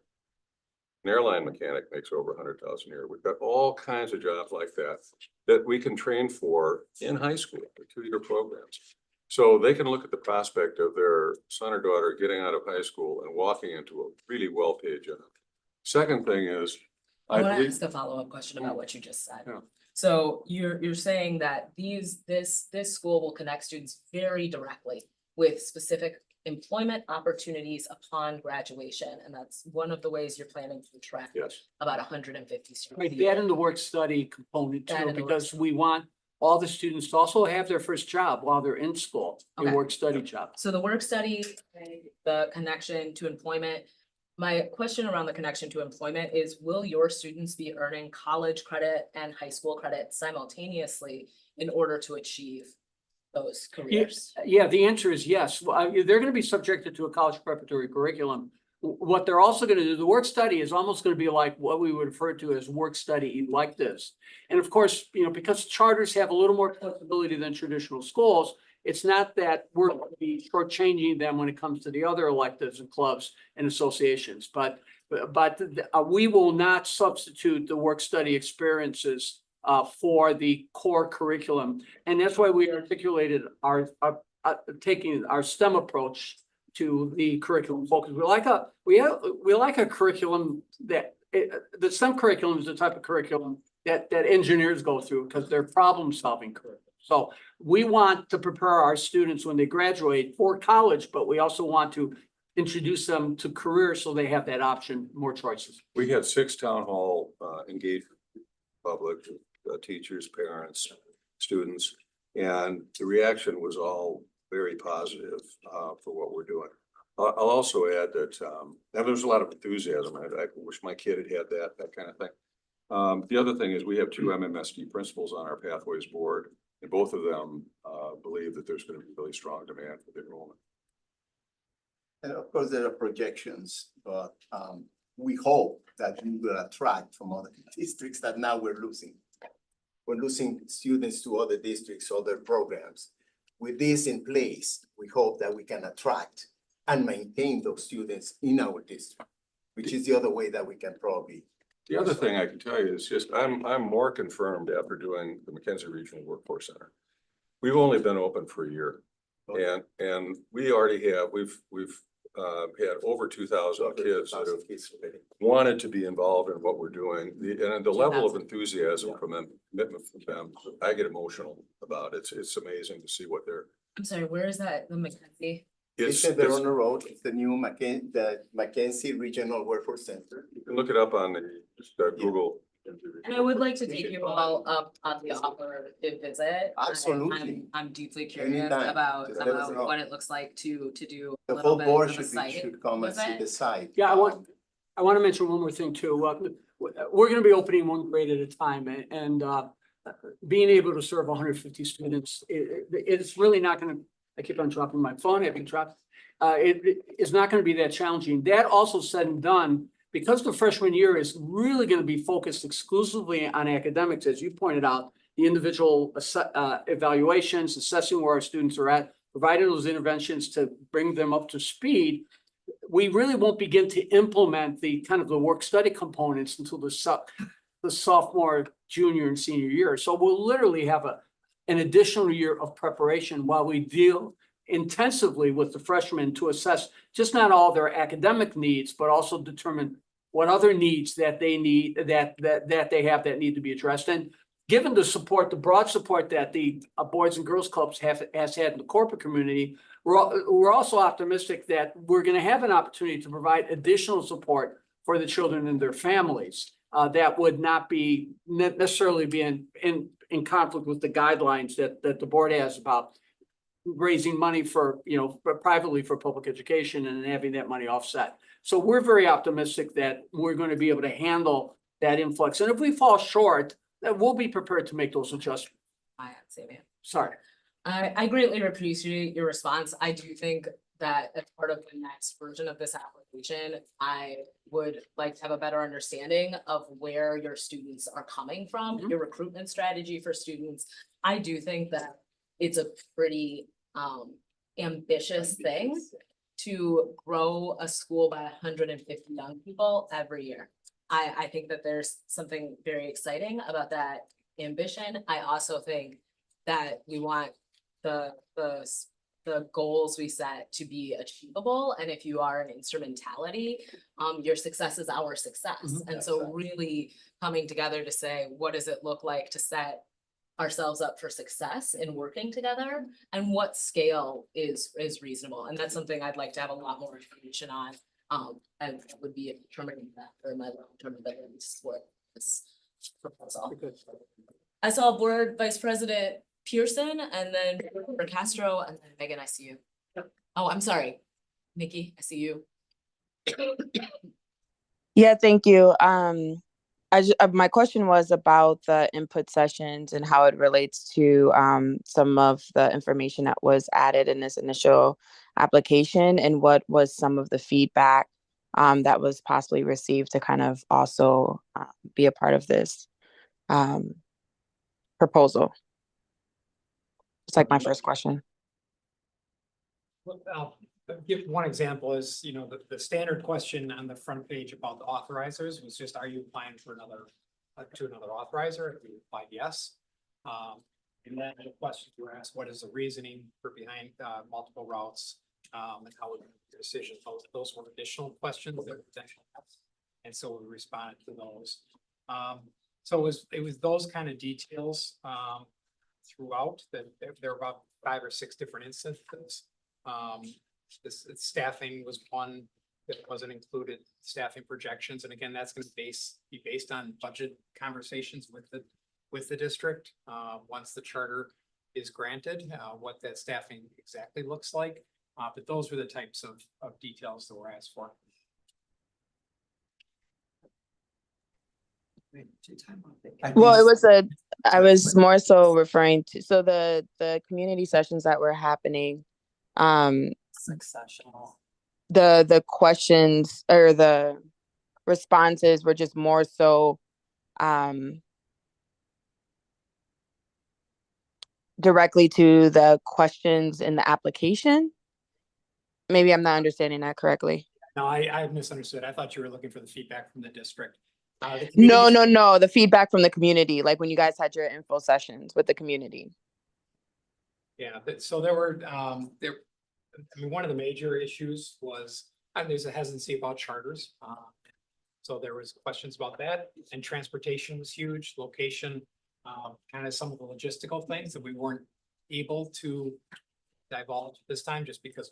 An airline mechanic makes over 100,000 a year. We've got all kinds of jobs like that we can train for in high school, the 2-year programs. So they can look at the prospect of their son or daughter getting out of high school and walking into a really well-paid job. Second thing is, I want to ask a follow-up question about what you just said. Yeah. So you're saying that this school will connect students very directly with specific employment opportunities upon graduation, and that's one of the ways you're planning to attract about 150 students. Right, that and the work study component That too, and the work because we want all the students to also have their first job while they're in school, a Okay. work study job. So the work study, and the connection to employment. My question around the connection to employment is, will your students be earning college credit and high school credit simultaneously in order to achieve those careers? Yeah, the answer is yes. Well, they're gonna be subjected to a college preparatory curriculum. What they're also gonna do, the work study is almost gonna be like what we would refer to as work study like this. And of course, because charters have a little more flexibility than traditional schools, it's not that we're going to be shortchanging them when it comes to the other electives and clubs and associations, but we will not substitute the work study experiences for the core curriculum. And that's why we articulated our taking our STEM approach to the curriculum focus. We like a curriculum that the STEM curriculum is the type of curriculum that engineers go through because they're problem solving curriculum. So we want to prepare our students when they graduate for college, but we also want to introduce them to careers so they have that option, more choices. we had 6 town hall engagement, public, teachers, parents, students, and the reaction was all very positive for what we're doing. I'll also add that and there's a lot of enthusiasm. I wish my kid had that kind of thing. The other thing is we have 2 MMSD principals on our Pathways board, and both of them believe that there's going to be really strong demand for the enrollment. And of course, there are projections, but we hope that we will attract from other districts that now we're losing. We're losing students to other districts, other programs. With this in place, we hope that we can attract and maintain those students in our district, which is the other way that we can probably. The other thing I can tell you is just, I'm more confirmed after doing the McKenzie Regional Workforce Center. We've only been open for a year. And we already have, we've had over 2,000 kids that have wanted to be involved in what we're doing. And the level of enthusiasm from them, commitment from them, I get emotional about it. It's amazing to see what they're. I'm sorry, where is that, the McKenzie? It's in there on the road. It's the new McKenzie Regional Workforce Center. You can look it up on the Google. And I would like to take you all up on the offer to visit. Absolutely. I'm deeply curious Anytime. about Just let us know. what it looks like to do a The little whole bit board of a site should come and see visit. the site. Yeah, I want to mention one more thing too. We're gonna be opening one grade at a time and being able to serve 150 students, it's really not gonna, I keep on dropping my phone, having dropped. It's not gonna be that challenging. That also said and done, because the freshman year is really gonna be focused exclusively on academics, as you pointed out, the individual evaluations, assessing where our students are at, providing those interventions to bring them up to speed. We really won't begin to implement the kind of the work study components until the sophomore, junior, and senior year. So we'll literally have an additional year of preparation while we deal intensively with the freshmen to assess just not all their academic needs, but also determine what other needs that they need, that they have that need to be addressed. And given the support, the broad support that the Boys and Girls Clubs has had in the corporate community, we're also optimistic that we're going to have an opportunity to provide additional support for the children and their families that would not be necessarily be in conflict with the guidelines that the board has about raising money for, privately for public education and having that money offset. So we're very optimistic that we're going to be able to handle that influx. And if we fall short, then we'll be prepared to make those adjustments. Sorry. I greatly appreciate your response. I do think that as part of the next version of this application, I would like to have a better understanding of where your students are coming from, your recruitment strategy for students. I do think that it's a pretty ambitious thing to grow a school by 150 young people every year. I think that there's something very exciting about that ambition. I also think that we want the goals we set to be achievable. And if you are an instrumentality, your success is our success. And so really coming together to say, what does it look like to set ourselves up for success in working together, and what scale is reasonable? And that's something I'd like to have a lot more information on. And would be determining that for my long-term ability to support this proposal. I saw Board Vice President Pearson, and then for Castro, and then Megan, I see you. Oh, I'm sorry, Nikki, I see you. Yeah, thank you. My question was about the input sessions and how it relates to some of the information that was added in this initial application, and what was some of the feedback that was possibly received to kind of also be a part of this proposal. It's like my first question. Well, I'll give one example is, the standard question on the front page about the authorizers was just, are you applying for another authorizer? If you replied yes. And then the questions were asked, what is the reasoning behind multiple routes? And how would your decision? Those were additional questions that were potential. And so we responded to those. So it was those kind of details throughout that there were about 5 or 6 different instances. This staffing was one that wasn't included, staffing projections, and again, that's going to be based on budget conversations with the district once the charter is granted, what that staffing exactly looks like. But those were the types of details that were asked for. Well, I was more so referring to, so the community sessions that were happening, Successional. the questions or the responses were just more so directly to the questions in the application. Maybe I'm not understanding that correctly. No, I misunderstood. I thought you were looking for the feedback from the district. The No, community- no, no. The feedback from the community, like when you guys had your info sessions with the community. Yeah, so there were, one of the major issues was, there's a hesitancy about charters. So there was questions about that, and transportation was huge, location, kind of some of the logistical things that we weren't able to divulge this time, just because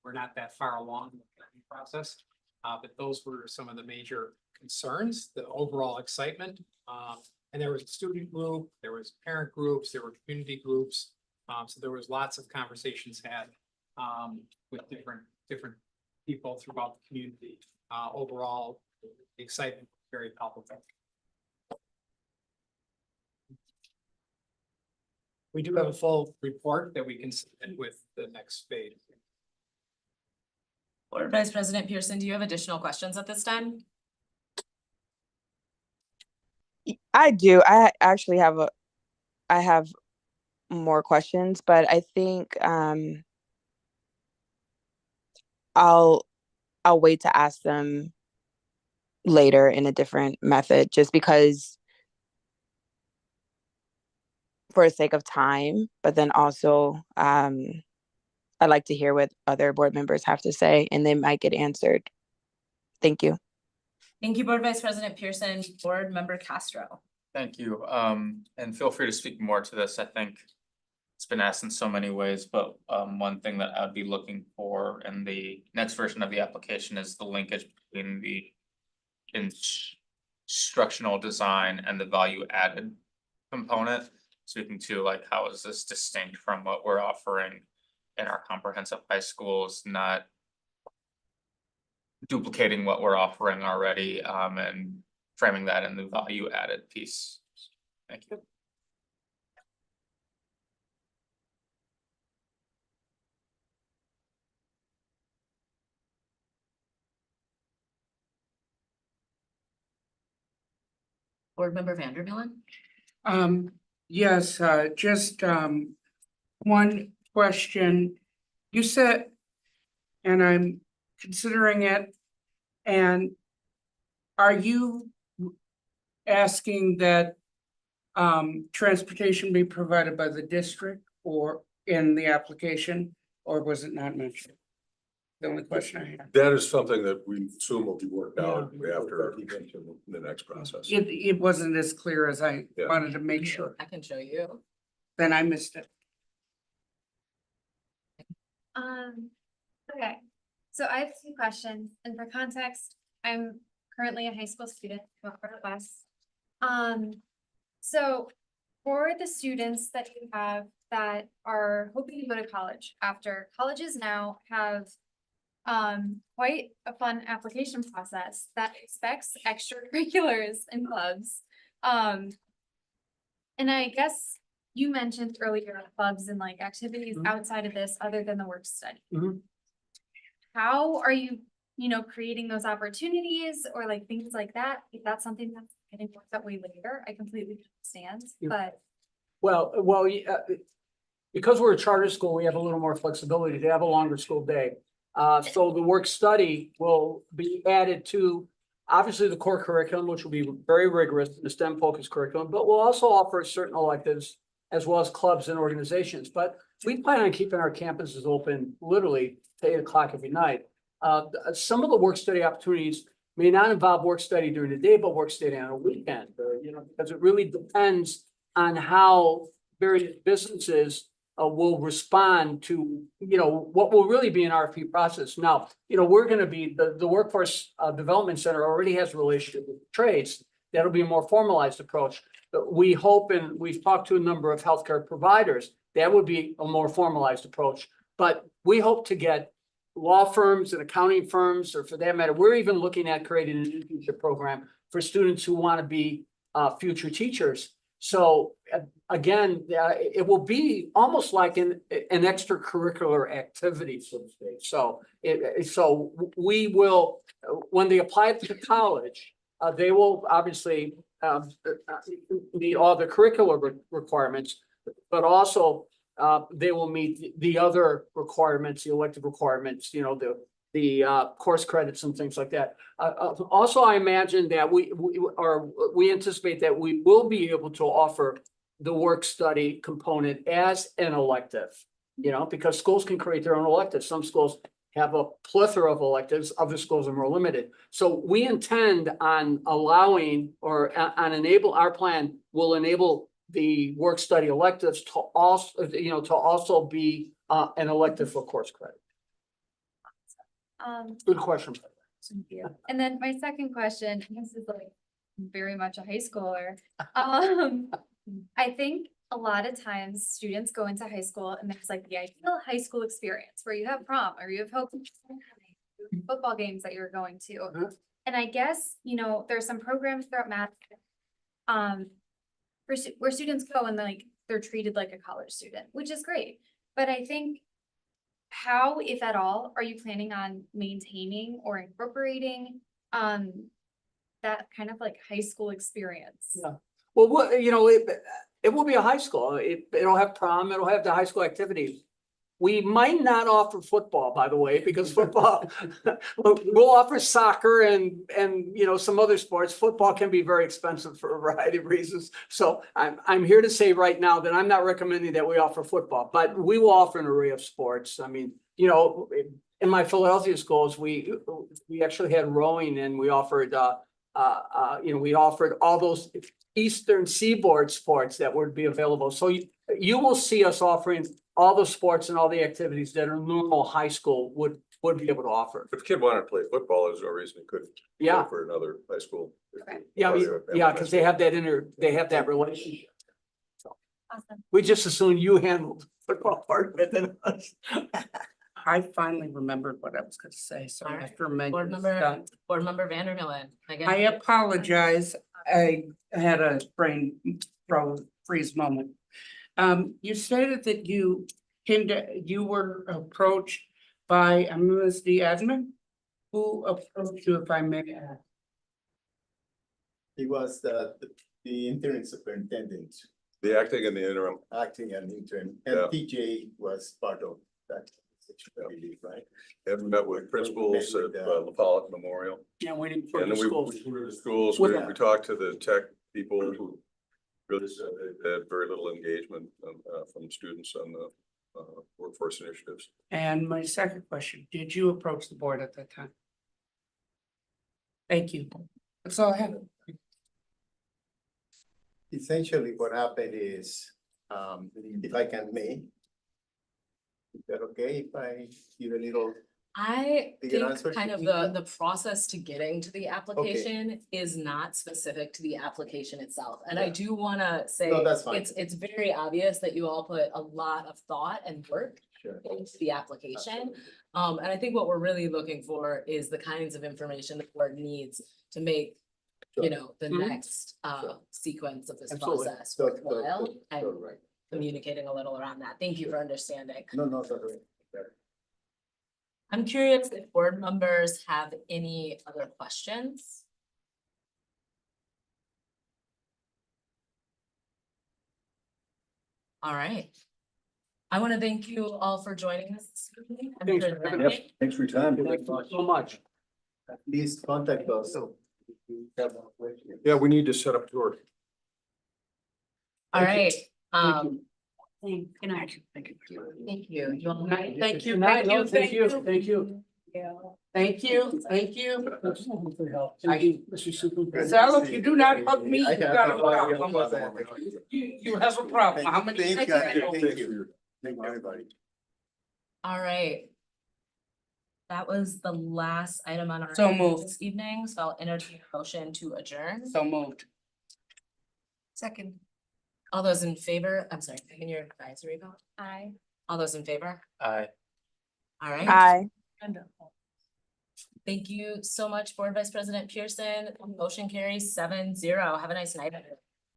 we're not that far along in the planning process. But those were some of the major concerns, the overall excitement. And there was a student group, there was parent groups, there were community groups. So there was lots of conversations had with different people throughout the community. Overall, the excitement was very palpable. We do have a full report that we can submit with the next phase. Board Vice President Pearson, do you have additional questions at this time? I do. I actually I have more questions, but I think I'll wait to ask them later in a different method, just because for the sake of time, but then also I'd like to hear what other board members have to say, and they might get answered. Thank you. Thank you, Board Vice President Pearson. Board Member Castro. Thank you. And feel free to speak more to this. I think it's been asked in so many ways, but one thing that I'd be looking for in the next version of the application is the linkage between the instructional design and the value added component. Speaking to like, how is this distinct from what we're offering in our comprehensive high schools, not duplicating what we're offering already, and framing that in the value added piece. Thank you. Board Member Vandermillen. Yes, just one question. You said, and I'm considering it, and are you asking that transportation be provided by the district or in the application, or was it not mentioned? The only question I have. That is something that we assume will be worked out after the next process. It wasn't as clear as I Yeah. wanted to make sure. I can show you. Then I missed it. Okay, so I have two questions, and for context, I'm currently a high school student from Florida West. So for the students that you have that are hoping to go to college after, colleges now have quite a fun application process that expects extracurriculars and clubs. And I guess you mentioned earlier clubs and like activities outside of this other than the work study. How are you, creating those opportunities or like things like that? If that's something that's getting worked out way later, I completely understand, but. Well, because we're a charter school, we have a little more flexibility to have a longer school day. So the work study will be added to, obviously, the core curriculum, which will be very rigorous, the STEM focused curriculum, but we'll also offer certain electives as well as clubs and organizations. But we plan on keeping our campuses open literally to 8 o'clock every night. Some of the work study opportunities may not involve work study during the day, but work study on a weekend, because it really depends on how various businesses will respond to, what will really be an RFP process. Now, we're going to be, the Workforce Development Center already has a relationship with trades. That'll be a more formalized approach. But we hope, and we've talked to a number of healthcare providers, that would be a more formalized approach. But we hope to get law firms and accounting firms, or for that matter, we're even looking at creating an internship program for students who want to be future teachers. So again, it will be almost like an extracurricular activity, so to speak. So so we will, when they apply to college, they will obviously meet all the curricular requirements, but also they will meet the other requirements, the elective requirements, the course credits and things like that. Also, I imagine that we anticipate that we will be able to offer the work study component as an elective, because schools can create their own electives. Some schools have a plethora of electives, other schools are more limited. So we intend on allowing or our plan will enable the work study electives to also be an elective for course credit. Good question. Thank you. And then my second question, this is like very much a high schooler. I think a lot of times students go into high school and there's like the ideal high school experience where you have prom or you have football games that you're going to. And I guess, there's some programs throughout math where students go and they're treated like a college student, which is great. But I think how, if at all, are you planning on maintaining or incorporating that kind of like high school experience? Yeah. Well, it will be a high school. It'll have prom, it'll have the high school activities. We might not offer football, by the way, because football, we'll offer soccer and some other sports. Football can be very expensive for a variety of reasons. So I'm here to say right now that I'm not recommending that we offer football, but we will offer an array of sports. I mean, in my Philadelphia schools, we actually had rowing and we offered, we offered all those Eastern Seaboard sports that would be available. So you will see us offering all the sports and all the activities that a normal high school would be able to offer. If a kid wanted to play football, there's no reason he couldn't. Yeah. Go for another high school. Yeah, because they have that relationship. So Awesome. we just assume you handled football part of it than us. I finally remembered what I was gonna say, so All right. after a Board member Vandermillen. Again. I apologize. I had a brain freeze moment. You stated that you were approached by Ms. Adjournment. Who approached you, if I may ask? He was the interim superintendent, The acting and the interim. acting and interim, Yeah. and TJ was part of that, I believe, right? Haven't met with principals Met at with, La Follette Memorial. Yeah, waiting for And the then we schools. toured the schools, With- we talked to the tech people who really said they had very little engagement from students on the workforce initiatives. And my second question, did you approach the board at that time? Thank you. That's all I have. Essentially, what happened is, if I can is that okay if I give a little? I To get think answers kind if of need the process to getting to the application is not specific to the application itself. And I Yeah. do wanna say, No, that's fine. it's very obvious that you all put a lot of thought and work Sure. into the application. Absolutely. And I think what we're really looking for is the kinds of information the board needs to make, Sure. the Mhm. next sequence of this Absolutely. process So, worthwhile and right. communicating a little around that. Thank you for understanding. No, sorry. I'm curious if board members have any other questions? All right. I want to thank you all for joining us this evening. and Thanks for for having attending. Thanks for your time. Thank you so much. Please contact us. Yeah, we need to set up tour. All right, Good night. Thank you. thank you. You all- Thank you, Good night. thank you, No, thank you. Thank you. Thank you, thank you. Thank you, Mr. Superintendent. Sal, if you do not hug me, you I got a have- problem. You have a problem. How many? Thank you. Thank you. Thank you. Thank you, everybody. All right. That was the last item on our. So agenda moved. This evening, so I'll entertain a motion to adjourn. So moved. Second. All those in favor, I'm sorry, in your advisory vote, Aye. all those in favor? Aye. All right. Aye. Thank you so much, Board Vice President Pearson. Motion carries 7-0. Have a nice night, everyone.